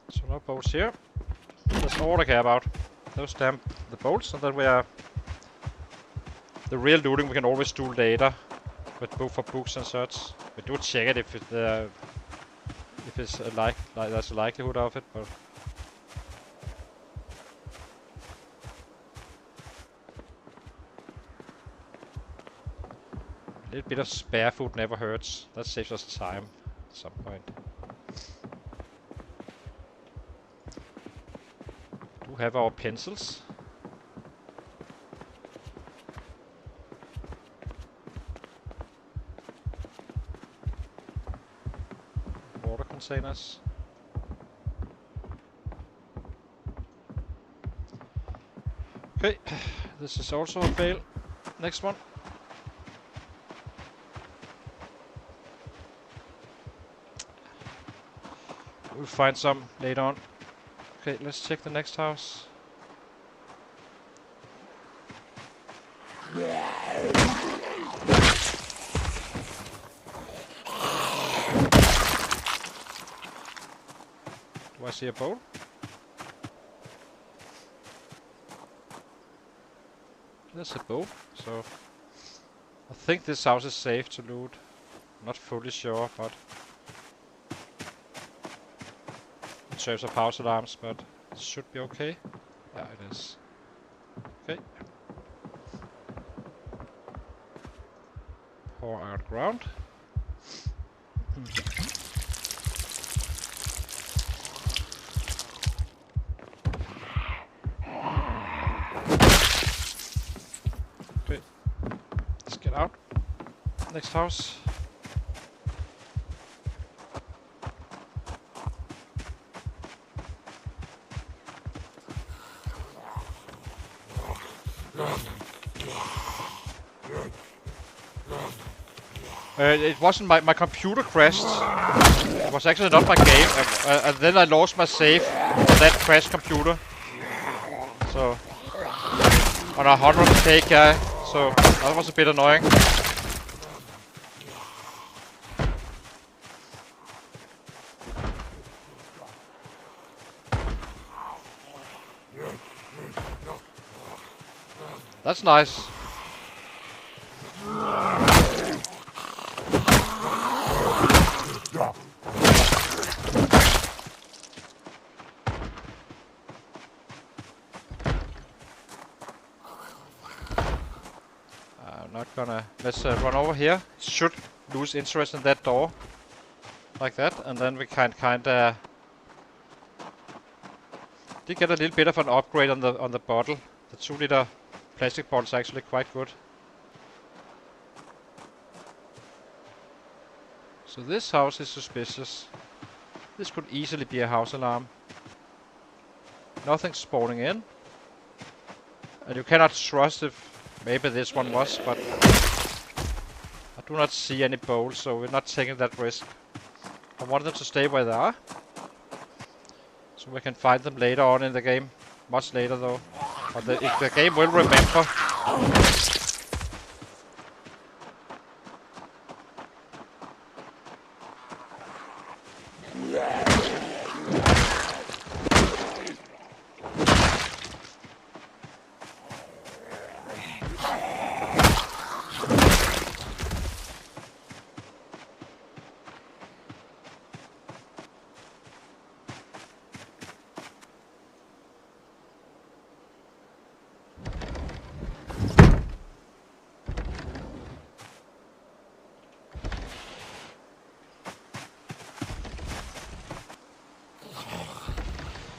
So no bolts here. That's all I care about. Those damn the bolts, and then we are the real looting we can always do later, with both for books and such. We do check it if it's like there's a likelihood of it, but a little bit of spare food never hurts. That saves us time at some point. We do have our pencils. Water containers. Okay, this is also a fail. Next one. We'll find some later on. Okay, let's check the next house. Do I see a bowl? There's a bowl, so I think this house is safe to loot. Not fully sure, but in terms of house alarms, but it should be okay. Yeah, it is. Okay. Pour out ground. Okay. Let's get out. Next house. It wasn't my computer crashed. It was actually not my game, and then I lost my save on that crashed computer. So on a 100k guy, so that was a bit annoying. That's nice. I'm not gonna... Let's run over here. Should lose interest in that door. Like that, and then we can kinda... Did get a little bit of an upgrade on the bottle. The 2-liter plastic bottle is actually quite good. So this house is suspicious. This could easily be a house alarm. Nothing spawning in. And you cannot trust if maybe this one was, but I do not see any bowls, so we're not taking that risk. I want them to stay where they are. So we can find them later on in the game. Much later though. But the game will remember.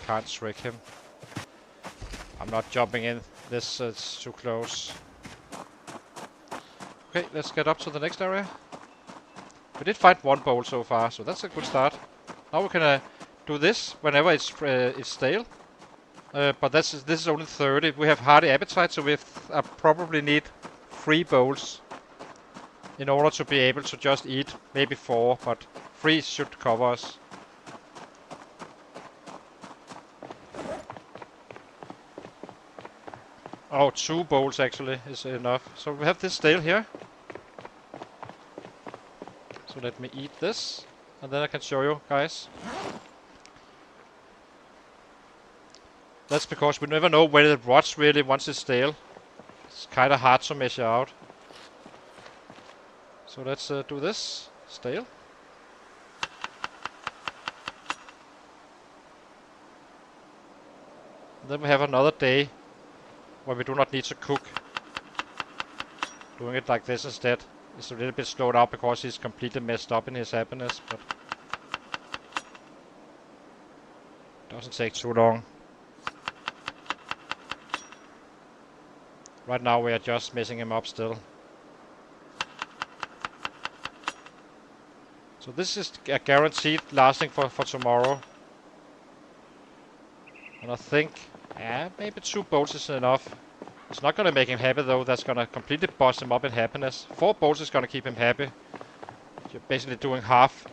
Can't trick him. I'm not jumping in. This is too close. Okay, let's get up to the next area. We did find one bowl so far, so that's a good start. Now we can do this whenever it's stale. But this is only 30. We have hearty appetite, so we probably need 3 bowls in order to be able to just eat maybe 4, but 3 should cover us. Oh, 2 bowls actually is enough. So we have this stale here. So let me eat this, and then I can show you guys. That's because we never know whether it rots really once it's stale. It's kind of hard to measure out. So let's do this. Stale. And then we have another day where we do not need to cook. Doing it like this instead. It's a little bit slowed up because he's completely messed up in his happiness, but doesn't take too long. Right now we are just messing him up still. So this is a guaranteed lasting for tomorrow. And I think, maybe 2 bowls is enough. It's not gonna make him happy though. That's gonna completely bust him up in happiness. 4 bowls is gonna keep him happy. You're basically doing half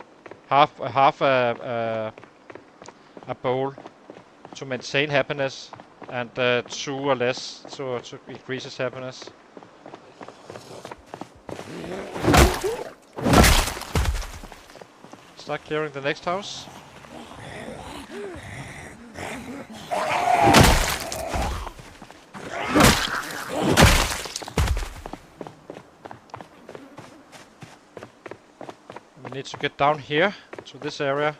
a bowl to maintain happiness, and 2 or less to increase his happiness. Start clearing the next house. We need to get down here to this area.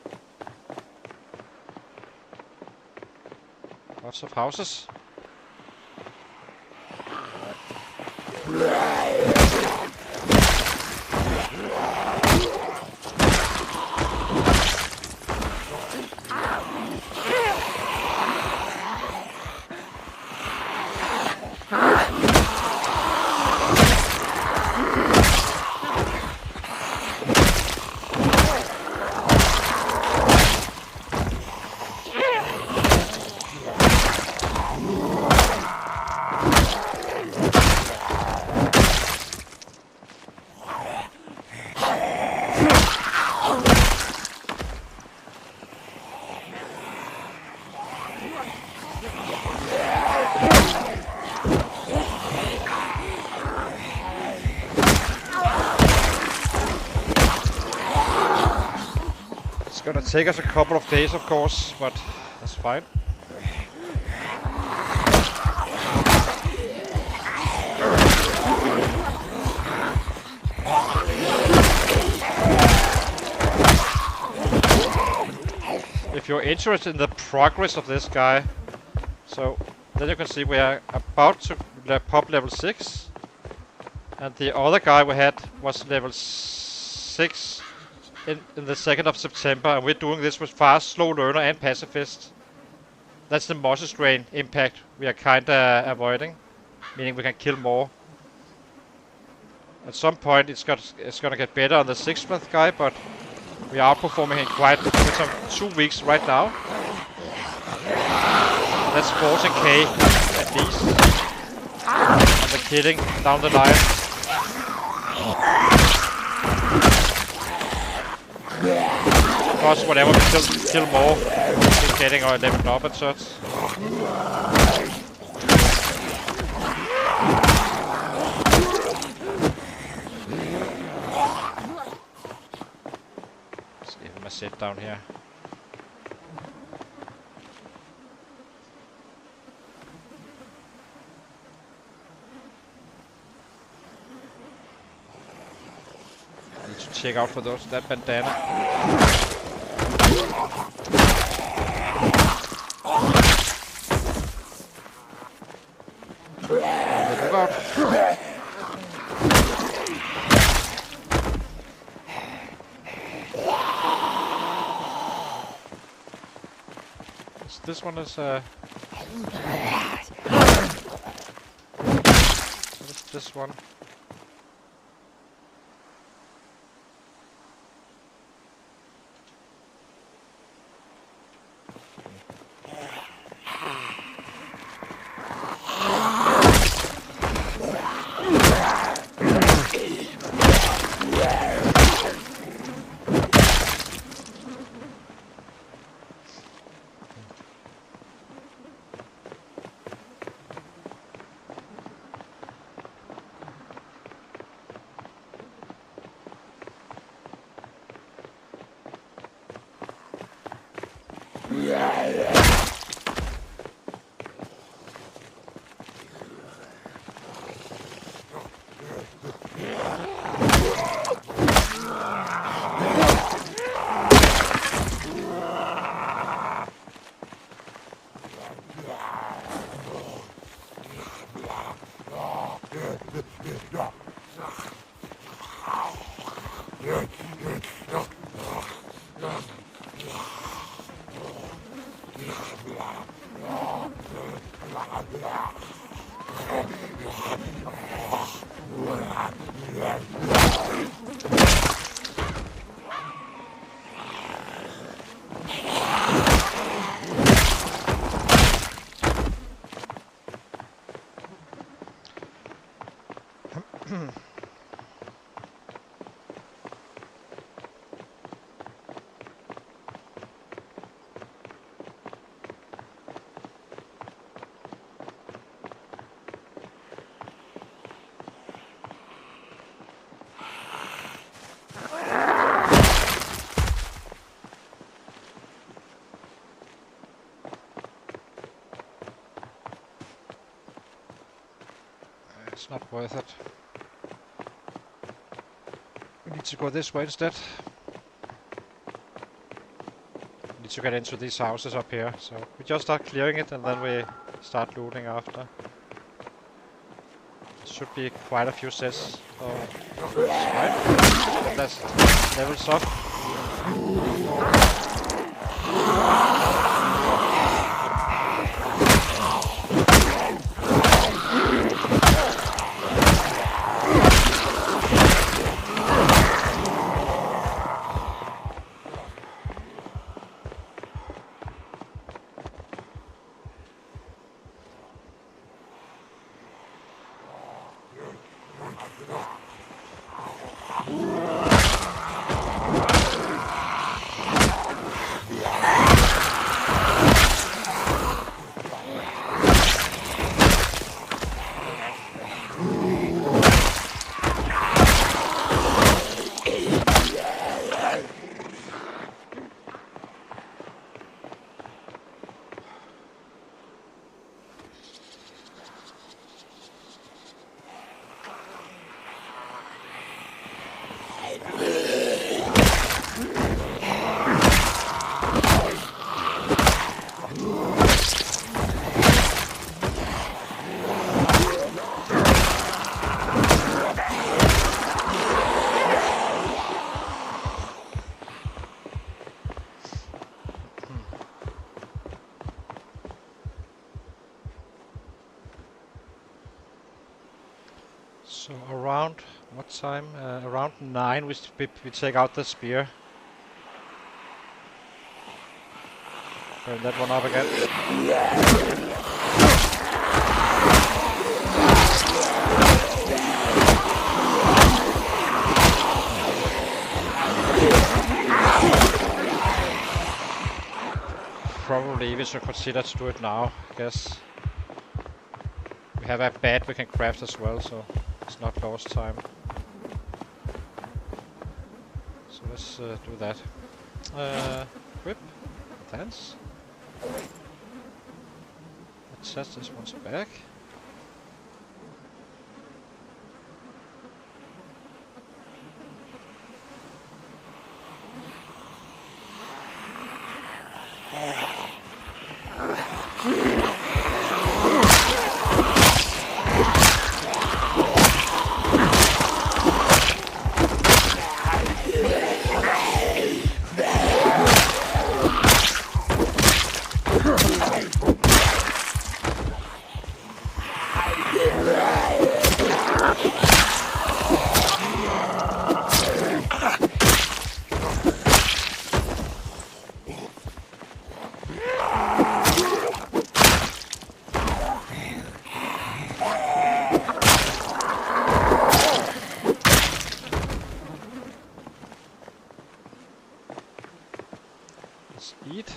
Lots of houses. It's gonna take us a couple of days, of course, but that's fine. If you're interested in the progress of this guy, so then you can see we are about to pop level 6. And the other guy we had was level 6 in the 2nd of September, and we're doing this with fast, slow learner and pacifist. That's the muscle strain impact we are kinda avoiding, meaning we can kill more. At some point it's gonna get better on the 6th guy, but we are outperforming him quite with some 2 weeks right now. That's 14k at least. And the killing down the line. Plus whatever we kill more, we're getting our level up and such. Let's give him a sit down here. Need to check out for that bandana. Look out. This one is what is this one? It's not worth it. We need to go this way instead. We need to get into these houses up here, so we just start clearing it and then we start looting after. Should be quite a few sets, so it's fine. That's levels up. So around what time? Around 9 we take out the spear. Burn that one up again. Probably we should consider to do it now, I guess. We have a bat we can craft as well, so it's not lost time. So let's do that. Whip, dance. Let's set this one's back. Let's eat.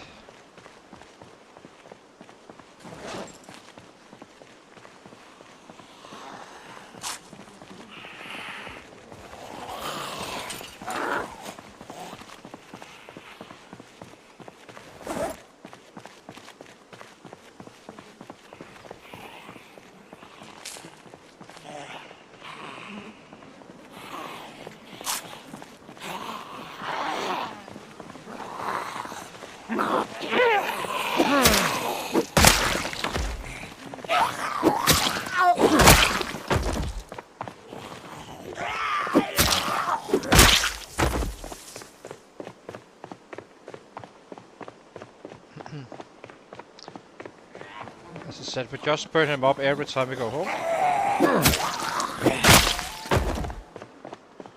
As I said, we just burn him up every time we go home.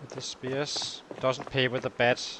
With the spears. Doesn't pay with the bats.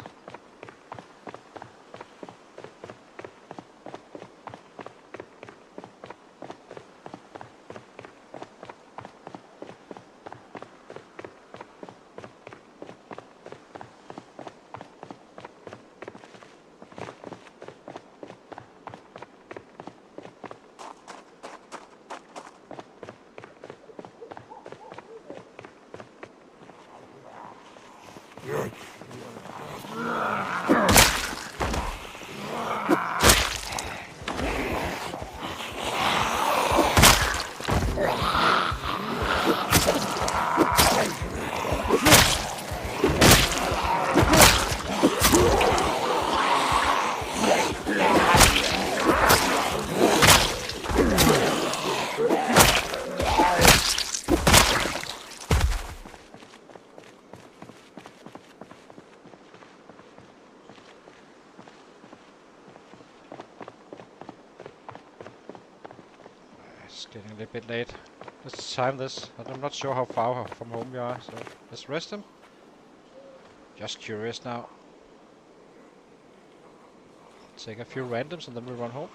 It's getting a little bit late. Let's time this. I'm not sure how far from home we are, so let's rest him. Just curious now. Take a few randoms and then we'll run home.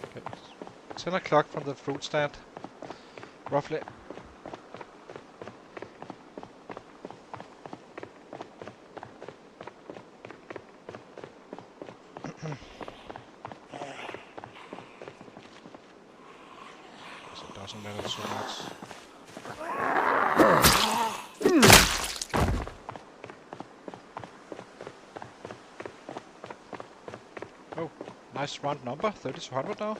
Okay. 10 o'clock from the fruit stand, roughly. So it doesn't matter so much. Nice round number, 30 to 100 now.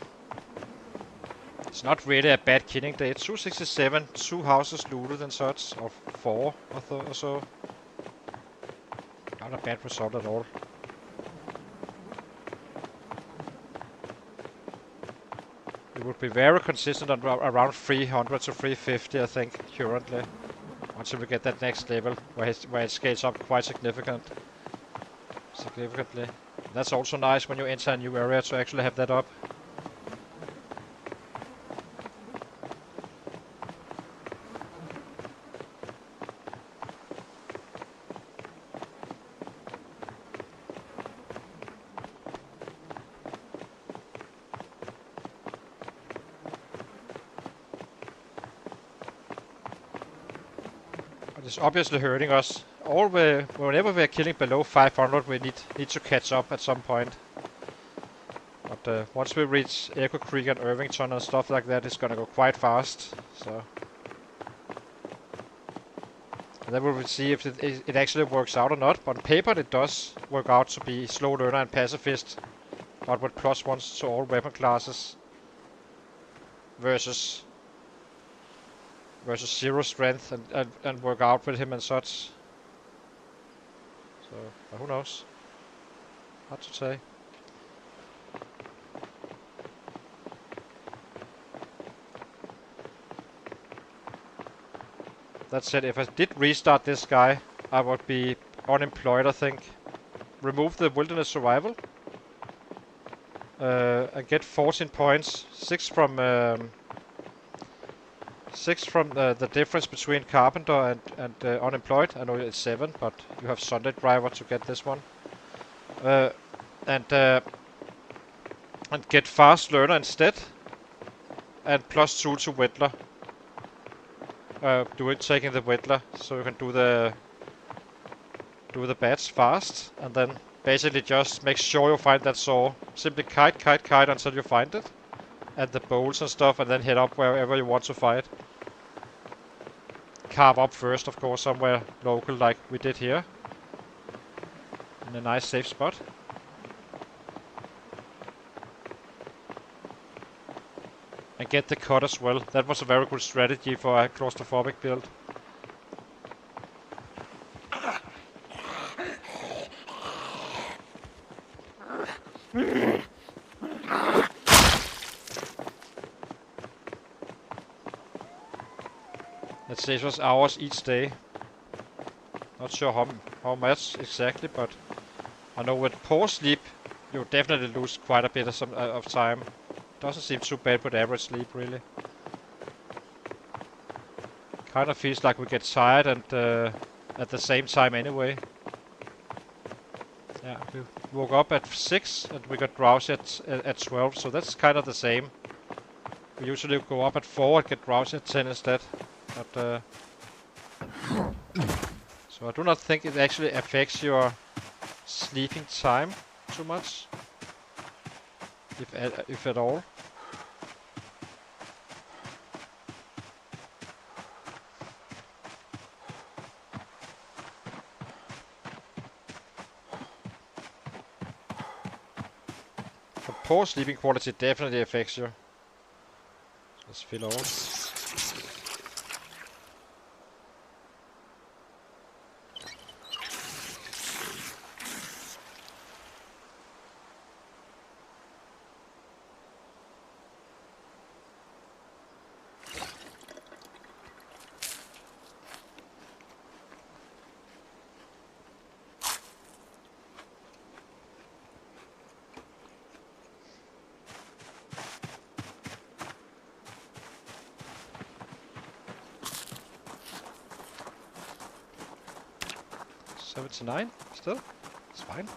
It's not really a bad killing day. 267, 2 houses looted and such, or 4 or so. Not a bad result at all. It would be very consistent on around 300 to 350, I think, currently. Until we get that next level, where it scales up quite significantly. That's also nice when you enter a new area to actually have that up. It's obviously hurting us. Whenever we are killing below 500, we need to catch up at some point. But once we reach Echo Creek and Irvington and stuff like that, it's gonna go quite fast. So, and then we will see if it actually works out or not. But on paper, it does work out to be slow learner and pacifist, but with +1s to all weapon classes versus 0 strength and work out with him and such. So, who knows? Hard to say. That said, if I did restart this guy, I would be unemployed, I think. Remove the wilderness survival. And get 14 points. 6 from the difference between carpenter and unemployed. I know it's 7, but you have Sunday driver to get this one. And get fast learner instead. And +2 to whittler. Taking the whittler, so you can do the bats fast, and then basically just make sure you find that saw. Simply kite until you find it, and the bowls and stuff, and then head up wherever you want to fight. Carve up first, of course, somewhere local like we did here, in a nice safe spot. And get the cut as well. That was a very good strategy for a claustrophobic build. It saves us hours each day. Not sure how much exactly, but I know with poor sleep you definitely lose quite a bit of time. Doesn't seem too bad with average sleep, really. Kind of feels like we get tired and at the same time anyway. Yeah, we woke up at 6 and we got drowsy at 12, so that's kind of the same. We usually go up at 4 and get drowsy at 10 instead. But so I do not think it actually affects your sleeping time too much. If at all. But poor sleeping quality definitely affects you. Let's fill all. $79 still? It's fine.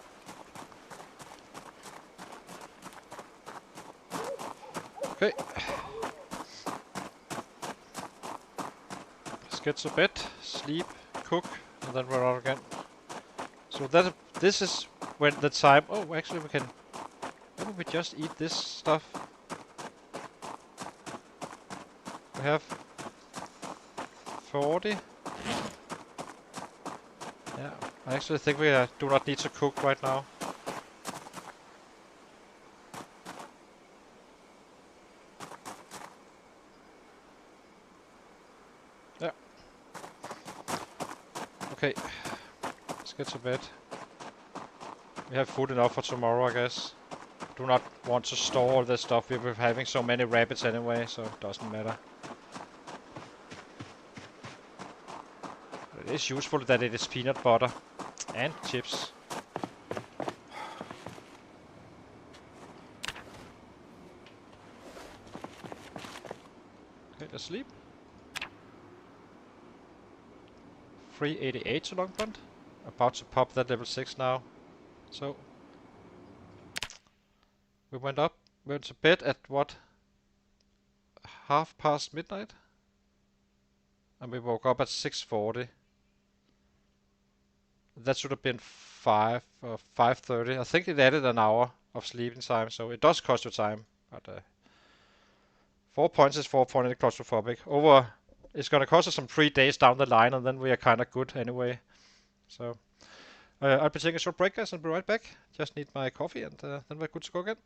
Okay. Let's get to bed, sleep, cook, and then we're out again. So this is when the time... Oh, actually we can... Maybe we just eat this stuff. We have 40. Yeah, I actually think we do not need to cook right now. let's get to bed. We have food enough for tomorrow, I guess. Do not want to store all this stuff. We're having so many rabbits anyway, so it doesn't matter. It is useful that it is peanut butter and chips. Okay, let's sleep. 388 to long bond. About to pop that level 6 now. So we went to bed at what? midnight? And we woke up at 6:40. That should have been 5 or 5:30. I think it added an hour of sleeping time, so it does cost you time. But 4 points is 4 points claustrophobic. It's gonna cost us some 3 days down the line, and then we are kind of good anyway. So I'll be taking a short break, guys, and be right back. Just need my coffee, and then we're good to go again.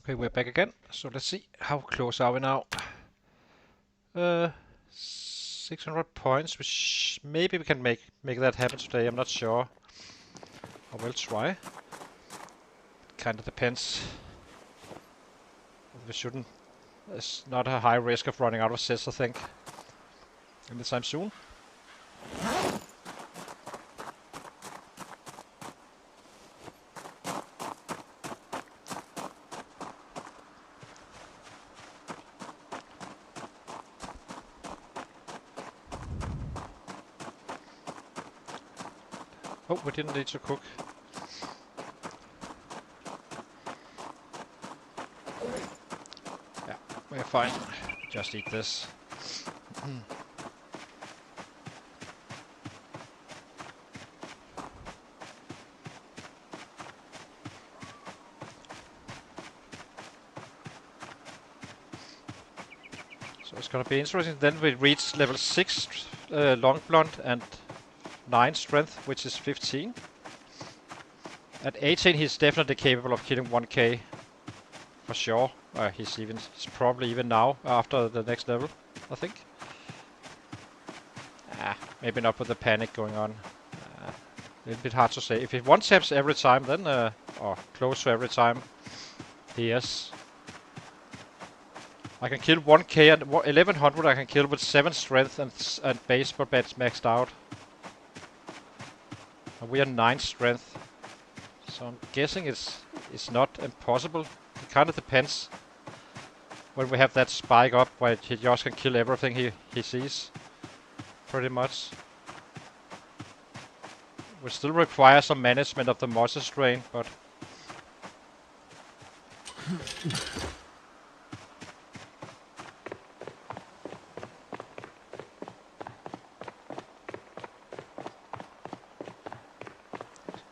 Okay, we're back again. So let's see, how close are we now? 600 points, which maybe we can make that happen today. I'm not sure. I will try. Kind of depends. We shouldn't. There's not a high risk of running out of sets, I think, anytime soon. Oh, we didn't need to cook. Yeah, we're fine. Just eat this. So it's gonna be interesting. Then we reach level 6 long blonde and 9 strength, which is 15. At 18 he's definitely capable of killing 1k for sure. He's probably even now after the next level, I think. Maybe not with the panic going on. A little bit hard to say. If he one taps every time, then or close to every time, yes. I can kill 1k and 1100. I can kill with 7 strength and base, but that's maxed out. And we are 9 strength, so I'm guessing it's not impossible. It kind of depends when we have that spike up where he just can kill everything he sees, pretty much. We still require some management of the monster strain, but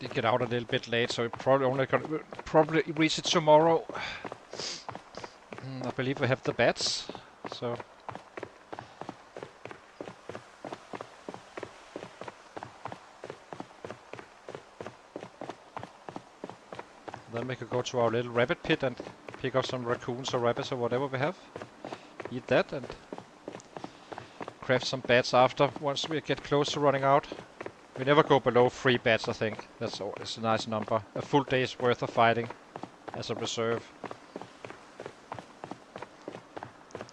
did get out a little bit late, so we probably reach it tomorrow. I believe we have the bats, so then we could go to our little rabbit pit and pick up some raccoons or rabbits or whatever we have. Eat that and craft some bats after, once we get close to running out. We never go below 3 bats, I think. That's always a nice number. A full day's worth of fighting as a reserve.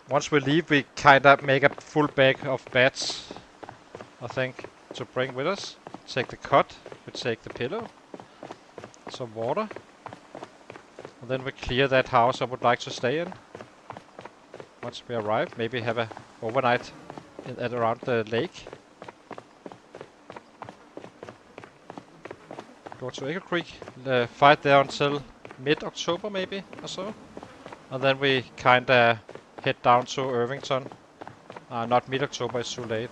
Once we leave, we kinda make a full bag of bats, I think, to bring with us. Take the cot, we take the pillow, some water, and then we clear that house I would like to stay in. Once we arrive, maybe have a overnight at around the lake. Go to Eagle Creek, fight there until mid-October maybe or so, and then we kinda head down to Irvington. Not mid-October, it's too late.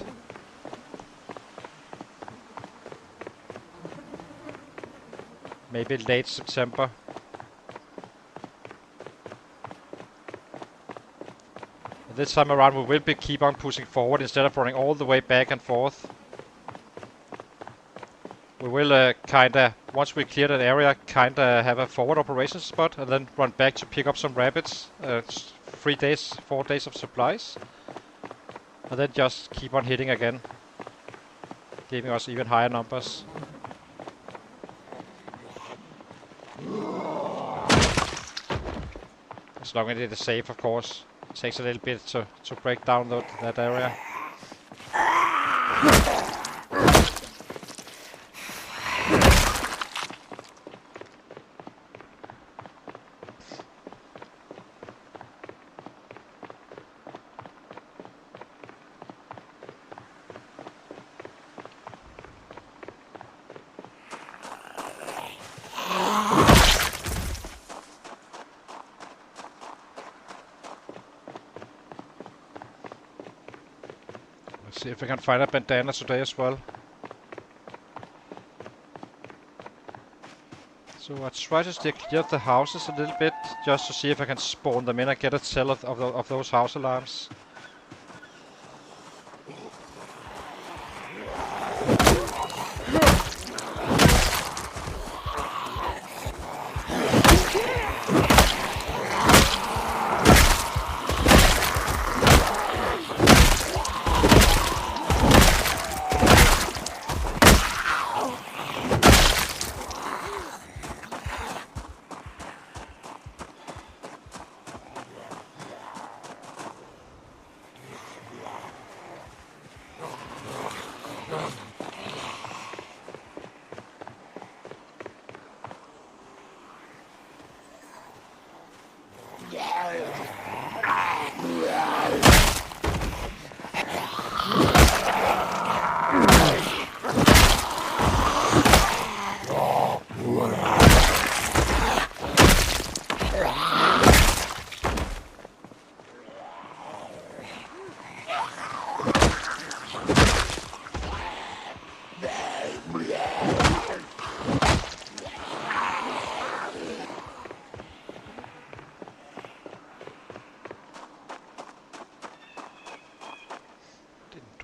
Maybe late September. And this time around we will keep on pushing forward instead of running all the way back and forth. We will kinda, once we clear that area, kinda have a forward operations spot and then run back to pick up some rabbits. 4 days of supplies. And then just keep on hitting again, giving us even higher numbers. As long as it is safe, of course. It takes a little bit to break down that area. See if we can find a bandana today as well. So I try to steer clear of the houses a little bit, just to see if I can spawn them in and get a tell of those house alarms.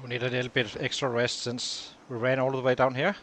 Need a little bit of extra rest since we ran all the way down here.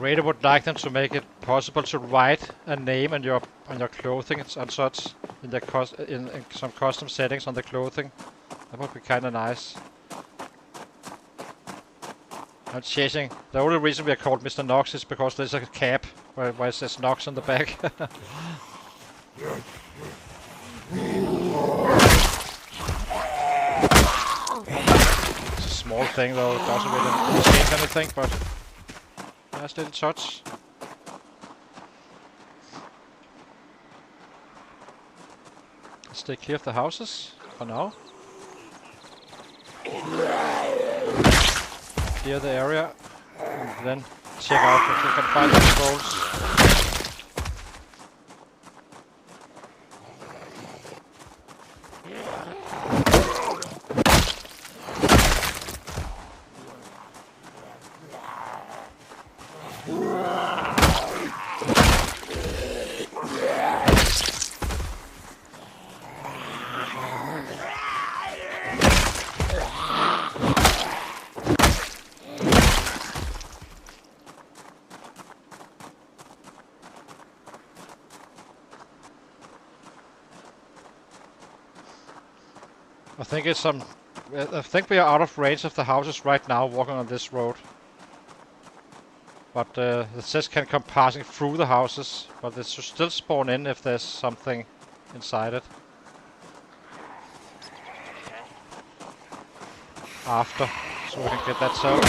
really would like them to make it possible to write a name on your clothing and such in the in some custom settings on the clothing. That would be kind of nice. I'm chasing. The only reason we are called Mr. Knox is because there's a cap where it says Knox on the back. It's a small thing though, it doesn't really change anything, but nice little touch. Let's stay clear of the houses for now. Clear the area and then check out if we can find the controls. I think we are out of range of the houses right now walking on this road. But the says can come passing through the houses, but it should still spawn in if there's something inside it. After, so we can get that sold.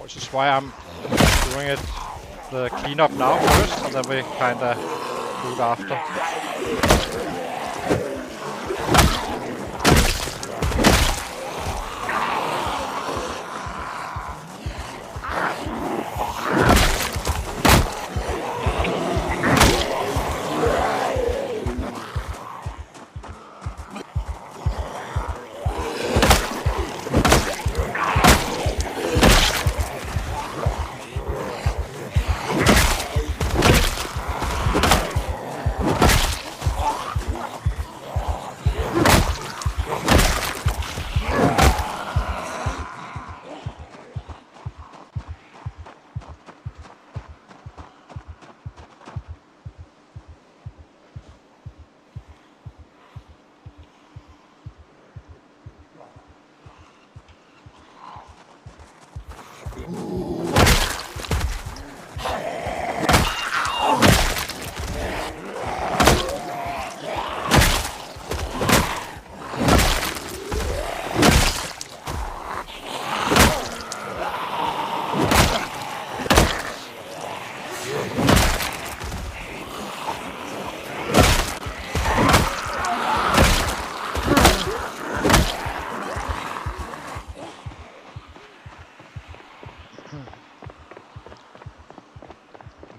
Which is why I'm doing it the cleanup now first, and then we kinda do it after.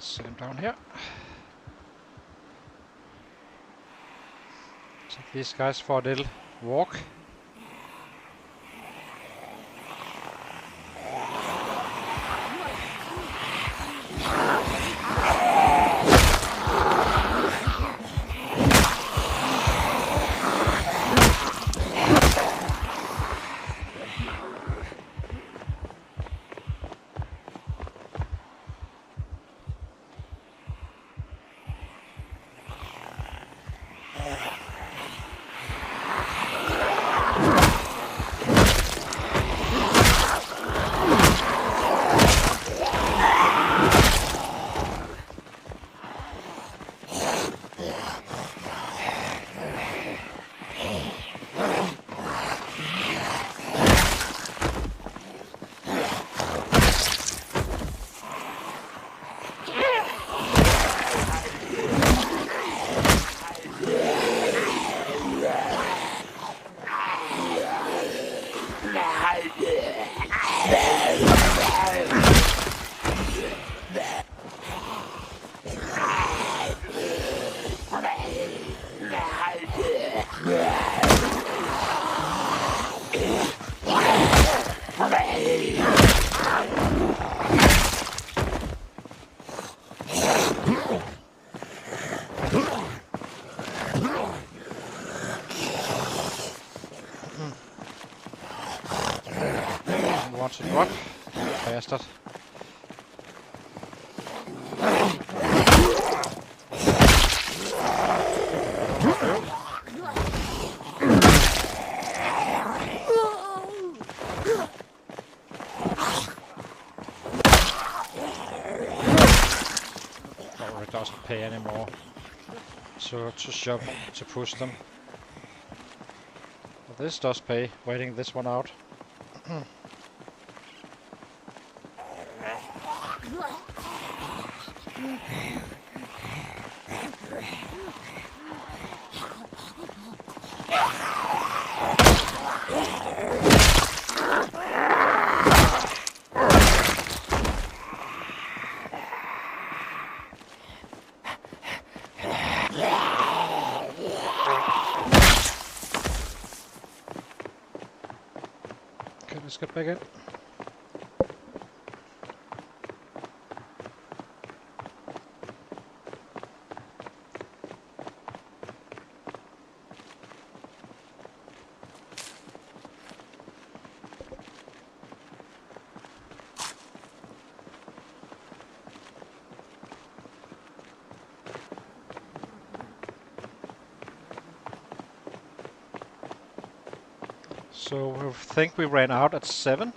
Set him down here. Take these guys for a little walk. to drop. Bastard. Oh, it doesn't pay anymore. So to shove, to push them. Well, this does pay, waiting this one out. Okay, let's get back in. So I think we ran out at 7.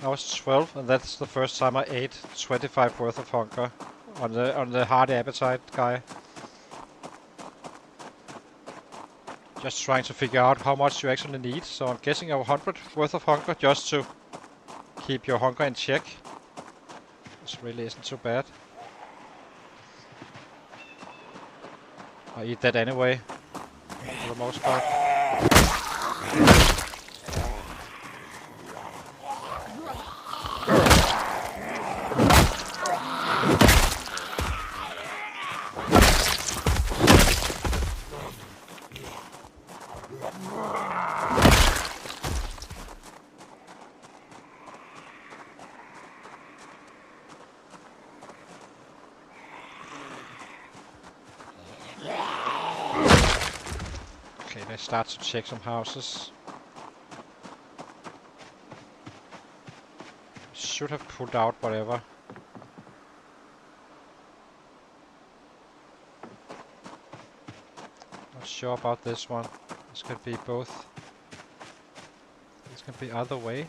I was 12, and that's the first time I ate 25 worth of hunger on the hard appetite guy. Just trying to figure out how much you actually need. So I'm guessing 100 worth of hunger just to keep your hunger in check. This really isn't too bad. I eat that anyway, for the most part. Okay, let's start to check some houses. Should have pulled out whatever. Not sure about this one. This could be both. This could be either way.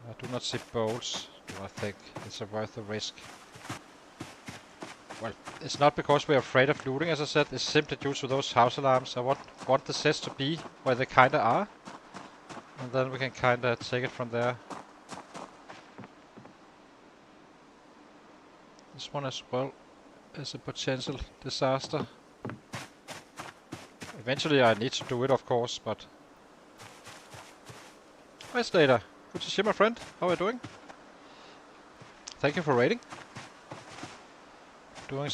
I do not see bolts. Do I think it's worth the risk? Well, it's not because we're afraid of looting, as I said. It's simply due to those house alarms. I want the sets to be where they kinda are. And then we can kinda take it from there. This one as well is a potential disaster. Eventually I need to do it, of course, but... Hi Slater. Good to see you, my friend. How are you doing? Thank you for raiding. Doing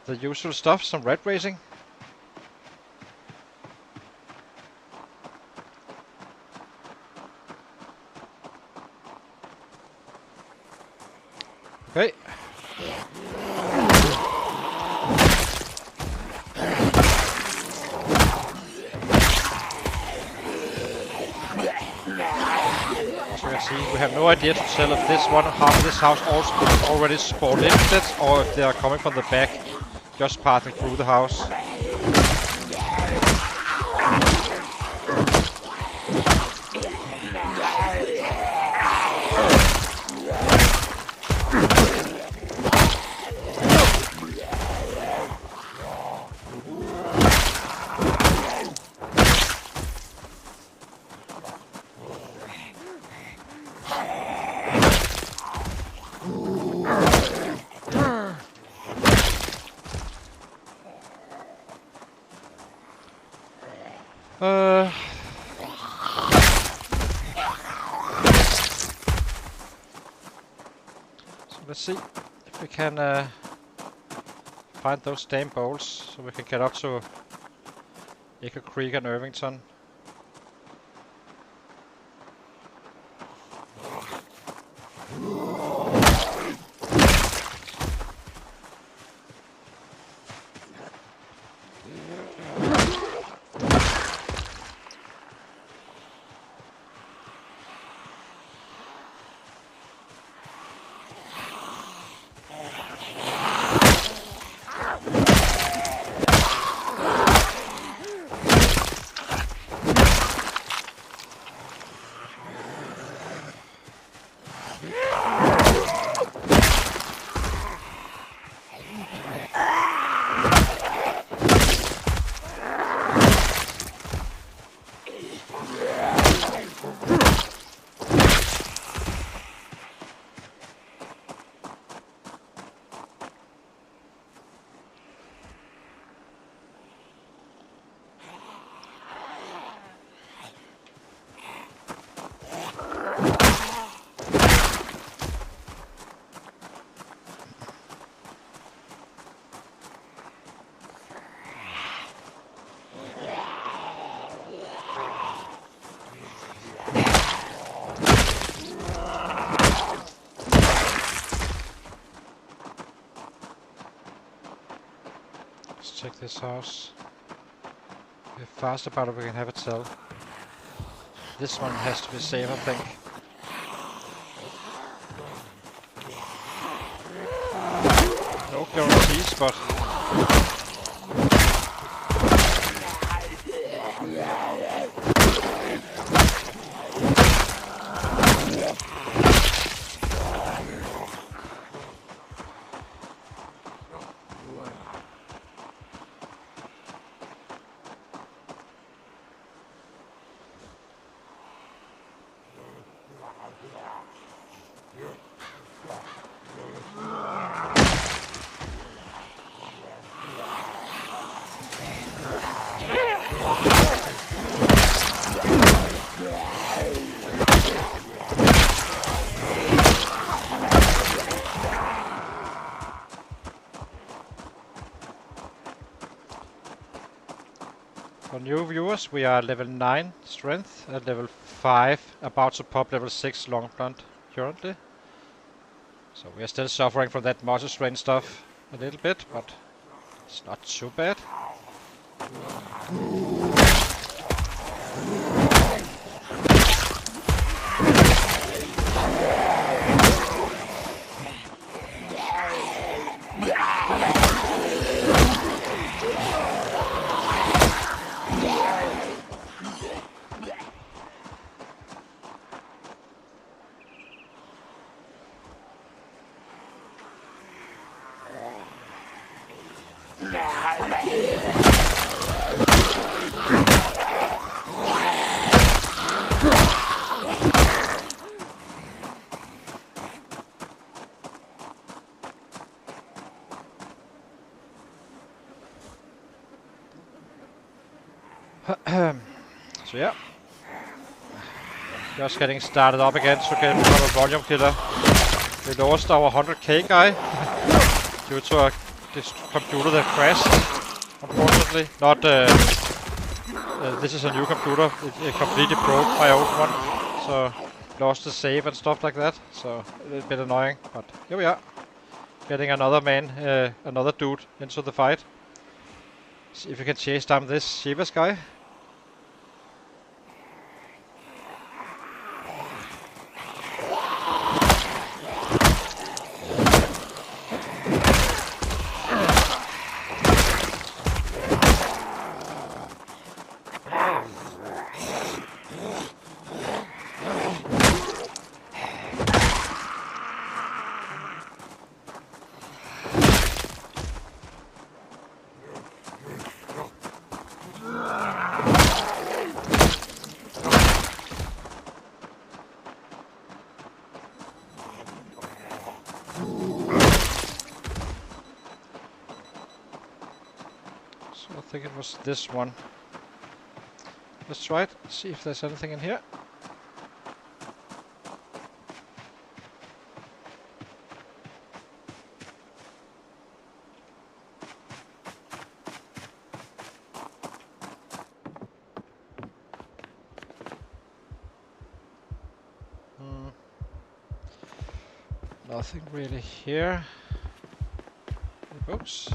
the usual stuff, some rat racing. Okay. As you can see, we have no idea to tell if this house also already spawned in sets, or if they are coming from the back, just passing through the house. So let's see if we can find those damn bolts so we can get up to Echo Creek and Irvington. Let's check this house. We're fast about it, we can have it sell. This one has to be safe, I think. No guarantees, but... For new viewers, we are level 9 strength and level 5, about to pop level 6 long blunt currently. So we are still suffering from that muscle strain stuff a little bit, but it's not too bad. So yeah, just getting started up again to get another volume killer. We lost our 100k guy due to this computer that crashed. Unfortunately, not. This is a new computer. It completely broke my old one, so lost the save and stuff like that. So a little bit annoying, but here we are, getting another man, another dude into the fight. See if we can chase down this Shivas guy. I think it was this one. Let's try it, see if there's anything in here. Nothing really here. Any books?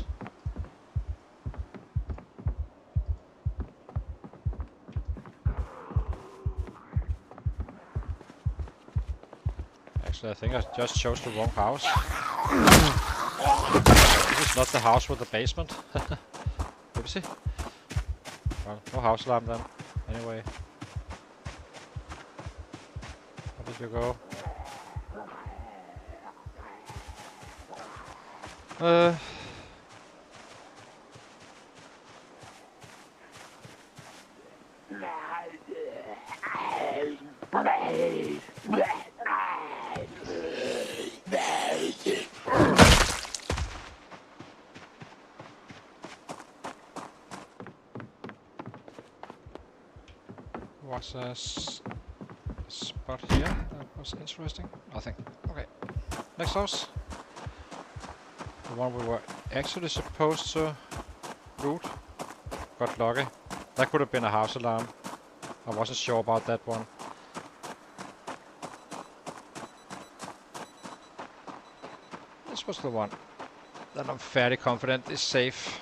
Actually, I think I just chose the wrong house. This is not the house with the basement. Oopsie. Well, no house alarm then. Anyway. Where did you go? Was spot here that was interesting. Nothing. Okay. Next house. The one we were actually supposed to loot. Got lucky. That could have been a house alarm. I wasn't sure about that one. This was the one that I'm fairly confident is safe.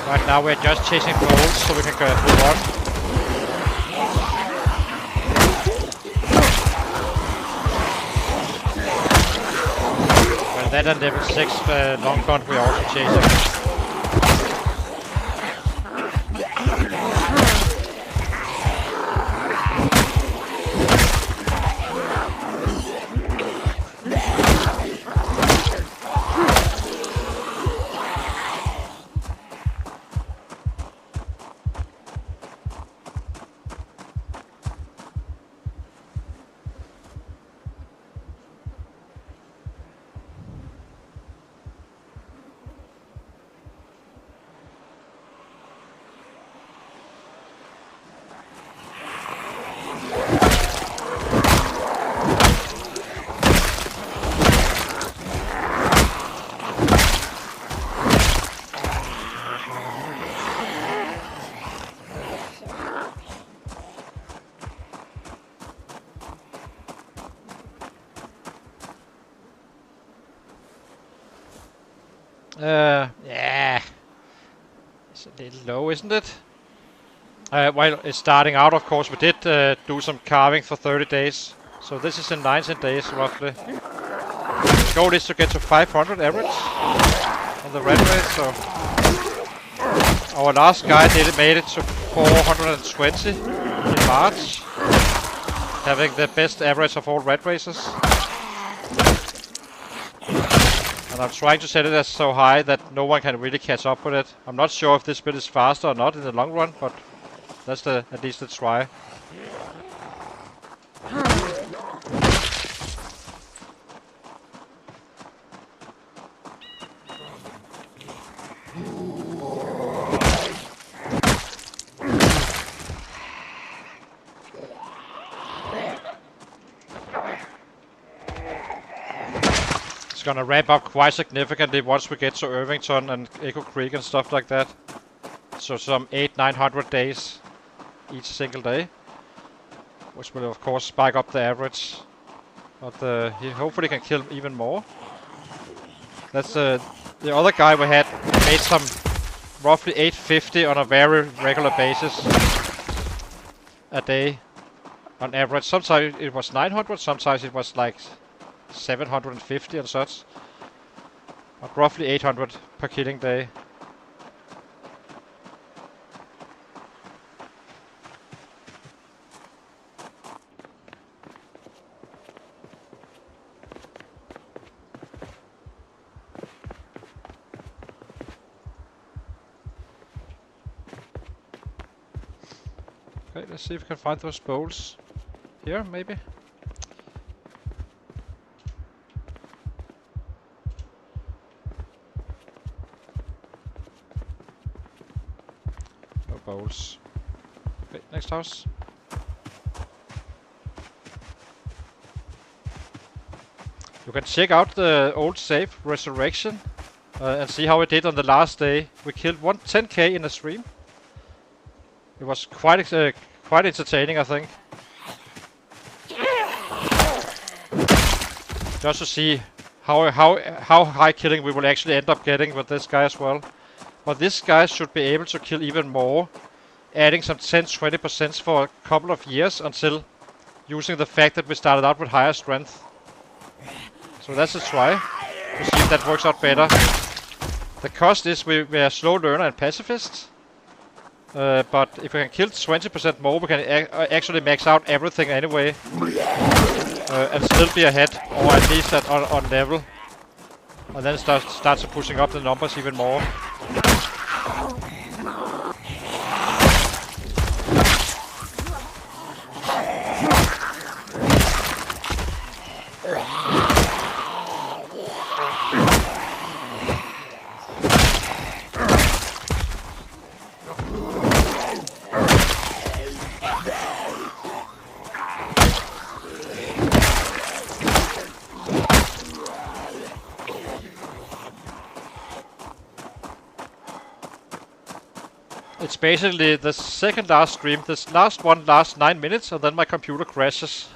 Right now we're just chasing goals so we can go move on. Well, that and level 6 long gun we're also chasing. Yeah, it's a little low, isn't it? Well, it's starting out, of course. We did do some carving for 30 days, so this is in 19 days roughly. The goal is to get to 500 average on the red rate, so our last guy made it to 420 in March, having the best average of all red races. And I'm trying to set it as so high that no one can really catch up with it. I'm not sure if this build is faster or not in the long run, but that's at least a try. It's gonna ramp up quite significantly once we get to Irvington and Echo Creek and stuff like that. So some 800-900 days each single day, which will of course spike up the average. But he hopefully can kill even more. That's the other guy we had made some roughly 850 on a very regular basis a day on average. Sometimes it was 900, sometimes it was like 750 and such. But roughly 800 per killing day. Okay, let's see if we can find those bowls here, maybe. No bowls. Okay, next house. You can check out the old save Resurrection and see how we did on the last day. We killed 10k in a stream. It was quite entertaining, I think. Just to see how high killing we will actually end up getting with this guy as well. But this guy should be able to kill even more, adding some 10-20% for a couple of years until using the fact that we started out with higher strength. So that's a try to see if that works out better. The cost is we are slow learner and pacifist. But if we can kill 20% more, we can actually max out everything anyway. And still be ahead, or at least on level. And then starts pushing up the numbers even more. It's basically the second last stream. This last one lasts 9 minutes, and then my computer crashes.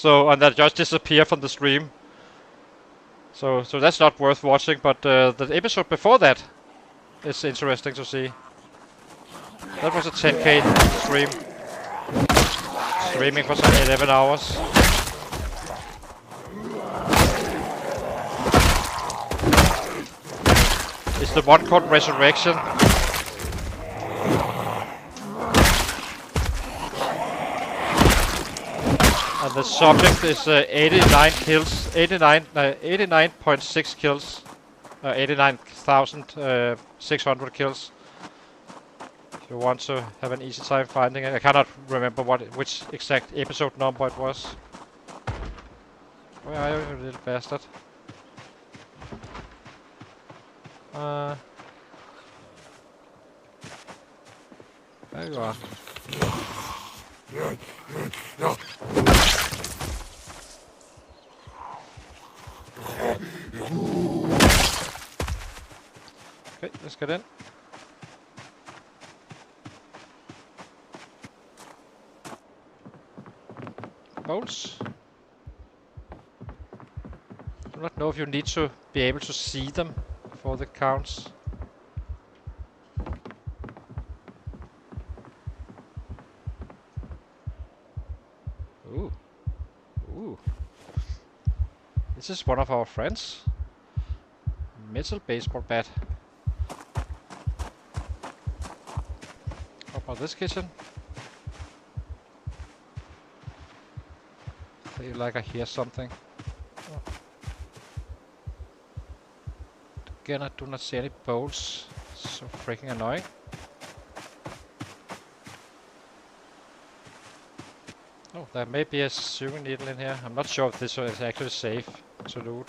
And that just disappear from the stream. So that's not worth watching. But the episode before that is interesting to see. That was a 10k stream. Streaming for some 11 hours. It's the one called Resurrection. And the subject is 89 kills, 89.6 kills, 89,600 kills. If you want to have an easy time finding it, I cannot remember which exact episode number it was. Where are you, you little bastard? There you are. Okay, let's get in. Bolts. Do not know if you need to be able to see them before the counts. Ooh. Ooh. This is one of our friends. Metal baseball bat. How about this kitchen? I feel like I hear something. Oh. Again, I do not see any bolts. So freaking annoying. Oh, there may be a sewing needle in here. I'm not sure if this is actually safe to loot.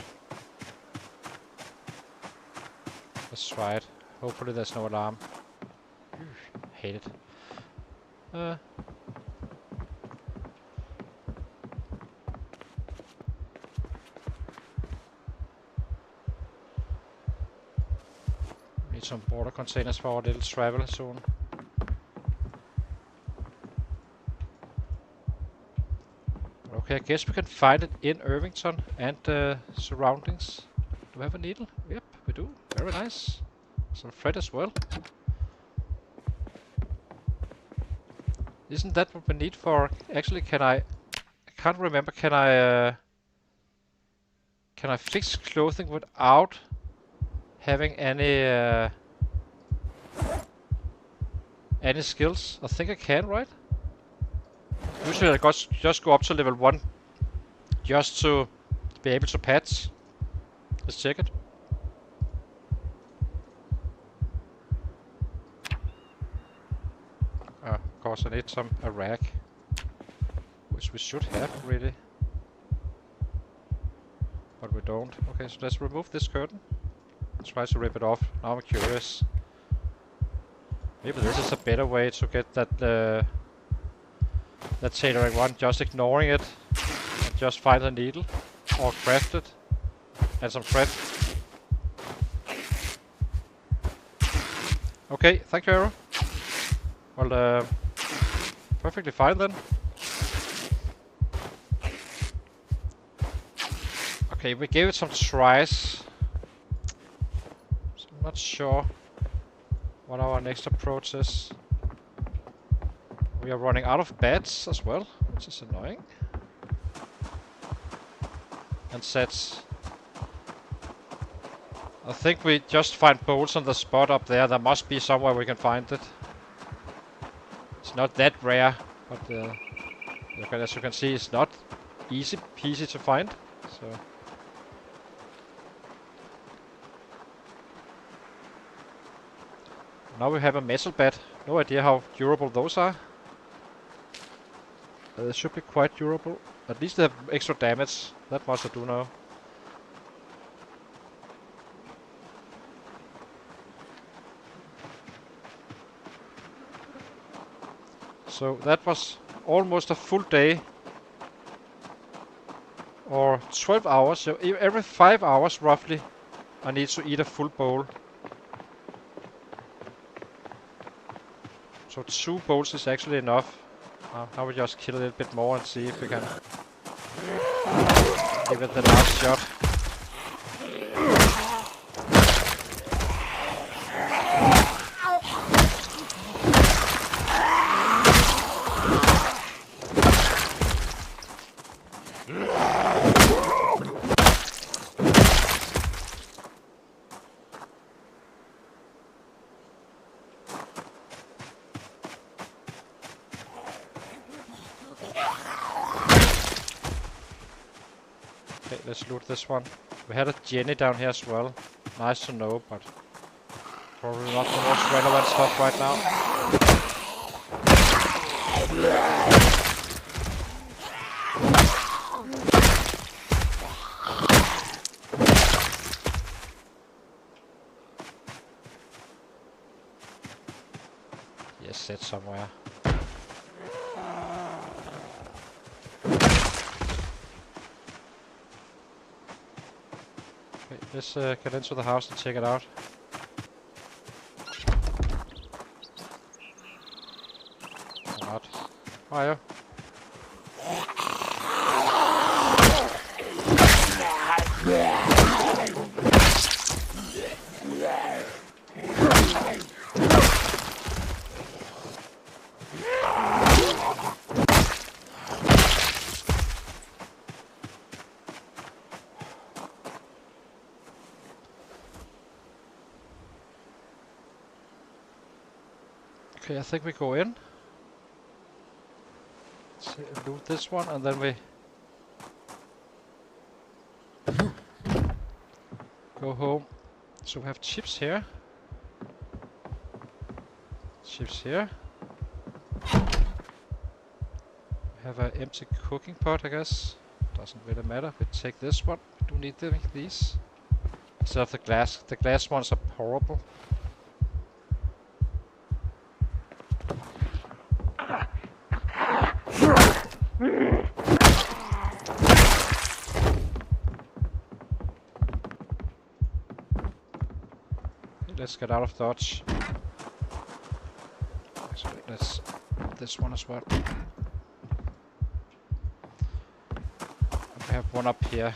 Let's try it. Hopefully there's no alarm. Hate it. Need some water containers for our little travel zone. Okay, I guess we can find it in Irvington and surroundings. Do we have a needle? Yep, we do. Very nice. Some thread as well. Isn't that what we need for... Actually, I can't remember. Can I fix clothing without having any skills? I think I can, right? Usually I just go up to level 1 just to be able to patch. Let's check it. Of course I need a rack, which we should have really, but we don't. Okay, so let's remove this curtain. Try to rip it off. Now I'm curious. Maybe this is a better way to get that tailoring one, just ignoring it and just find a needle or craft it and some thread. Okay, thank you, Arrow. Well, perfectly fine then. Okay, we gave it some tries. So I'm not sure what our next approach is. We are running out of beds as well, which is annoying. And sets. I think we just find bolts on the spot up there. There must be somewhere we can find it. It's not that rare, but as you can see, it's not easy peasy to find. So now we have a metal bed. No idea how durable those are. They should be quite durable. At least they have extra damage. That much I do know. So that was almost a full day. Or 12 hours. So every 5 hours roughly I need to eat a full bowl. So 2 bowls is actually enough. Now we just kill a little bit more and see if we can give it the last shot. Okay, let's loot this one. We had a Jenny down here as well. Nice to know, but probably not the most relevant stuff right now. Yes, set somewhere. Let's get into the house and check it out. Or not. How are you? Okay, I think we go in. Let's loot this one and then we go home. So we have chips here. Chips here. We have an empty cooking pot, I guess. Doesn't really matter. We take this one. We don't need these. Instead of the glass. The glass ones are horrible. Let's get out of dodge. Actually, let's put this one as well. We have one up here.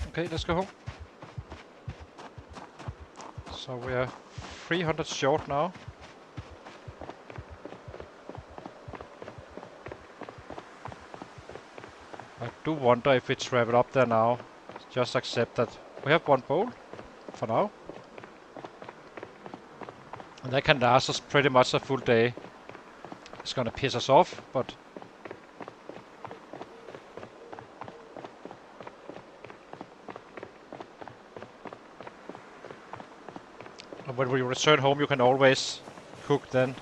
Okay, let's go home. So we are 300 short now. I do wonder if we travel up there now. Just accept that we have one bowl for now. And that can last us pretty much a full day. It's gonna piss us off, but when we return home, you can always cook then.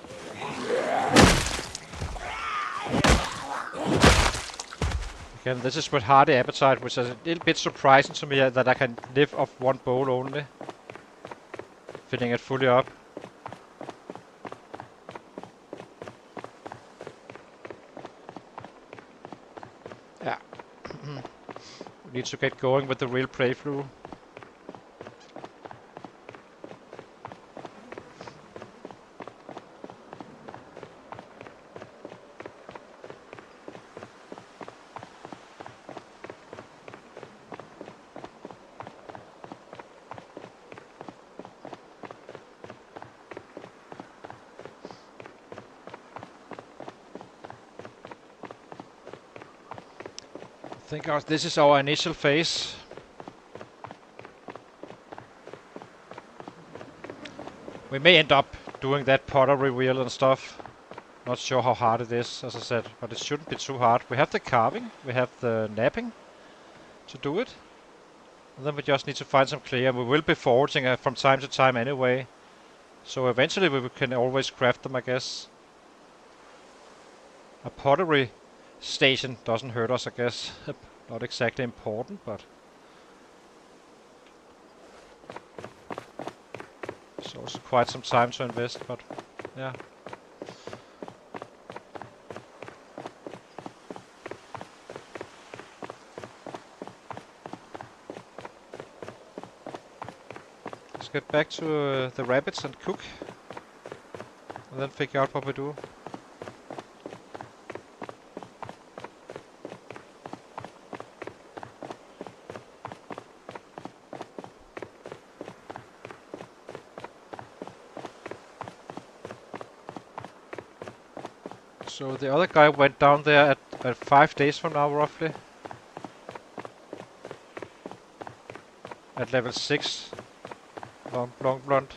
Again, this is with hearty appetite, which is a little bit surprising to me that I can live off one bowl only. Filling it fully up. Yeah. Need to get going with the real playthrough. I think this is our initial phase. We may end up doing that pottery wheel and stuff. Not sure how hard it is, as I said, but it shouldn't be too hard. We have the carving, we have the napping to do it. And then we just need to find some clay, and we will be foraging from time to time anyway. So eventually we can always craft them, I guess. A pottery station doesn't hurt us, I guess. Not exactly important, but... it's also quite some time to invest, but yeah. Let's get back to the rabbits and cook. And then figure out what we do. So the other guy went down there at 5 days from now, roughly. At level 6. Long blonde.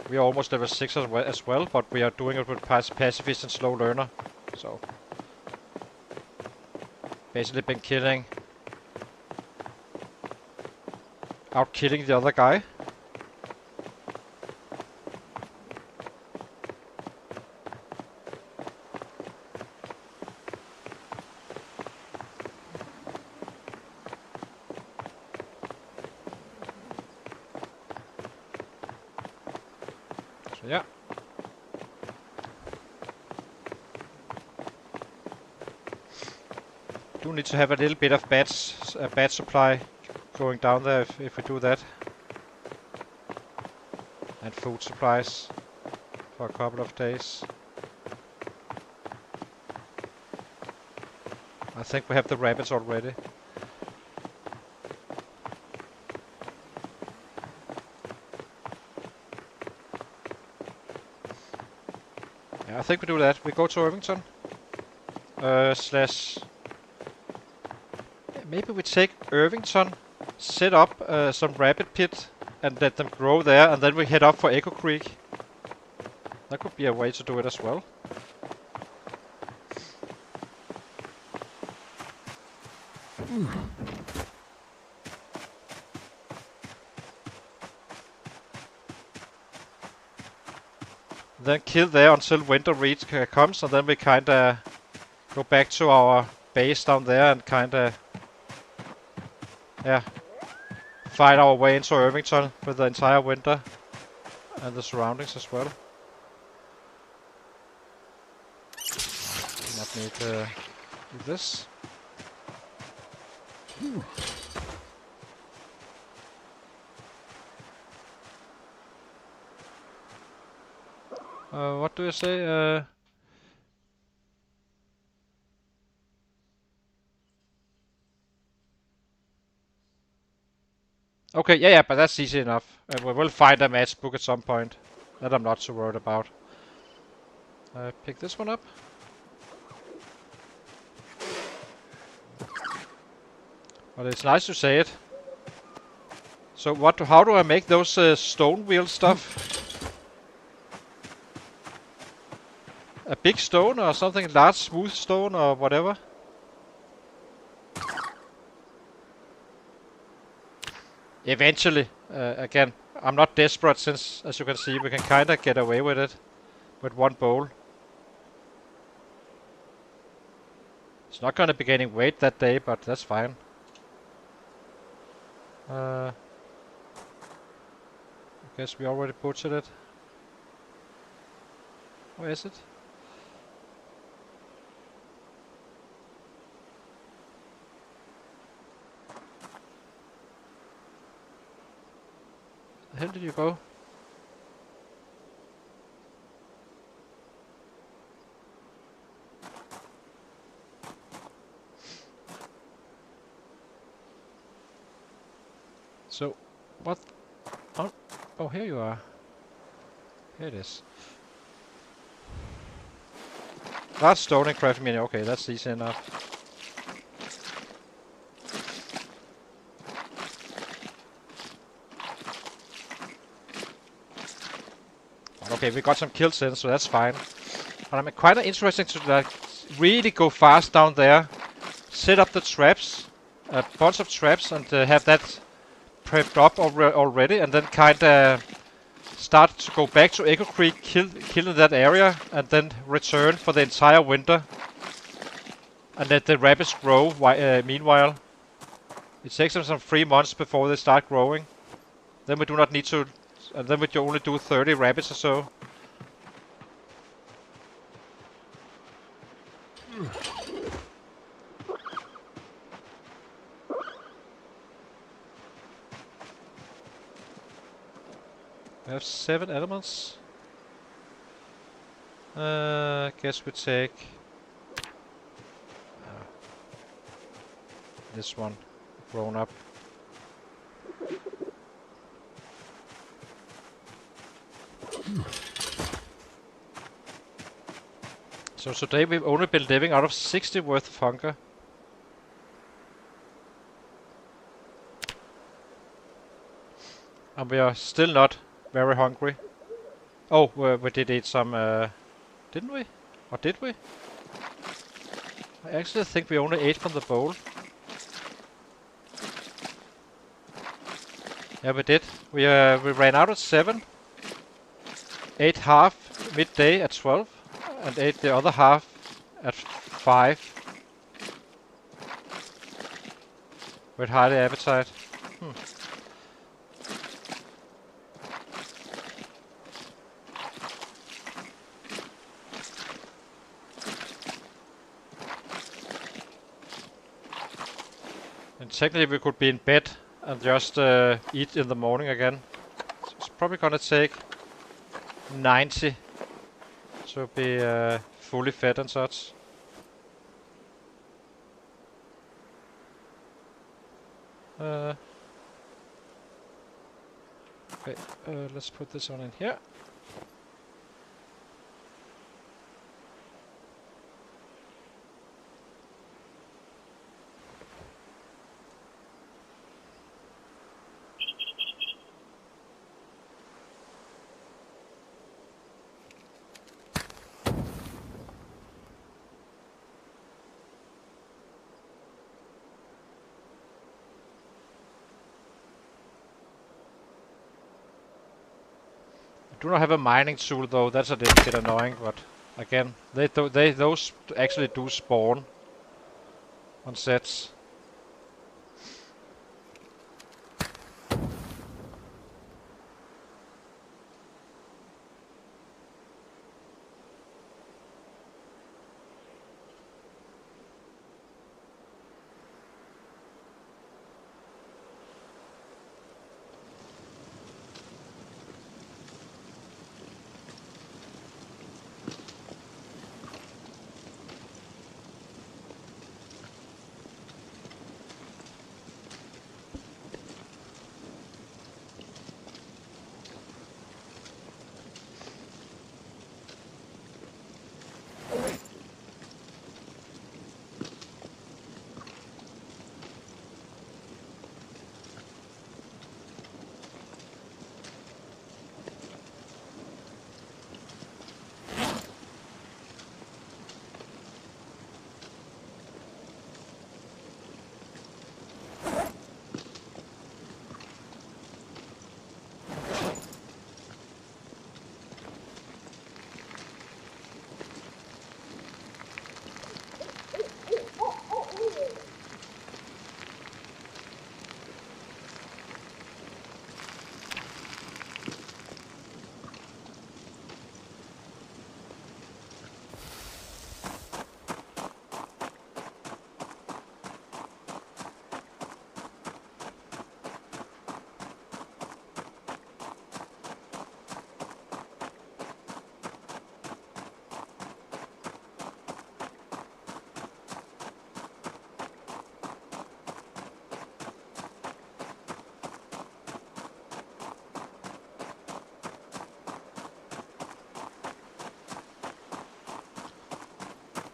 We are almost level 6 as well, but we are doing it with pacifist and slow learner. So basically been killing the other guy. So yeah. Do need to have a little bit of bat supply going down there if we do that. And food supplies for a couple of days. I think we have the rabbits already. Yeah, I think we do that. We go to Irvington. Slash... maybe we take Irvington, set up some rabbit pit, and let them grow there, and then we head up for Echo Creek. That could be a way to do it as well. Then kill there until winter reach comes, and then we kinda go back to our base down there and kinda, yeah, fight our way into Irvington for the entire winter and the surroundings as well. Not need to do this. What do you say? Okay, yeah, but that's easy enough. We will find a match book at some point. That I'm not so worried about. Pick this one up. But it's nice to say it. So how do I make those stone wheel stuff? A big stone or something large, smooth stone or whatever? Eventually. Again, I'm not desperate since, as you can see, we can kinda get away with it. With one bowl. It's not gonna be gaining weight that day, but that's fine. I guess we already butchered it. Where is it? The hell did you go? So, what? Oh, here you are. Here it is. That's stone and crafting menu. Okay, that's easy enough. Okay, we got some kills in, so that's fine. But I'm quite interested to like really go fast down there, set up the traps, a bunch of traps, and have that prepped up already, and then kinda start to go back to Echo Creek, kill that area, and then return for the entire winter. And let the rabbits grow meanwhile. It takes them some 3 months before they start growing. Then we do not need to, and then we only do 30 rabbits or so. We have 7 elements. Guess we take this one, grown up. So today we've only been living out of 60 worth of hunger. And we are still not very hungry. Oh, we did eat some, didn't we? Or did we? I actually think we only ate from the bowl. Yeah, we did. We ran out at 7. Ate half midday at 12. And ate the other half at 5. With high appetite. And technically we could be in bed and just eat in the morning again. So it's probably gonna take 90 to be fully fed and such. Okay, let's put this one in here. Do not have a mining tool though. That's a little bit annoying, but again, those actually do spawn on sets.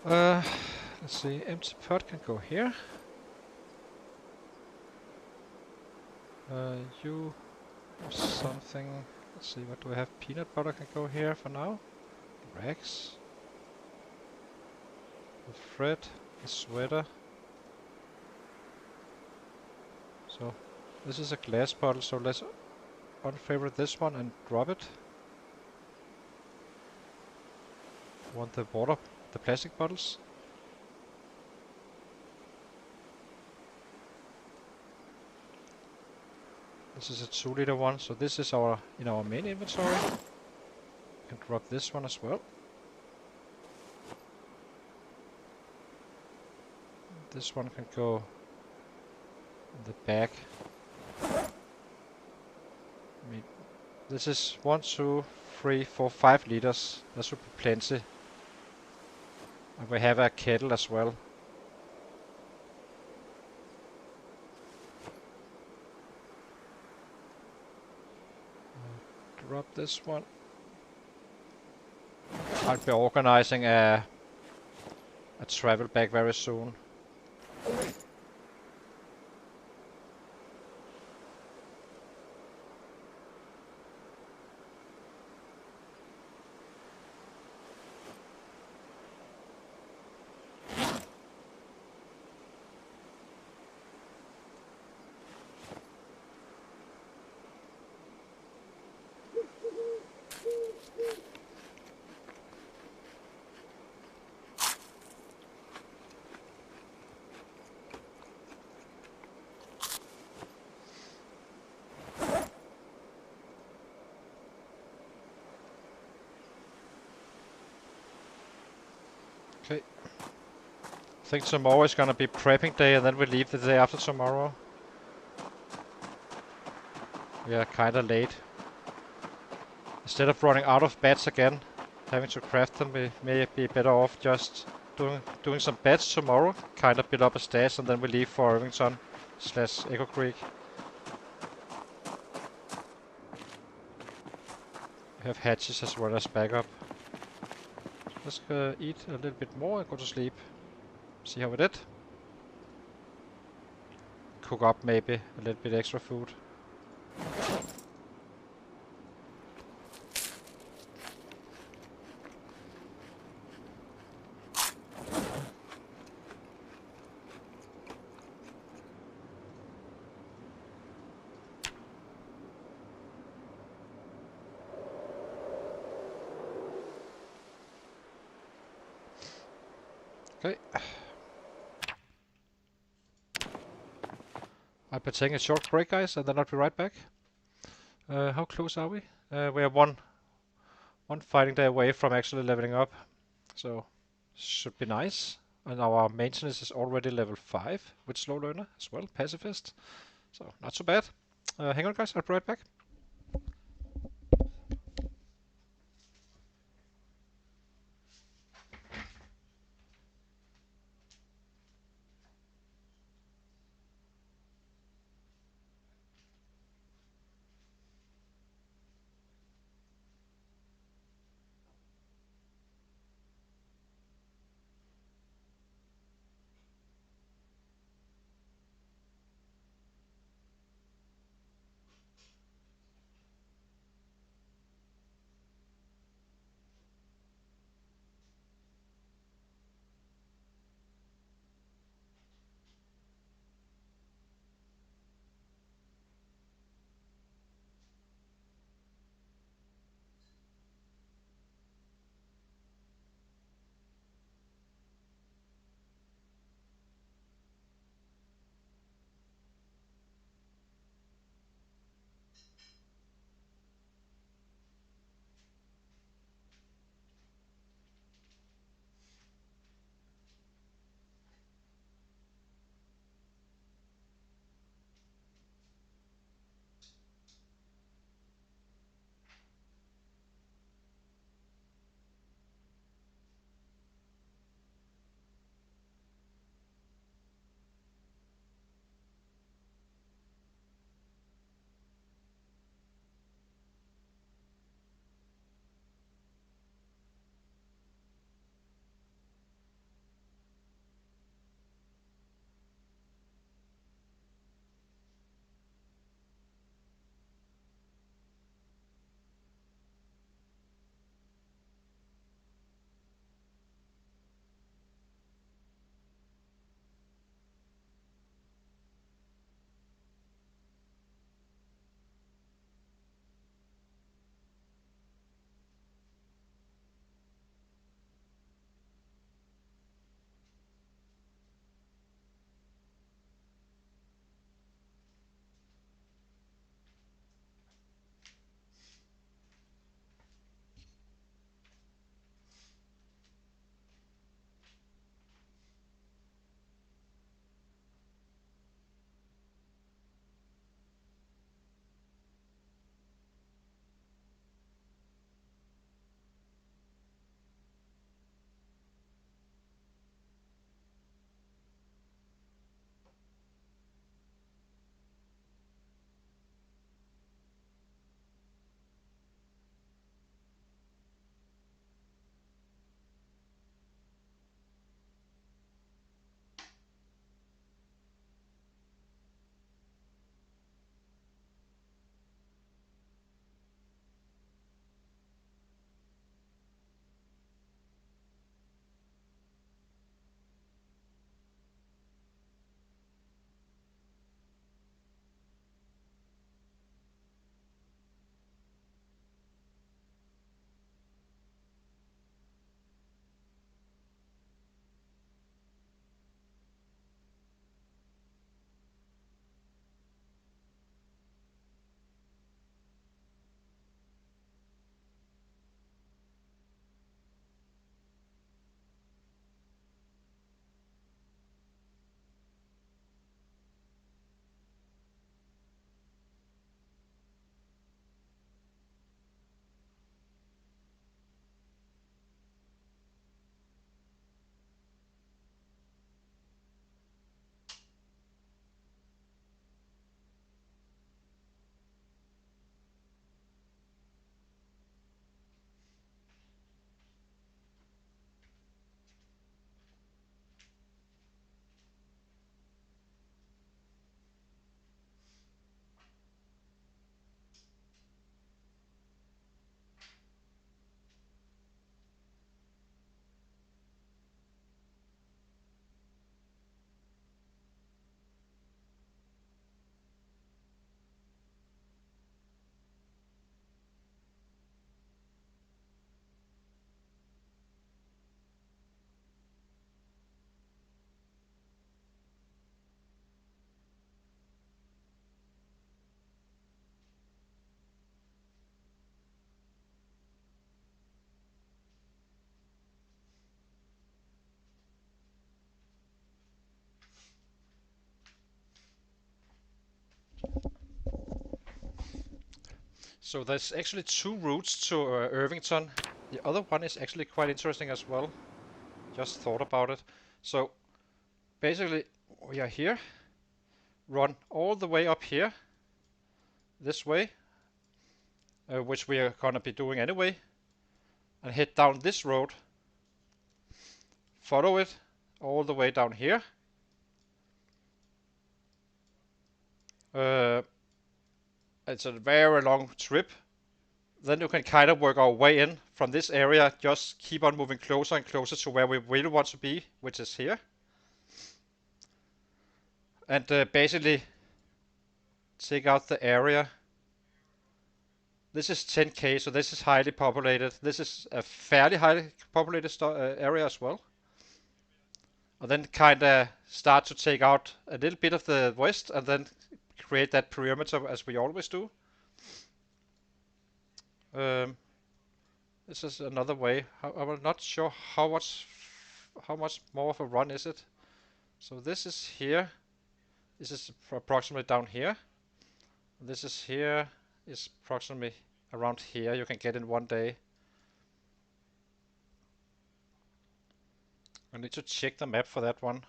Let's see, empty pot can go here. You have something. Let's see, what do we have? Peanut butter can go here for now. Rags. The thread, the sweater. So this is a glass bottle, so let's unfavorite this one and drop it. Want the water, the plastic bottles. This is a 2-liter one, so this is in our main inventory. We can drop this one as well. This one can go in the back. I mean, this is 1, 2, 3, 4, 5 liters. That should be plenty. And we have a kettle as well. Drop this one. I'll be organizing a travel bag very soon. Okay. I think tomorrow is gonna be prepping day and then we leave the day after tomorrow. We are kinda late. Instead of running out of bats again, having to craft them, we may be better off just doing some bats tomorrow, kinda build up a stash, and then we leave for Irvington / Echo Creek. We have hatches as well as backup. Let's eat a little bit more and go to sleep. See how we did. Cook up maybe a little bit extra food. Okay. I'll be taking a short break, guys, and then I'll be right back. How close are we? We are one fighting day away from actually leveling up, so should be nice. And our maintenance is already level 5 with slow learner as well, pacifist. So not so bad. Hang on, guys, I'll be right back. So there's actually two routes to Irvington. The other one is actually quite interesting as well. Just thought about it. So basically we are here, run all the way up here, this way, which we are gonna be doing anyway, and head down this road, follow it all the way down here. It's a very long trip. Then you can kind of work our way in from this area, just keep on moving closer and closer to where we really want to be, which is here. And basically take out the area. This is 10k, so this is highly populated. This is a fairly highly populated area as well. And then kind of start to take out a little bit of the west and then create that perimeter as we always do. This is another way. I'm not sure how much more of a run is it. So this is here. This is approximately down here. This is here. Is approximately around here. You can get in one day. I need to check the map for that one.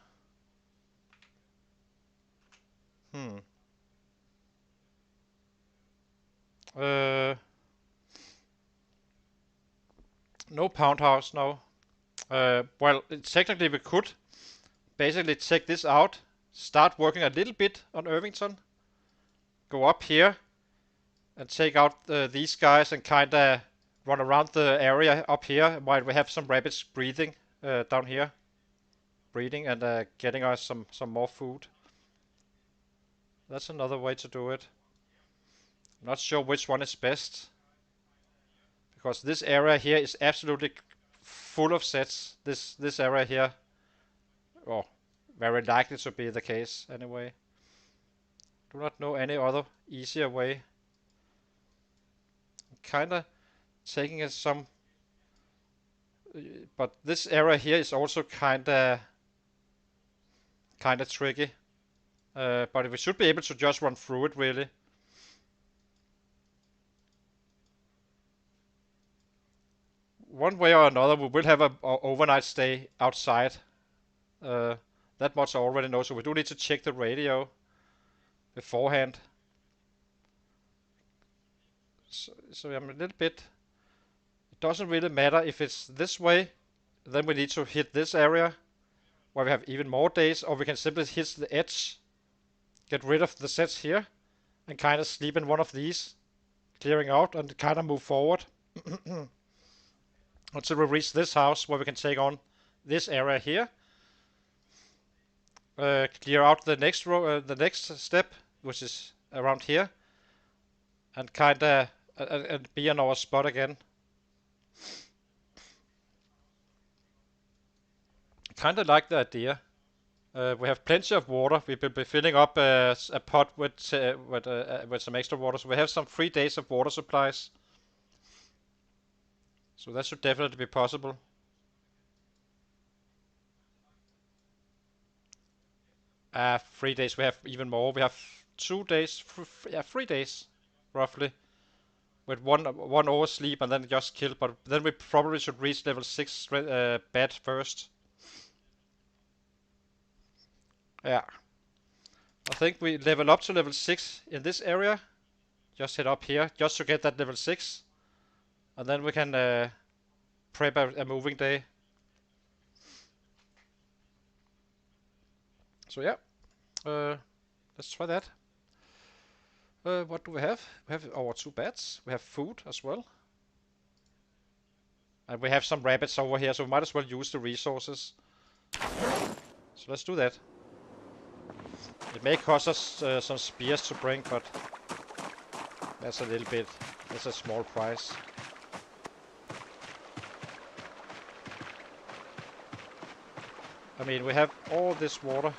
No pound house, no. Well, technically we could basically check this out, start working a little bit on Irvington, go up here and take out these guys and kinda run around the area up here while we have some rabbits breathing down here. Breeding and getting us some more food. That's another way to do it. I'm not sure which one is best, because this area here is absolutely full of sets. This area here, oh, very likely to be the case anyway. Do not know any other easier way. Kinda taking it some, but this area here is also kinda tricky. But we should be able to just run through it really. One way or another, we will have a overnight stay outside. That much I already know, so we do need to check the radio beforehand. So I'm a little bit. It doesn't really matter if it's this way. Then we need to hit this area where we have even more days, or we can simply hit the edge, get rid of the sets here, and kind of sleep in one of these, clearing out, and kind of move forward until we reach this house where we can take on this area here. Clear out the next row, the next step, which is around here, and kinda and be on our spot again. Kinda like the idea. We have plenty of water. We will be filling up a pot with some extra water, so we have some 3 days of water supplies. So that should definitely be possible. 3 days. We have even more. We have 2 days. 3 days, roughly, with one oversleep and then just kill. But then we probably should reach level 6 bed first. Yeah. I think we level up to level 6 in this area. Just head up here, just to get that level 6. And then we can prep a moving day. So yeah, let's try that. What do we have? We have our 2 beds. We have food as well. And we have some rabbits over here, so we might as well use the resources. So let's do that. It may cost us some spears to bring, but that's a small price. I mean, we have all this water.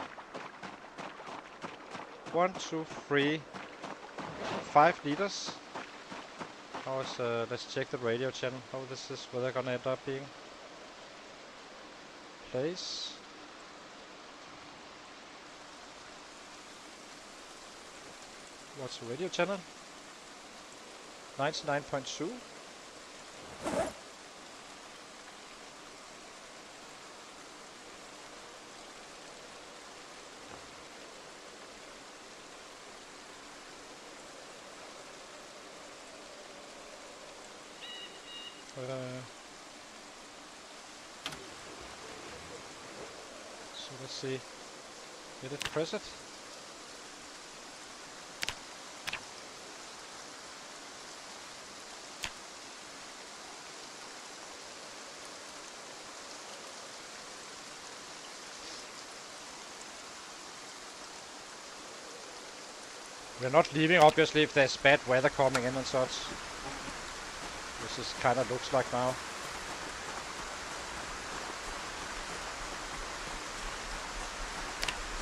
1, 2, 3, 5 liters. How is, let's check the radio channel, how this is, whether gonna end up being. Place. What's the radio channel? 99.2. So let's see. Did it press it? We're not leaving, obviously, if there's bad weather coming in and such. This is kind of looks like now.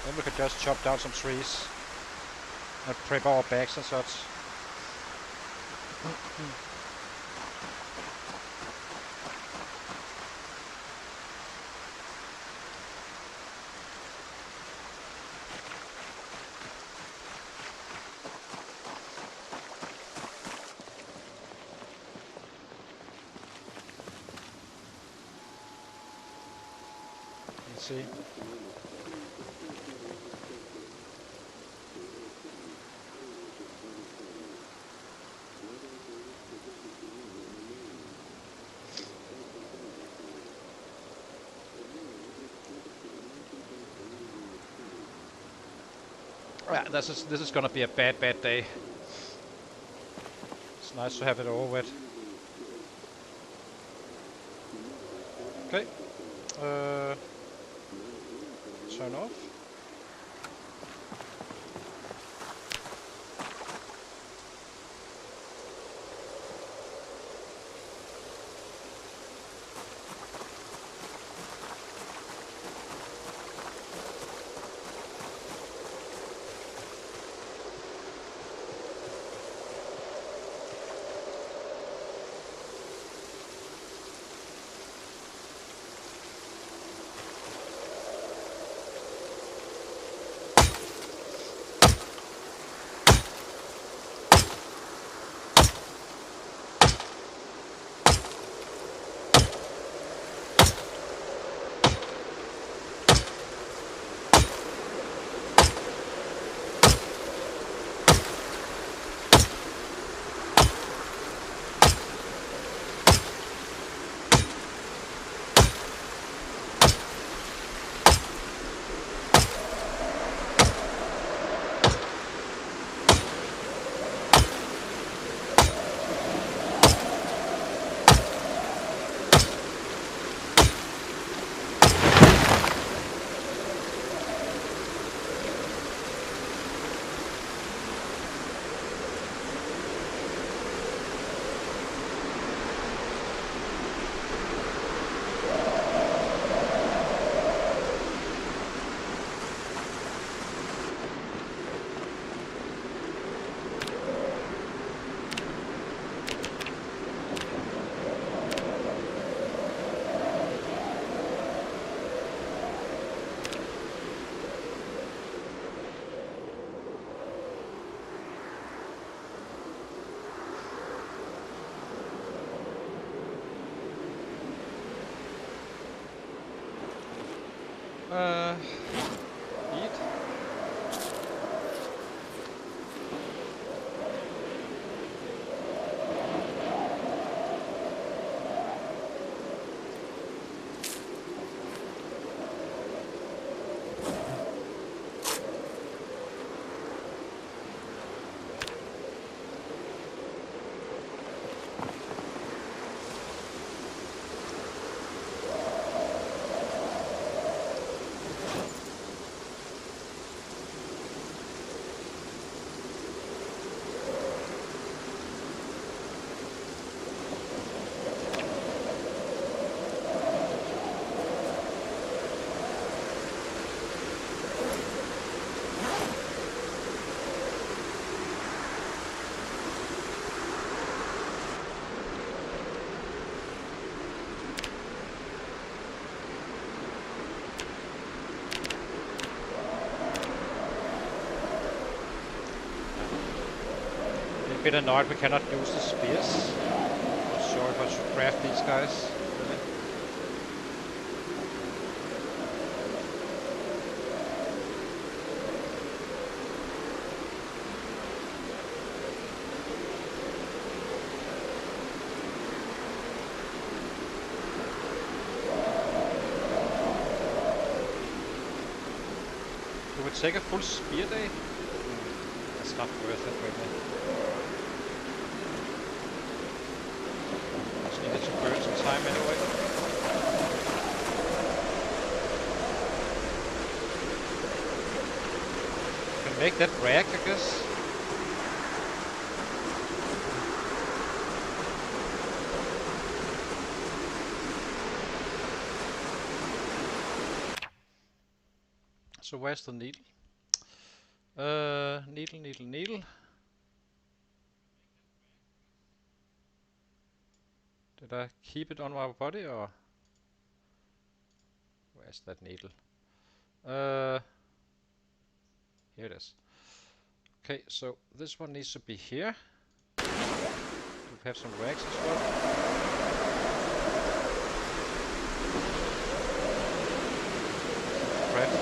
Then we could just chop down some trees and prep our bags and such. Let's see. Yeah, this is gonna be a bad day. It's nice to have it over with. Okay. Turn off. Eat. a bit annoyed we cannot use the spears. Not sure if I should craft these guys. Really. Do we take a full spear day? That's not worth it really. Just needed to burn some time anyway. Can make that rag, I guess. So where's the needle? Needle. Did I keep it on my body or? Where's that needle? Here it is. Okay, so this one needs to be here. We have some rags as well. Craft.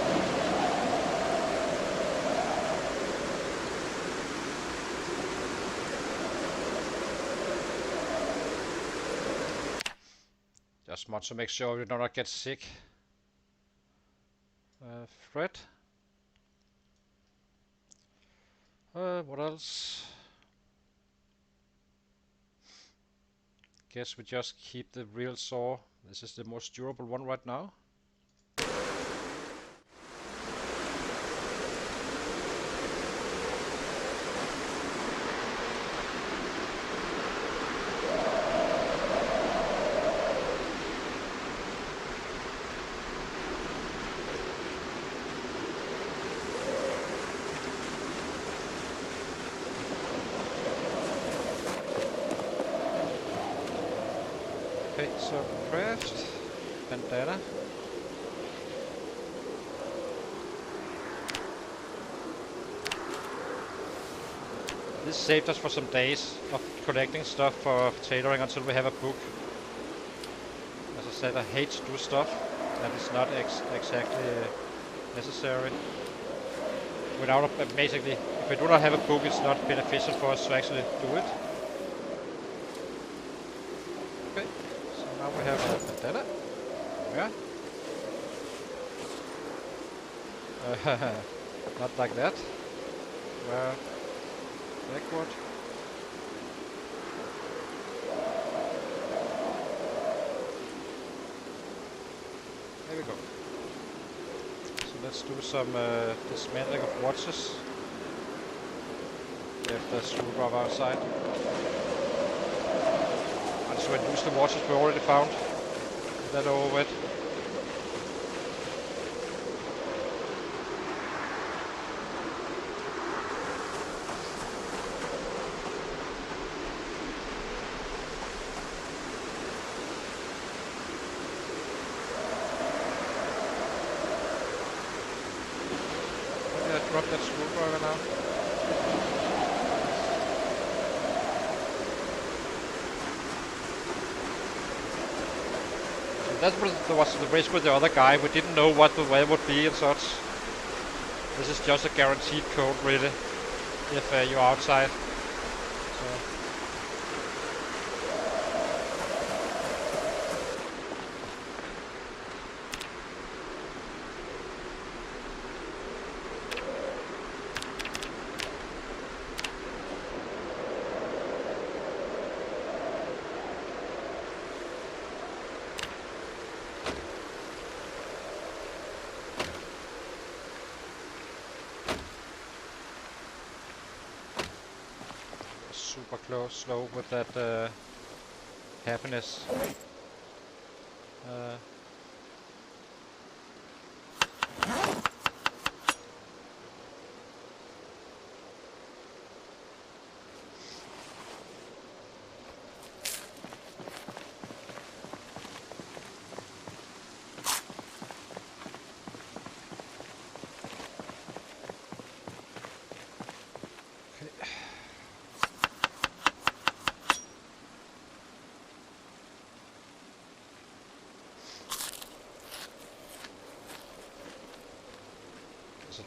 Just want to make sure we do not get sick. Thread. What else? Guess we just keep the real saw. This is the most durable one right now. Okay, so craft, bandana. This saved us for some days of collecting stuff for tailoring until we have a book. As I said, I hate to do stuff that is not exactly necessary. Without basically, if we do not have a book, it's not beneficial for us to actually do it. Okay. Now we have a bandana. Yeah. Not like that. Well, backward. There we go. So let's do some dismantling of watches. If the screwdriver outside. So we use the watches we already found. Is that over with? Where did I drop that screwdriver now? That was the risk with the other guy. We didn't know what the way would be and such. This is just a guaranteed code, really, if you're outside. So. Super close, slow with that happiness.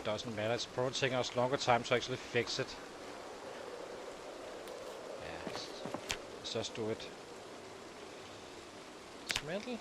doesn't matter. It's probably taking us longer time to actually fix it. Yeah, let's just do it. Dismantle.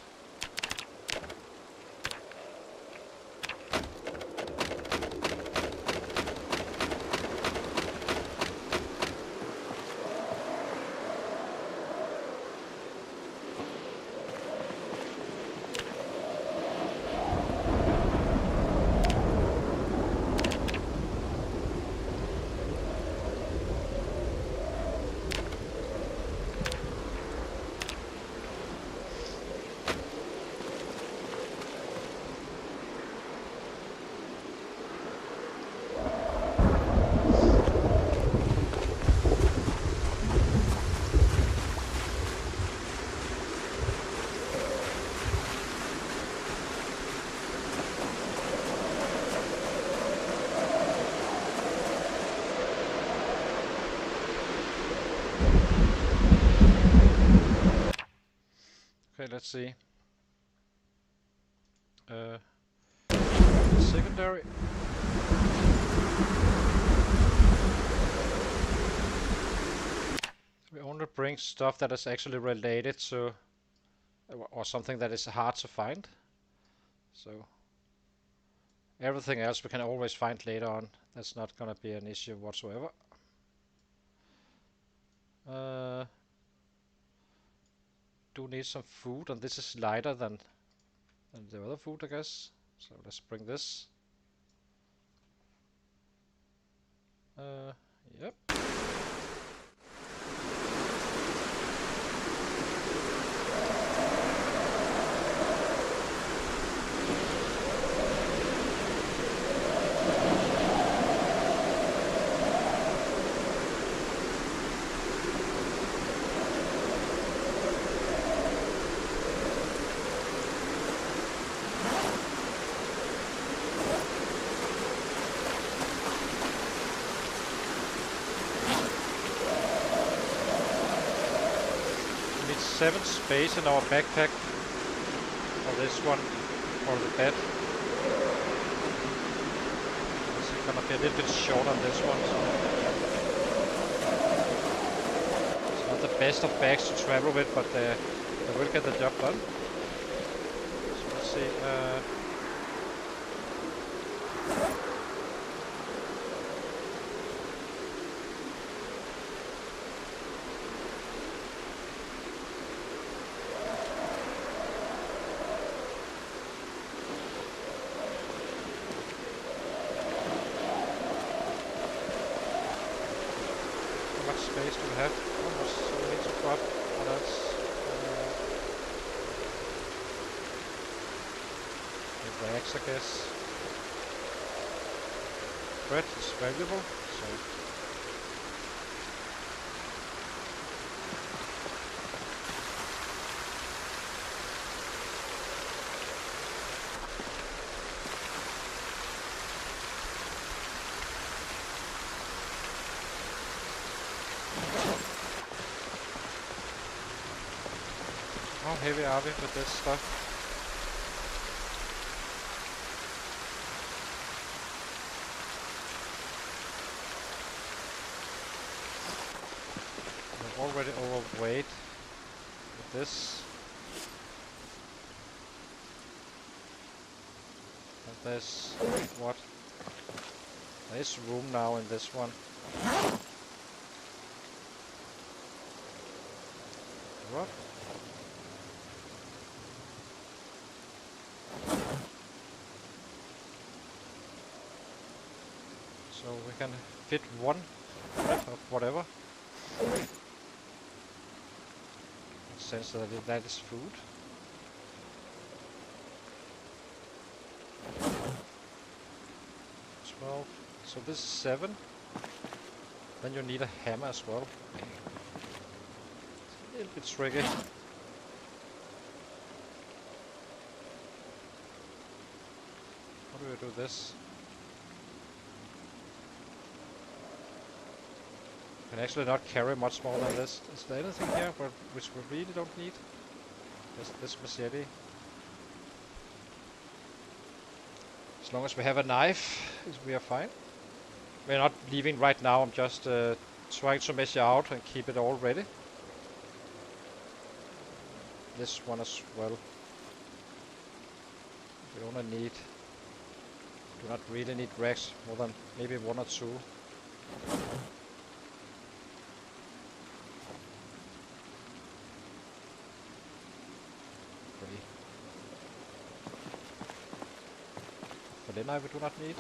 Okay, let's see. Secondary. We only bring stuff that is actually related to, or something that is hard to find. So everything else we can always find later on. That's not gonna be an issue whatsoever. Do need some food, and this is lighter than the other food, I guess. So let's bring this. Yep. We need 7 space in our backpack for this one, for the bed. It's gonna be a little bit short on this one, so it's not the best of bags to travel with, but they will get the job done. So let's see. How much space do we have? Almost, so we need to drop what else? Rags, I guess. Bread is valuable, so how heavy are we with this stuff? We're already overweight with this. And there's what? There is room now in this one. What? So we can fit one of whatever. Sense that that is food. 12. So this is 7. Then you need a hammer as well. It's a little bit tricky. How do we do this? Can actually not carry much more than this. Is there anything here which we really don't need? Just this machete. As long as we have a knife, we are fine. We're not leaving right now, I'm just trying to measure out and keep it all ready. This one as well. We do not really need racks, more than maybe 1 or 2. For then we do not need.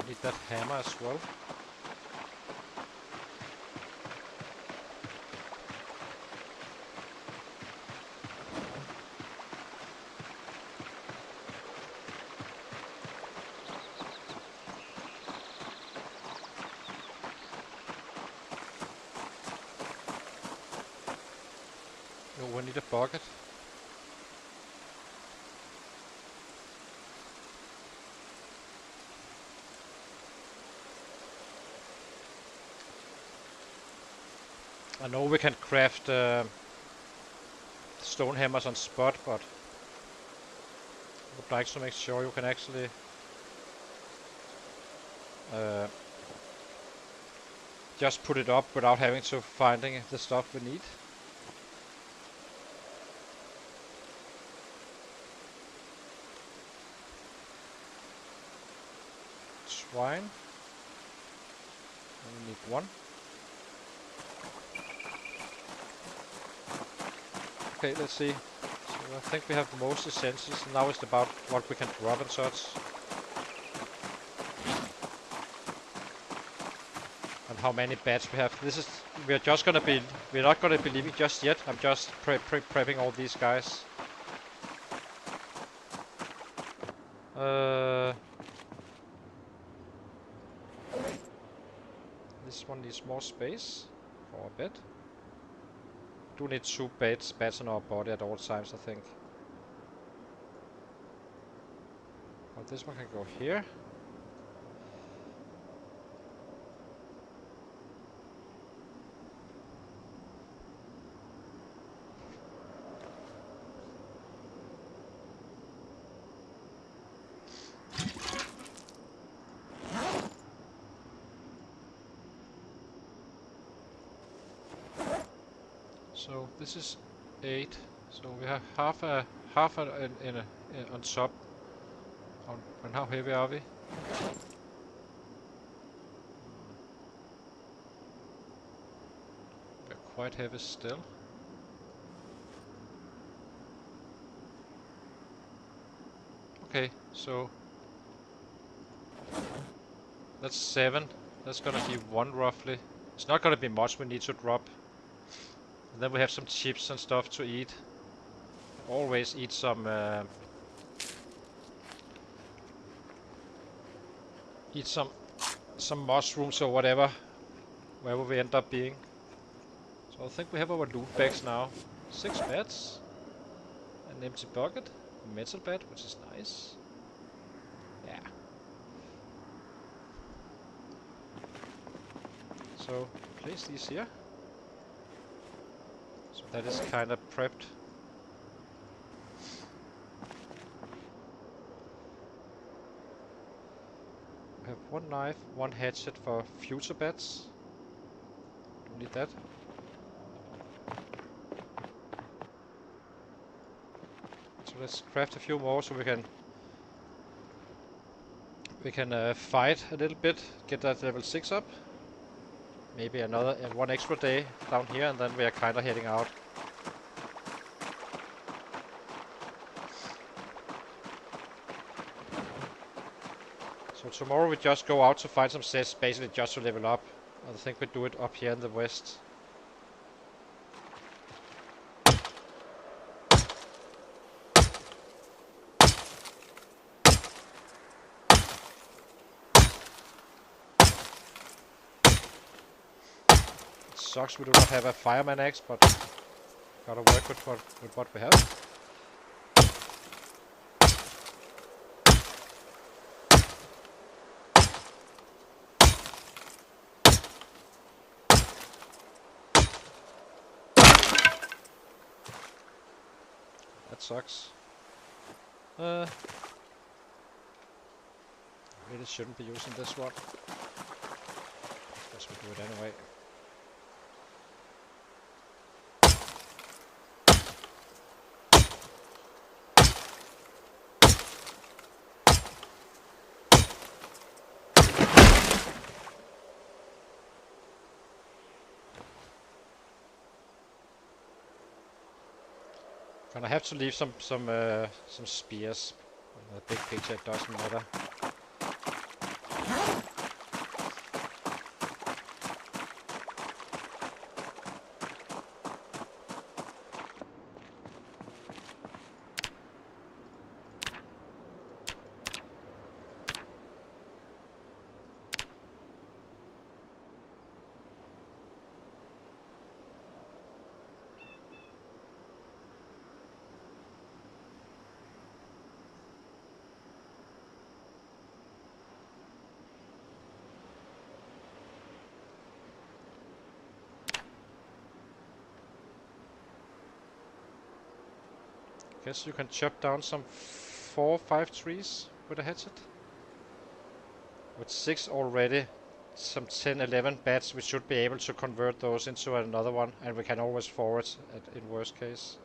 Need that hammer as well. No, we need a bucket. I know we can craft stone hammers on spot, but I would like to make sure you can actually just put it up without having to finding the stuff we need. Swine. Only need 1. Okay, let's see. So I think we have most essentials. Now it's about what we can drop and such. And how many bats we have. We're not gonna be leaving just yet. I'm just prepping all these guys. This one needs more space for a bed. Do need 2 bats on our body at all times, I think. But this one can go here. So this is 8. So we have half on top. And how heavy are we? We're quite heavy still. Okay, so that's 7. That's gonna be 1 roughly. It's not gonna be much we need to drop. And then we have some chips and stuff to eat. Always eat some mushrooms or whatever, wherever we end up being. So I think we have our loot bags now. 6 beds, an empty bucket, a metal bed, which is nice. Yeah. So place these here. So that is kind of prepped. We have 1 knife, 1 hatchet for future beds. Don't need that. So let's craft a few more so we can fight a little bit, get that level 6 up. Maybe another 1 extra day down here, and then we are kind of heading out. So tomorrow we just go out to find some sets, basically just to level up. I think we do it up here in the west. Sucks we do not have a fireman axe, but gotta work with what we have. That sucks. Really shouldn't be using this one. Guess we do it anyway. Gonna have to leave some spears. The big picture, it doesn't matter. Guess you can chop down some 4 or 5 trees with a hatchet. With 6 already, some 10, 11 bats, we should be able to convert those into another one, and we can always forward in worst case.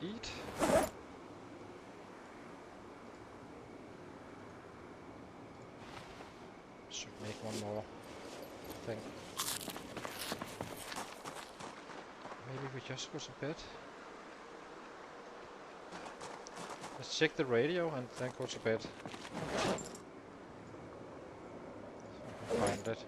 Eat. Should make one more thing. Maybe we just go to bed. Let's check the radio and then go to bed. Find it.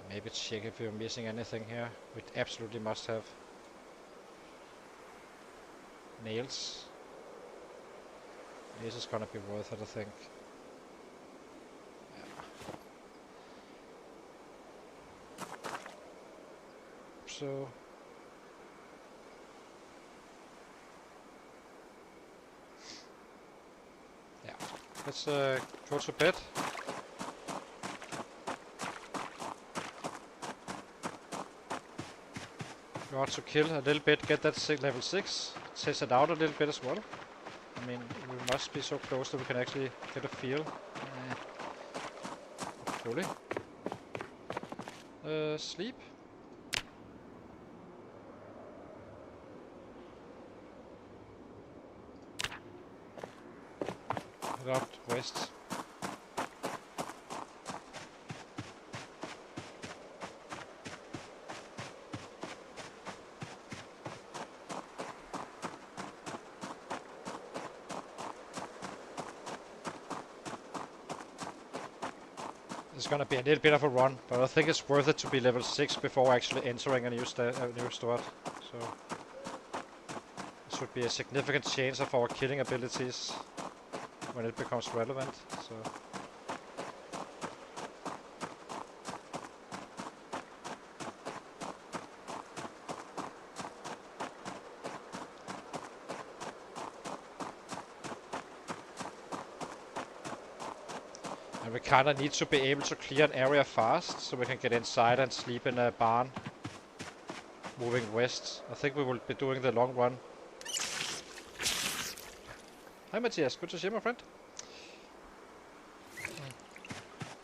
Maybe check if we're missing anything here. We absolutely must have nails. This is gonna be worth it, I think. Yeah. So yeah, let's go to bed. We want to kill a little bit, get that level 6, test it out a little bit as well. I mean, we must be so close that we can actually get a feel. Fully. Sleep. Head out west. It's gonna be a little bit of a run, but I think it's worth it to be level 6 before actually entering a new start. So it should be a significant change of our killing abilities when it becomes relevant. So we kinda need to be able to clear an area fast, so we can get inside and sleep in a barn. Moving west. I think we will be doing the long run. Hi Matthias, good to see you, my friend.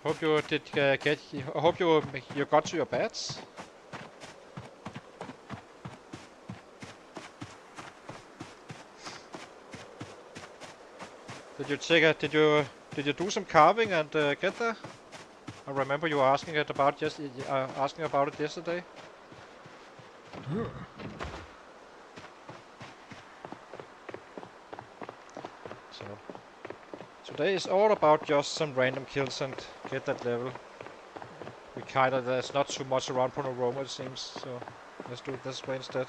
Hope you did get. I hope you got to your beds. Did you take a? Did you do some carving and get there? I remember you were asking it about asking about it yesterday. So today is all about just some random kills and get that level. We kinda there's not too much around Panorama it seems, so let's do it this way instead.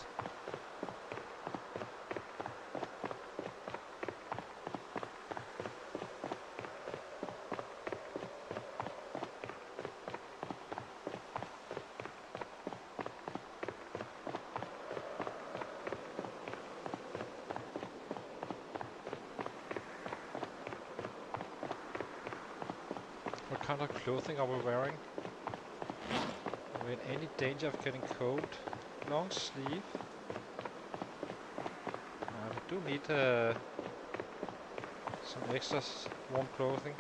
What kind of clothing are we wearing? Are we in any danger of getting cold? Long sleeve. We do need some extra warm clothing.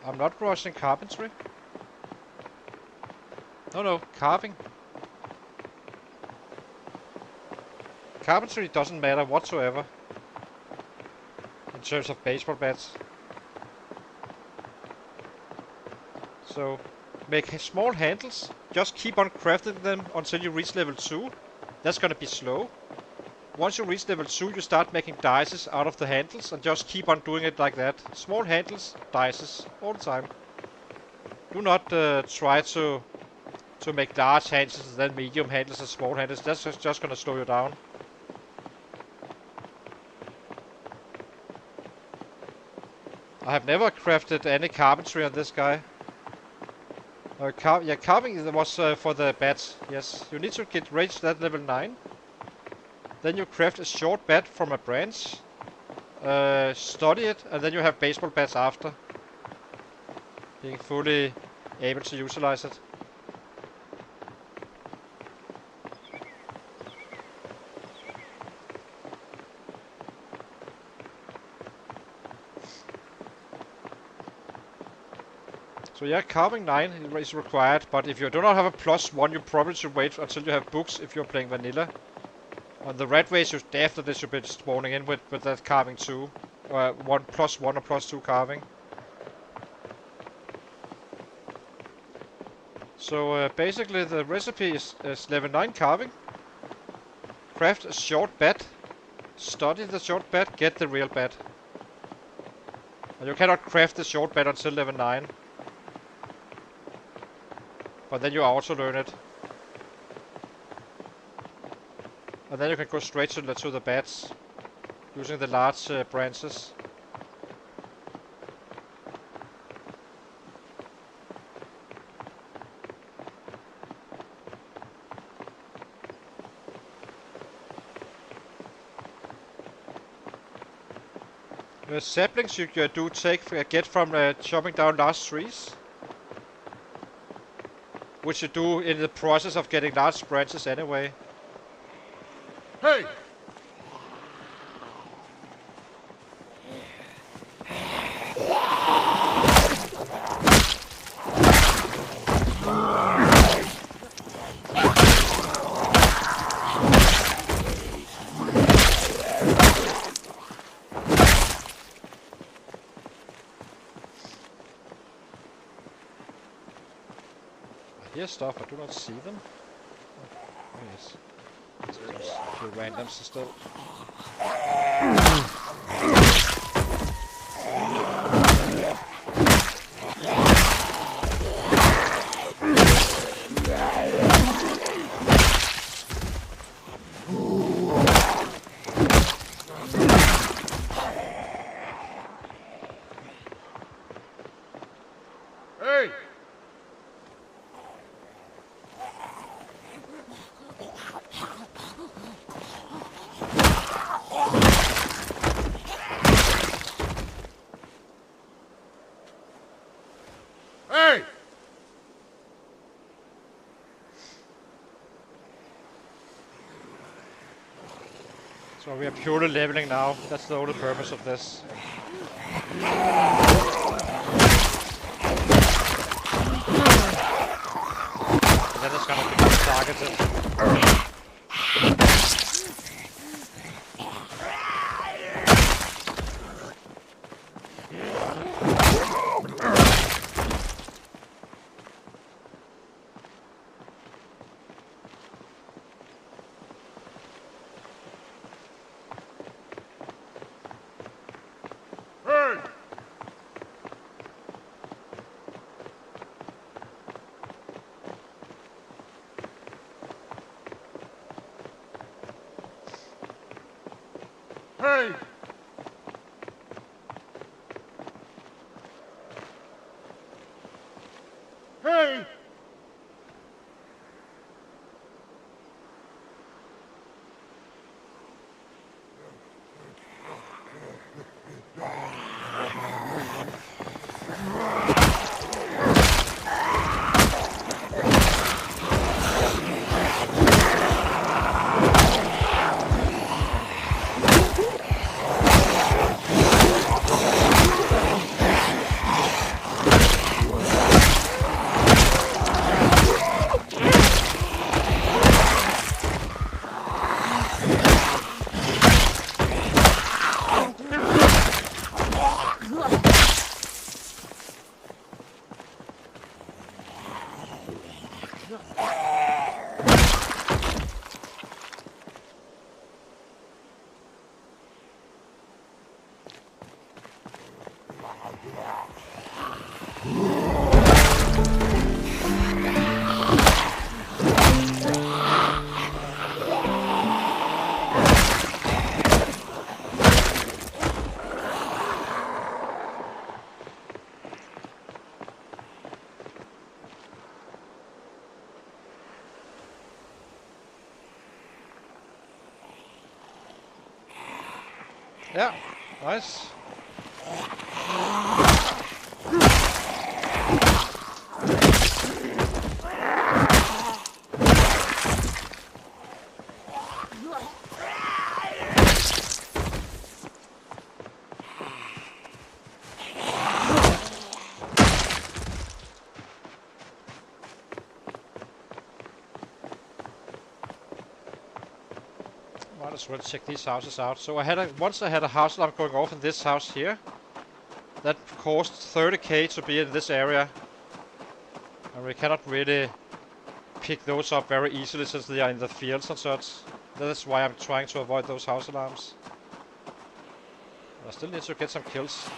I'm not rushing carpentry. No, carving. Carpentry doesn't matter whatsoever in terms of baseball bats. So make small handles, just keep on crafting them until you reach level 2. That's gonna be slow. Once you reach level 2 you start making dices out of the handles and just keep on doing it like that. Small handles, dices, all the time. Do not try to make large handles and then medium handles and small handles. That's just gonna slow you down. I have never crafted any carpentry on this guy. Carving was for the bats, yes. You need to reach that level 9. Then you craft a short bat from a branch. Study it, and then you have baseball bats after. Being fully able to utilize it. So yeah, carving 9 is required, but if you do not have a +1, you probably should wait until you have books if you're playing vanilla. On the red race, you definitely should be spawning in with that carving 2. Or +1 or +2 carving. So basically the recipe is level 9 carving. Craft a short bat. Study the short bat, get the real bat. And you cannot craft the short bat until level 9. But then you also learn it. And then you can go straight to the bats. Using the large branches. The saplings you do get from chopping down large trees. Which you do in the process of getting large branches anyway. Hey! I hear stuff, I do not see them. Oh, yes. It's just a few randoms still. Hey! Hey! So we are purely leveling now. That's the only purpose of this. And then it's gonna become targeted. Hey! Hey! Yeah, nice. Might as well check these houses out. So once I had a house alarm going off in this house here. That cost 30k to be in this area. And we cannot really pick those up very easily since they are in the fields and such. That's why I'm trying to avoid those house alarms. But I still need to get some kills.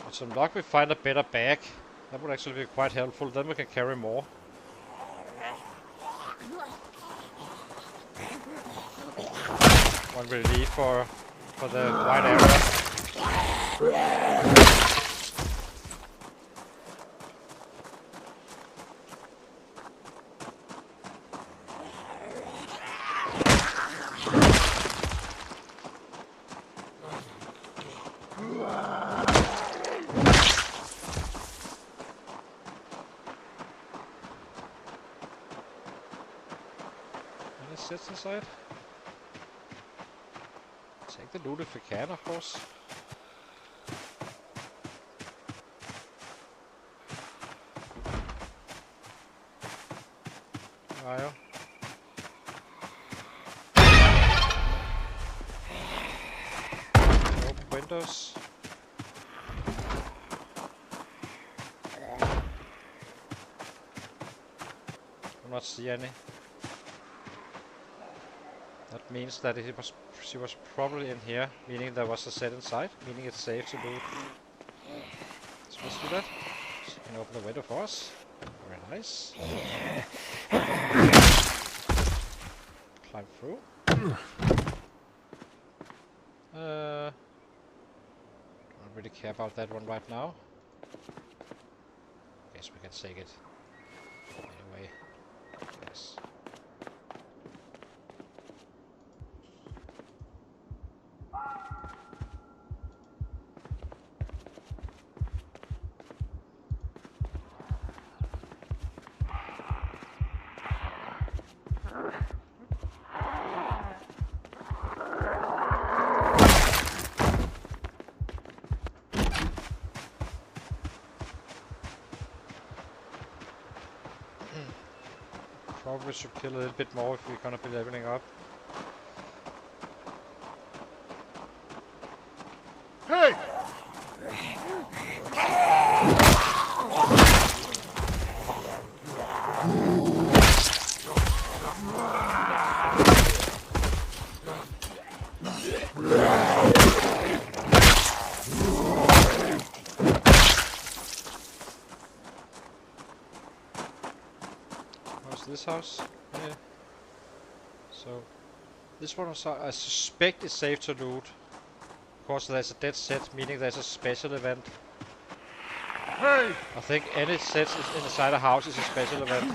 With some luck we find a better bag. That would actually be quite helpful, then we can carry more. When we leave for the wide area. Sits inside. Take the loot if we can, of course. Wow. Open windows. Do not see any. That means that she was probably in here, meaning there was a set inside, meaning it's safe to loot. So let's do that. She can open the window for us. Very nice. Climb through. Don't really care about that one right now. Guess we can take it anyway. Yes. Probably should kill a little bit more if we're gonna be leveling up. Hey! What's this house? Yeah. So this one I suspect is safe to loot. Of course, there's a dead set, meaning there's a special event. Hey! I think any set is inside a house is a special event.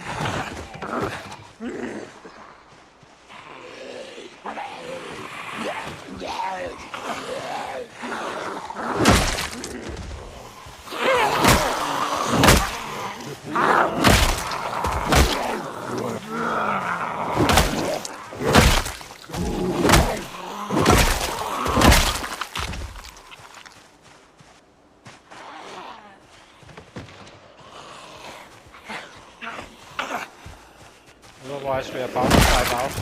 Otherwise, we are about to find out.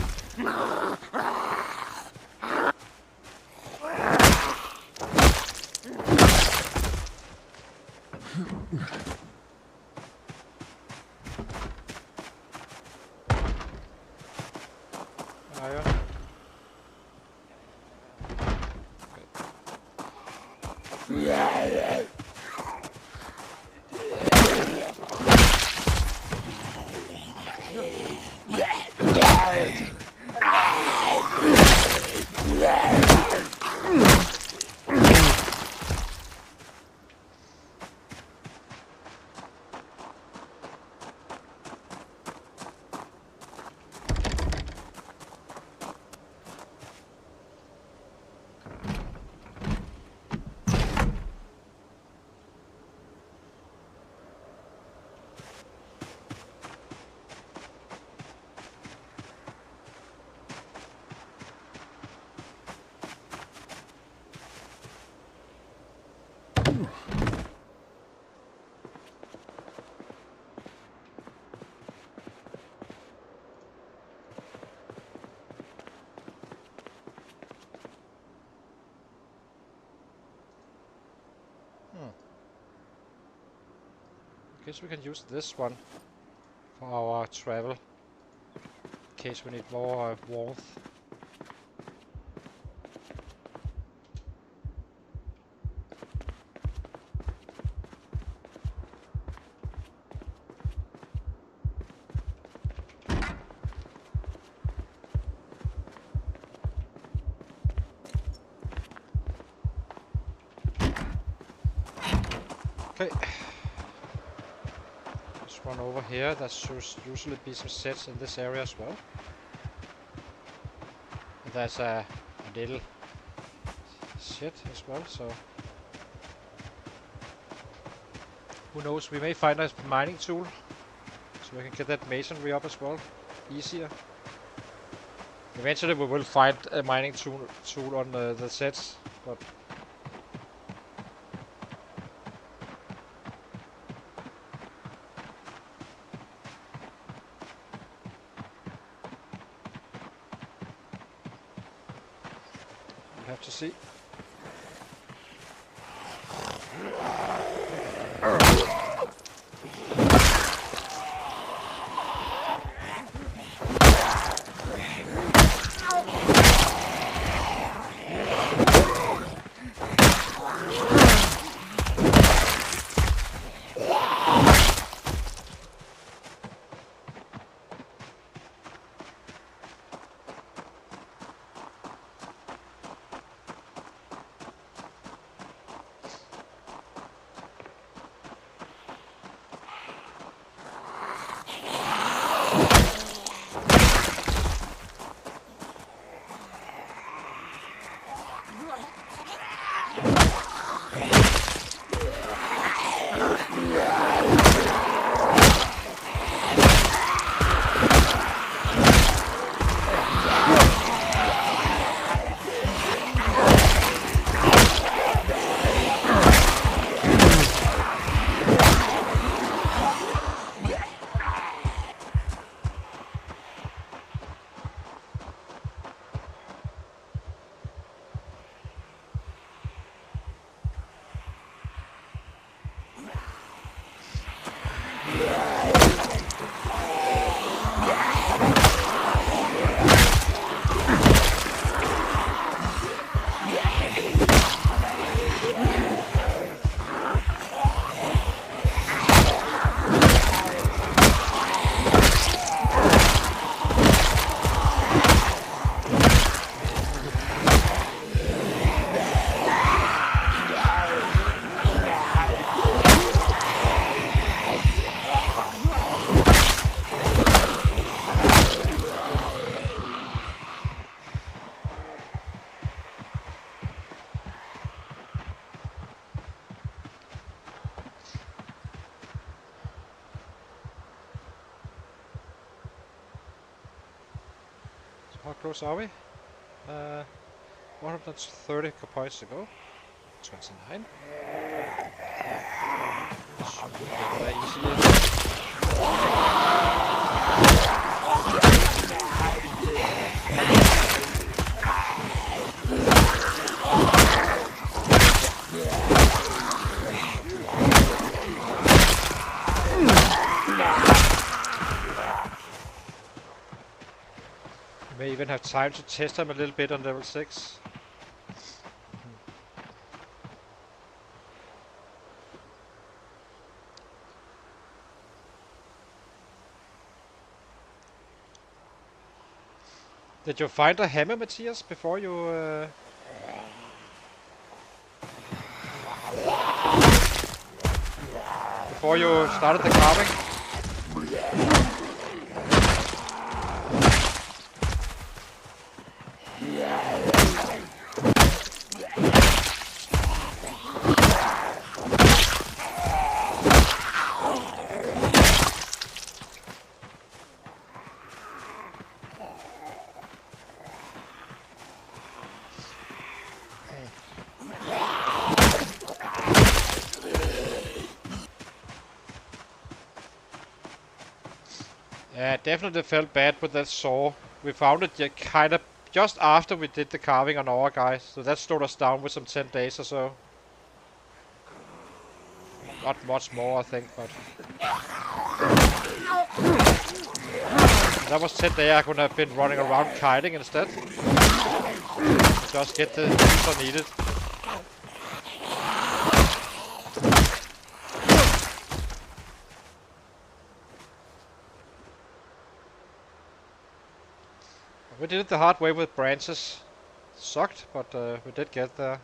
Iron. Guess we can use this one for our travel, in case we need more warmth. Okay. One over here. There should usually be some sets in this area as well. And there's a little shit as well, so who knows, we may find a mining tool so we can get that masonry up as well easier. Eventually we will find a mining tool on the sets, but have to see. How close are we? 130 points to go. 29. Should be very easily. May even have time to test them a little bit on level 6. Did you find a hammer, Matthias, before you started the carving? Yeah, definitely felt bad with that saw. We found it kind of just after we did the carving on our guys, so that slowed us down with some 10 days or so. Not much more, I think, but that was 10 days I could have been running around kiting instead. Just get the things I needed. We did it the hard way with branches. Sucked, but we did get there.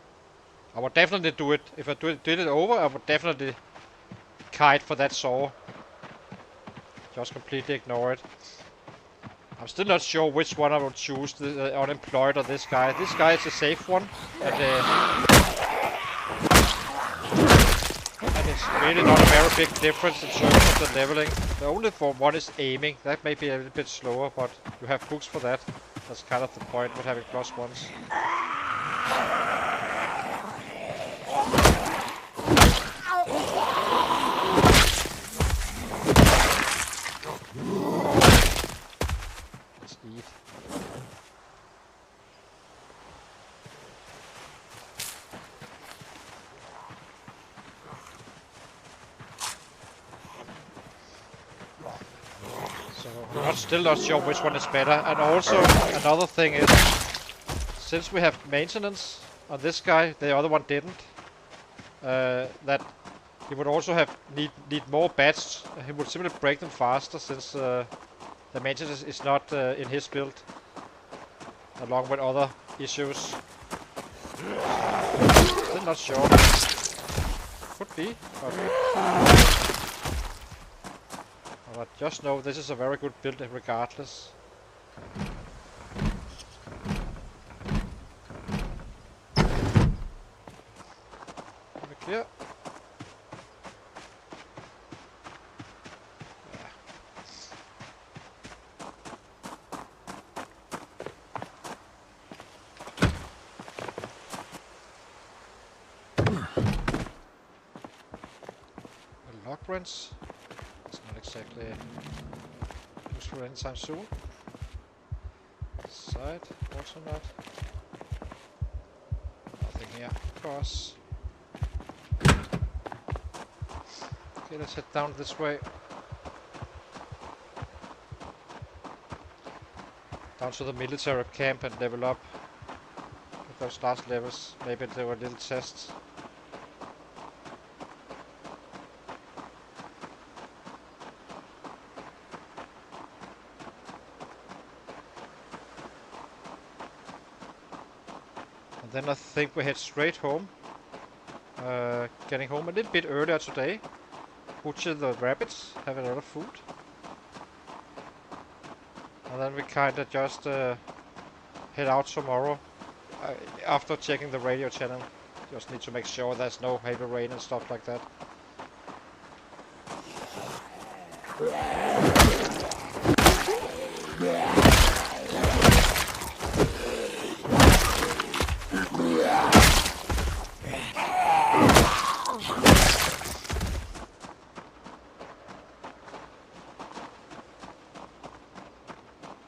I would definitely do it. If I did it over, I would definitely kite for that saw. Just completely ignore it. I'm still not sure which one I would choose, the unemployed or this guy. This guy is a safe one. And it's really not a very big difference in terms of the leveling. The only one is aiming. That may be a little bit slower, but you have books for that. That's kind of the point with having +1s. Let's eat. I'm still not sure which one is better. And also, another thing is, since we have maintenance on this guy, the other one didn't, that he would also have need more bats. He would simply break them faster, since the maintenance is not in his build, along with other issues. Still not sure. Could be, but I just know this is a very good build regardless. Over here. A lock wrench. Exactly useful anytime soon. Side, also not. Nothing here. Cross. Okay, let's head down this way. Down to the military camp and level up with those last levels. Maybe there were little tests. Then I think we head straight home. Getting home a little bit earlier today. Butcher the rabbits, have a lot of food. And then we kinda just head out tomorrow. After checking the radio channel. Just need to make sure there's no heavy rain and stuff like that.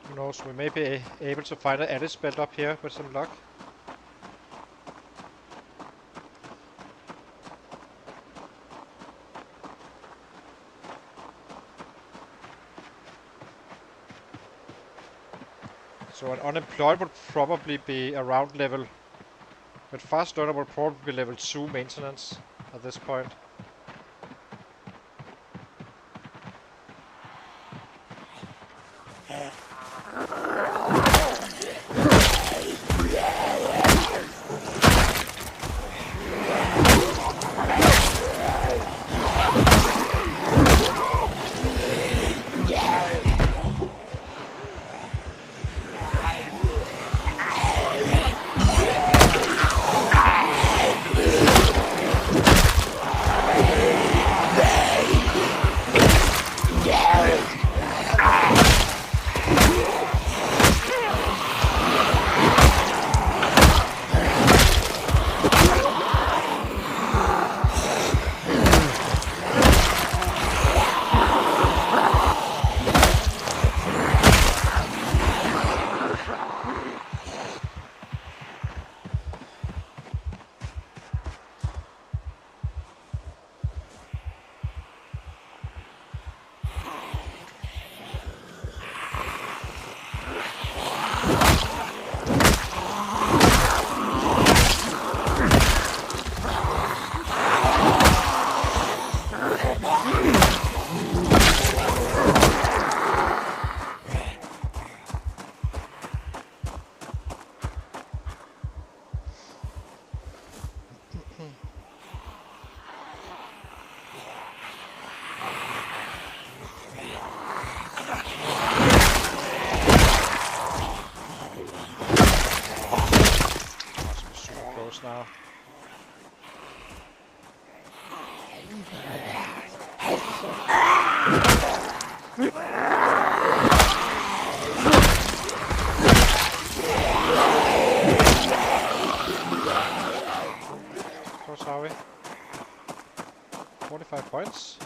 Who knows, we may be able to find an Alice belt up here with some luck. So an unemployed would probably be around level... But fast learner would probably be level 2 maintenance at this point. Now. How close are we? 45 points.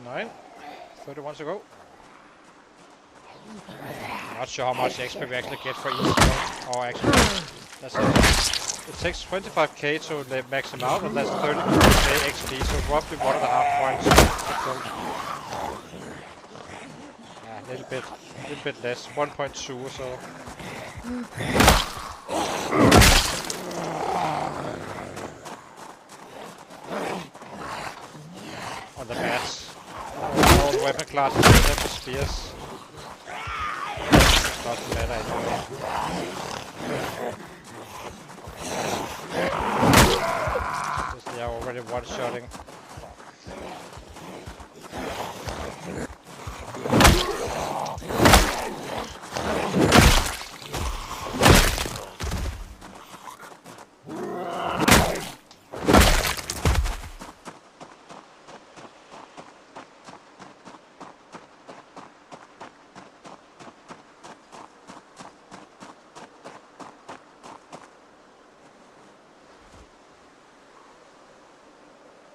Nine. 31 to go. Not sure how much XP we actually get for each one. Or actually, that's it. It takes 25k to max him out, and that's 30k XP, so roughly 1.5 points to go. Yeah, a little bit less, 1.2 or so. On the bats. All weapon classes except for spears. Doesn't matter anyway. Because they are already one-shotting.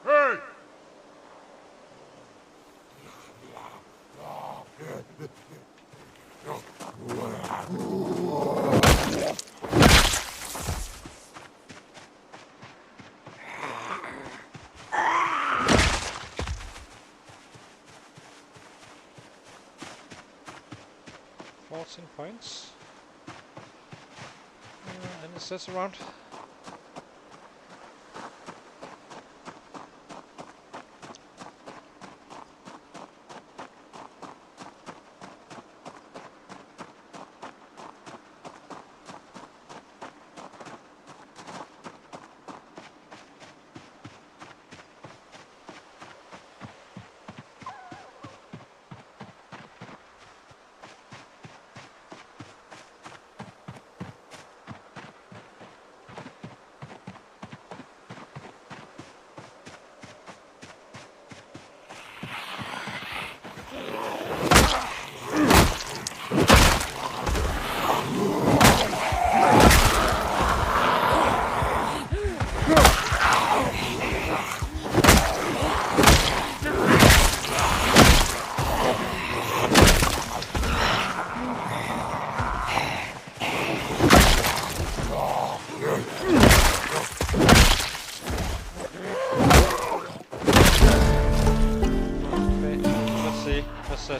Hey! things. Any sets around?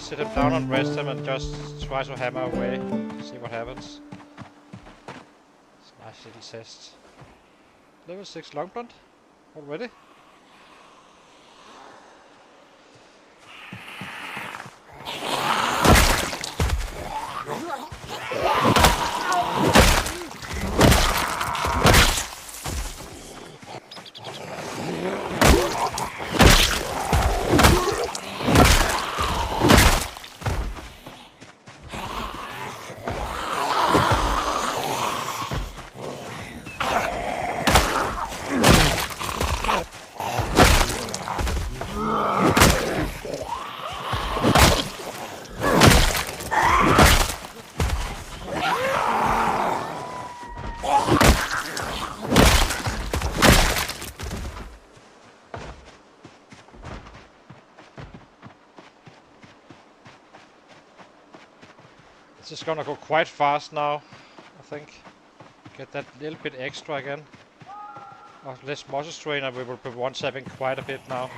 Sit him down and rest him and just try to hammer away. See what happens. It's a nice little test. Level 6 long blunt already. It's just gonna go quite fast now, I think. Get that little bit extra again. Of less muscle strain and we will be one-tapping quite a bit now.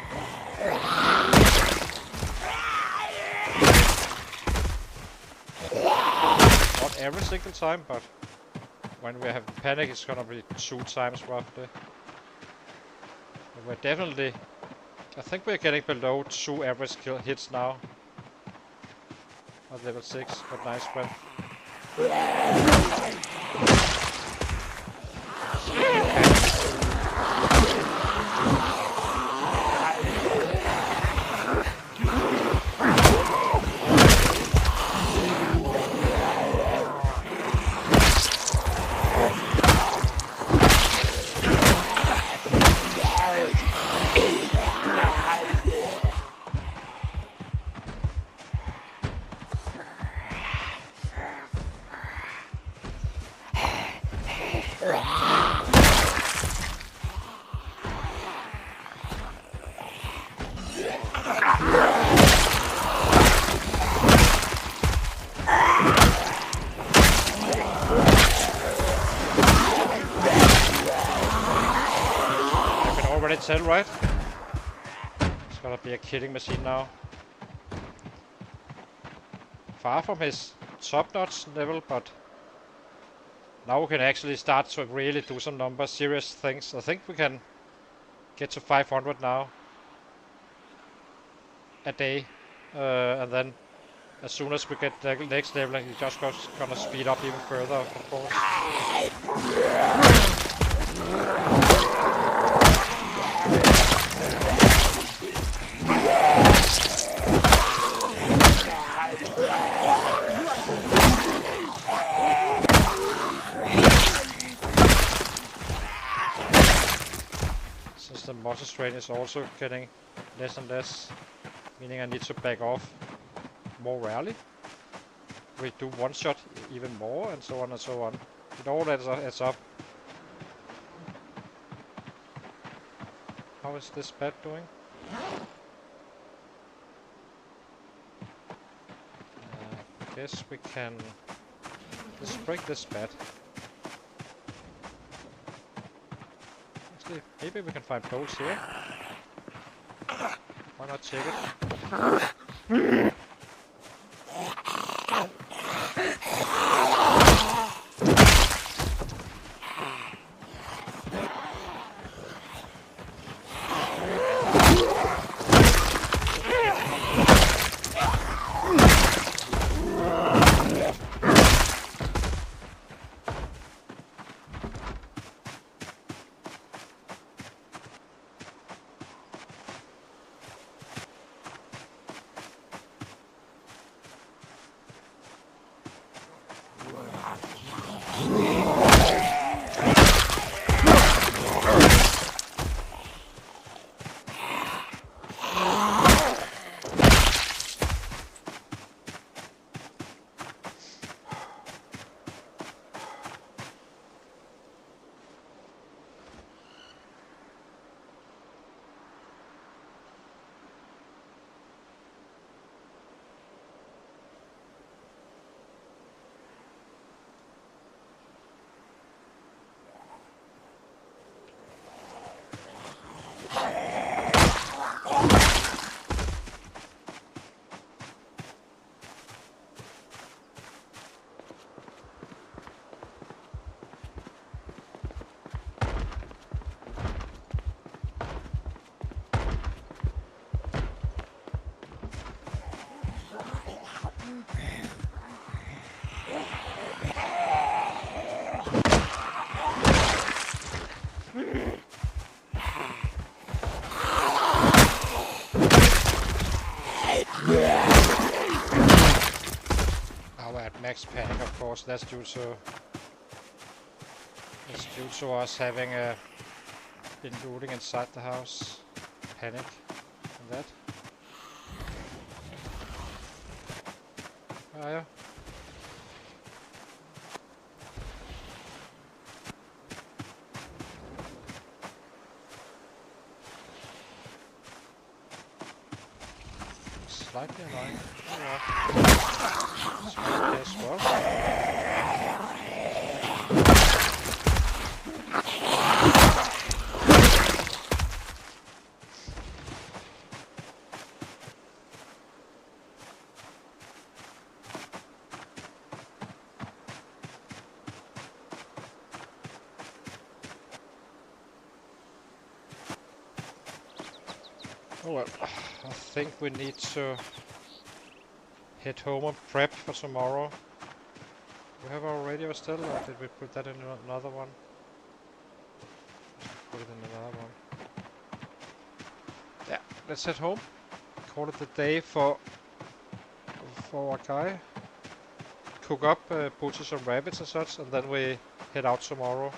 Not every single time, but when we have panic it's gonna be 2 times roughly. But we're definitely... I think we're getting below 2 average kill hits now. At level 6, but nice spread. Tell, right? It's gonna be a killing machine now. Far from his top-notch level, but now we can actually start to really do some numbers, serious things. I think we can get to 500 now a day, and then as soon as we get the next level, it's just gonna speed up even further, of course. Since the muscle strain is also getting less and less, meaning I need to back off more rarely. We do one shot even more, and so on and so on. It all adds up. How is this bat doing? I guess we can... Let's break this bat. Actually, maybe we can find bolts here. Why not check it? max panic, of course. That's due to us having been looting inside the house. Panic and that. Where are you? Slightly annoying. Alright. Slightly as well. Oh well, I think we need to head home and prep for tomorrow. We have our radio still, or did we put that in another one? Put it in another one. Yeah, let's head home. Call it the day for our guy. Cook up, butcher some rabbits and such, and then we head out tomorrow.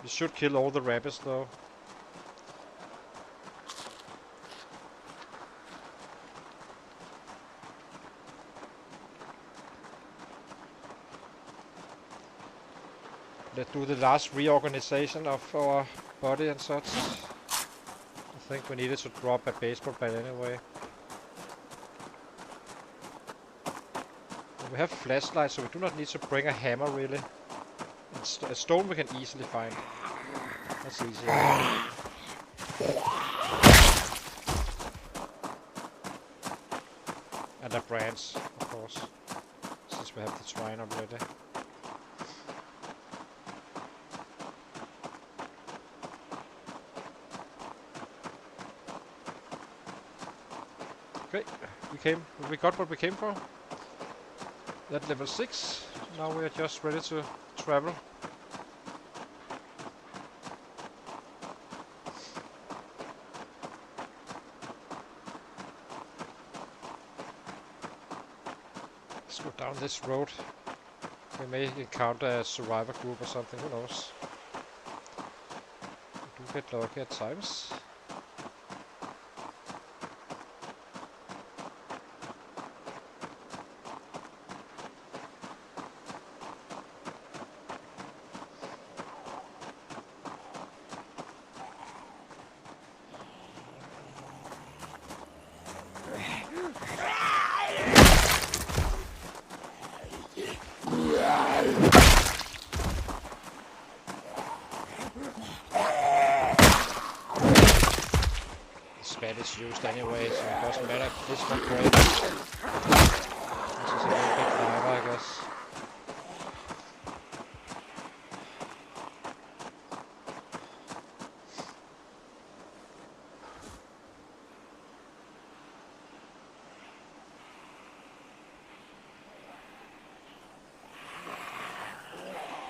We should kill all the rabbits though. Let's do the last reorganization of our body and such. I think we needed to drop a baseball bat anyway. We have flashlights, so we do not need to bring a hammer really. A stone we can easily find. That's easy. And a branch, of course, since we have the twine already. Okay, we got what we came for. That level 6. Now we are just ready to travel. Let's go down this road. We may encounter a survivor group or something, who knows. We do get lucky at times. Used anyway, so it doesn't matter if this one breaks. This is a very big driver, I guess.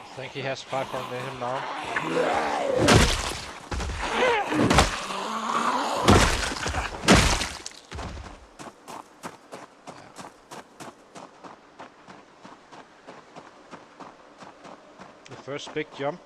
I think he has 500 in him now. First big jump.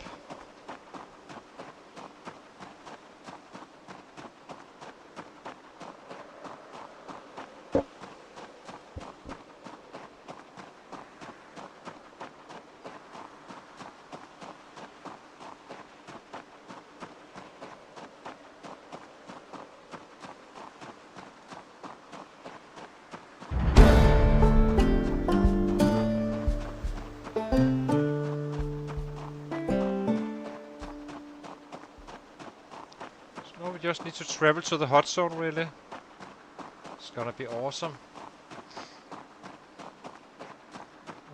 Just need to travel to the hot zone really. It's gonna be awesome.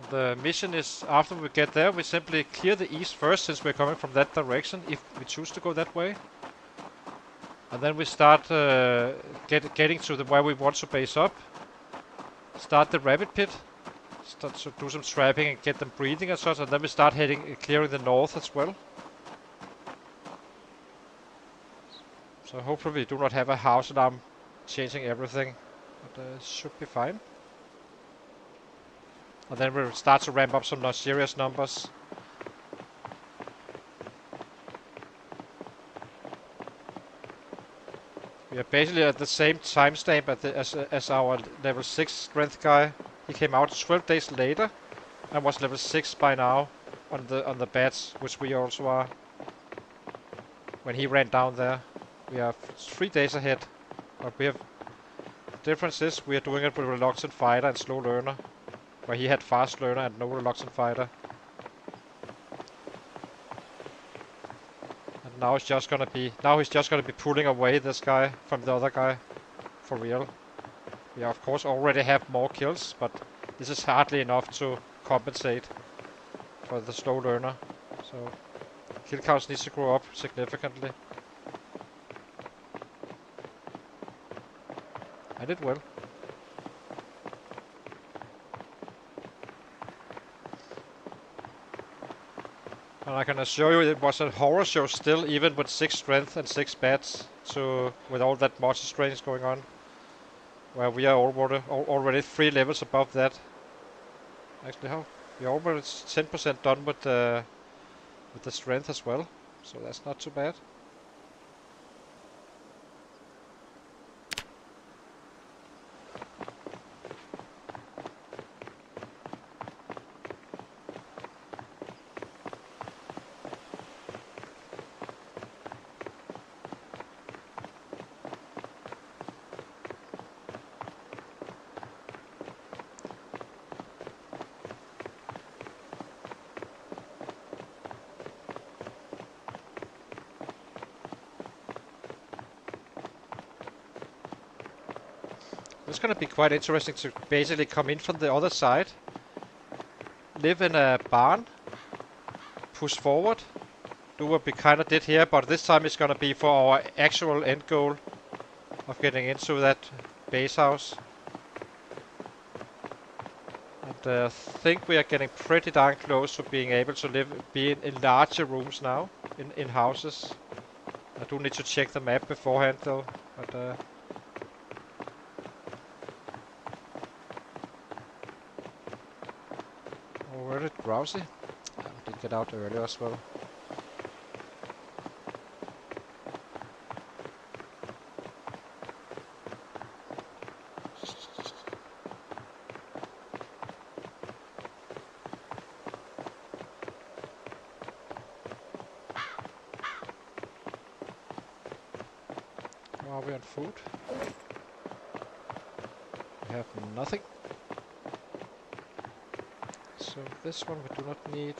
The mission is after we get there we simply clear the east first since we're coming from that direction if we choose to go that way. And then we start getting to where we want to base up. Start the rabbit pit. Start to do some trapping and get them breathing and such, and then we start heading clearing the north as well. So hopefully we do not have a house alarm changing everything, but should be fine. And then we'll start to ramp up some more serious numbers. We are basically at the same timestamp as our level 6 strength guy. He came out 12 days later and was level 6 by now on the bats, which we also are. When he ran down there, we are 3 days ahead. But we have difference is we are doing it with reluctant fighter and slow learner, where he had fast learner and no reluctant fighter. And now he's just gonna be pulling away this guy from the other guy, for real. We of course already have more kills, but this is hardly enough to compensate for the slow learner. So kill counts needs to grow up significantly. I did well. And I can assure you it was a horror show still, even with 6 strength and 6 bats, with all that multi strength going on. Where we are already 3 levels above that. Actually, how? We're almost 10% done with the strength as well, so that's not too bad. It's gonna be quite interesting to basically come in from the other side, live in a barn, push forward, do what we kinda did here, but this time it's gonna be for our actual end goal of getting into that base house. And I think we are getting pretty darn close to being able to be in larger rooms now, in houses. I do need to check the map beforehand though, but already drowsy. I did get out earlier as well. Are we on food? We have nothing. So this one we do not need.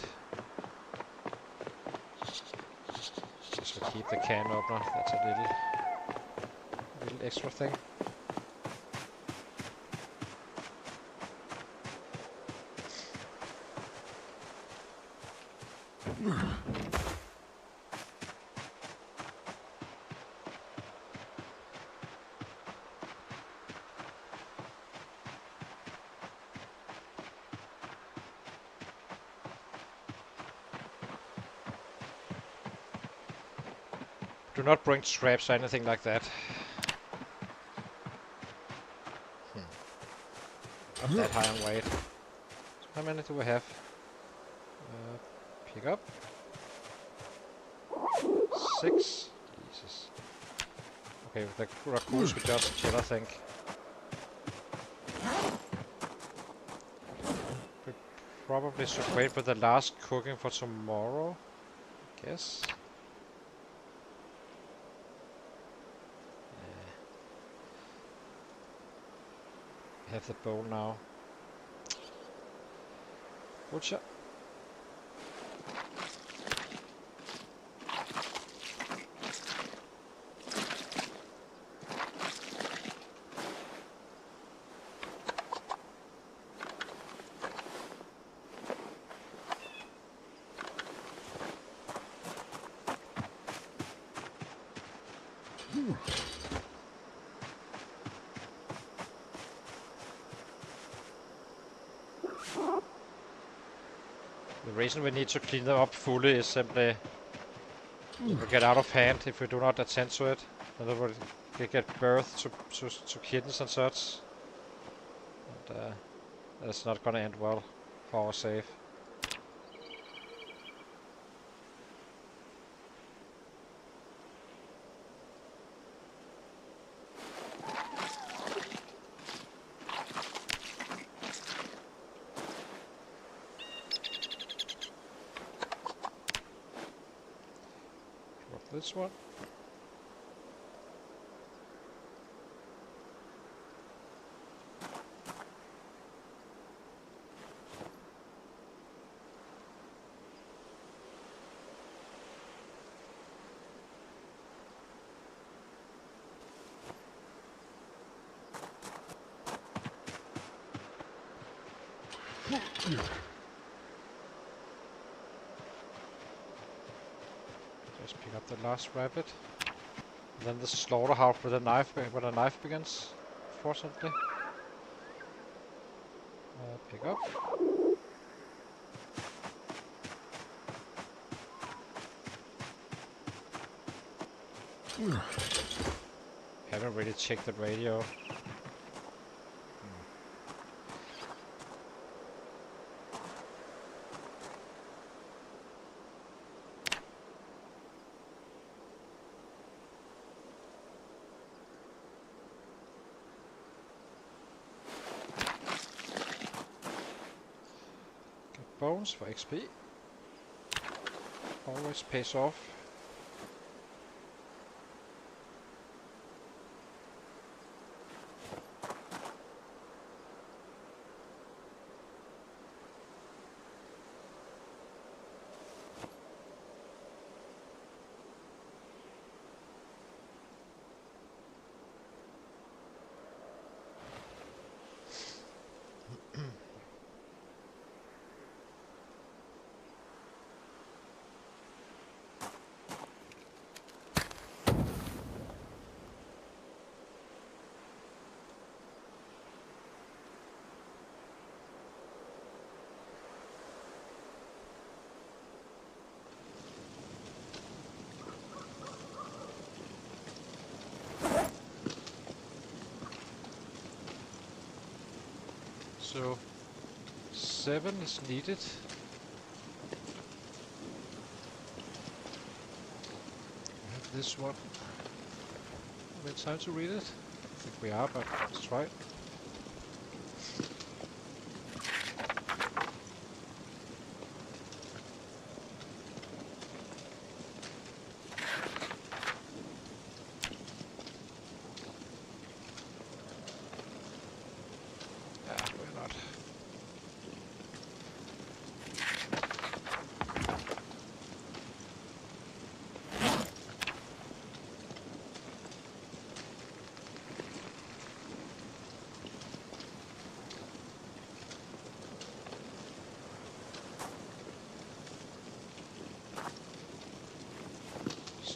Just will keep the can opener. That's a little extra thing. Do not bring traps or anything like that. Not that high on weight. So how many do we have? Pick up. 6. Jesus. Okay, with the raccoons we just chill, I think. We probably should wait with the last cooking for tomorrow, I guess. Have the bowl now. Butcher. The reason we need to clean them up fully is simply it will get out of hand if we do not attend to it. Otherwise, they get birth to kittens and such. And that's not gonna end well for our save. Drop this one. Just pick up the last rabbit. And then the slaughterhouse with a knife, where the knife begins, fortunately. Pick up. Haven't really checked the radio. Bones for XP. Always pays off. So 7 is needed. We have this one. Are we time to read it? I think we are, but let's try it.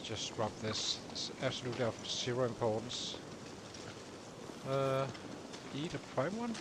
Just drop this. It's absolutely of zero importance. Eat a prime one?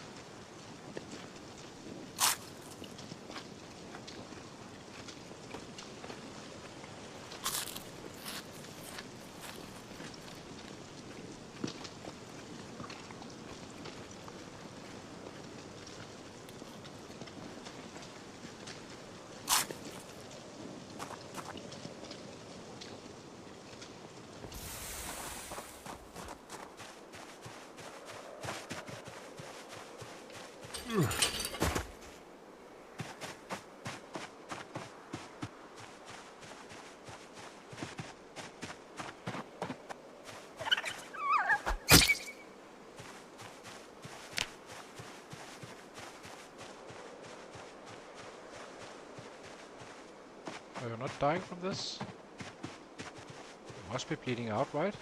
Oh, you're not dying from this? You must be bleeding out, right?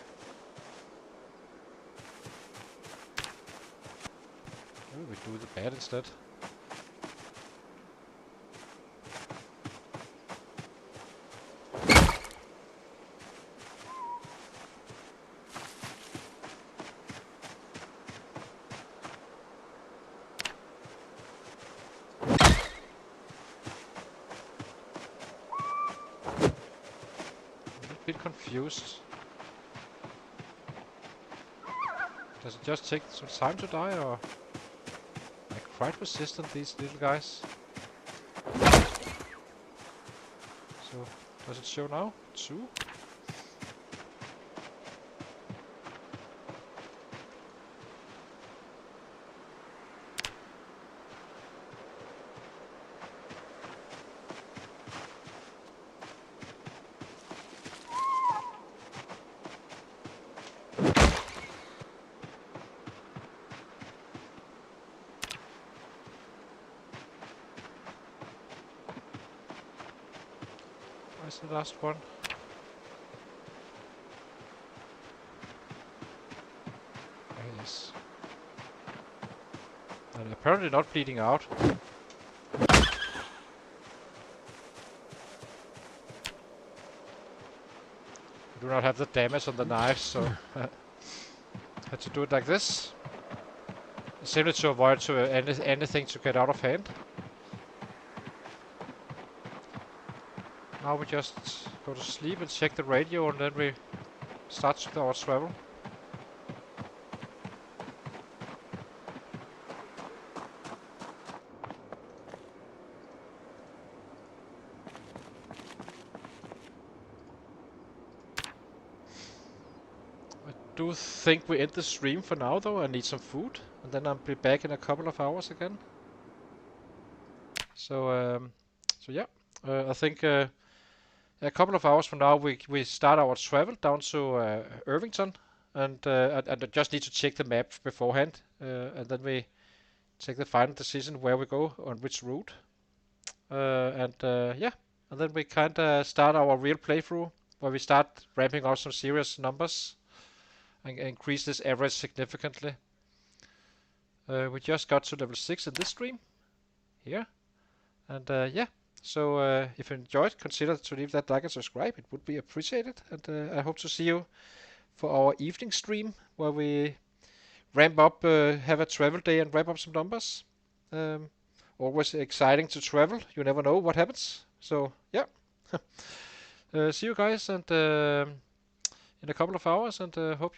Maybe we do the bad instead. Confused. Does it just take some time to die, or? They're quite resistant, these little guys. So, does it show now? 2? Where's the last one? There he is. And apparently not bleeding out. We do not have the damage on the knives, so had to do it like this. Simply to avoid anything to get out of hand. Now we just go to sleep and check the radio, and then we start our travel. I do think we end the stream for now, though. I need some food, and then I'll be back in a couple of hours again. So, yeah, I think a couple of hours from now we start our travel down to Irvington, and I just need to check the map beforehand, and then we take the final decision where we go on which route, yeah, and then we kind of start our real playthrough where we start ramping up some serious numbers and increase this average significantly. We just got to level 6 in this stream here, and yeah. So if you enjoyed, consider to leave that like and subscribe. It would be appreciated. And I hope to see you for our evening stream where we ramp up, have a travel day and ramp up some numbers. Always exciting to travel. You never know what happens. So yeah. See you guys and in a couple of hours, and hope you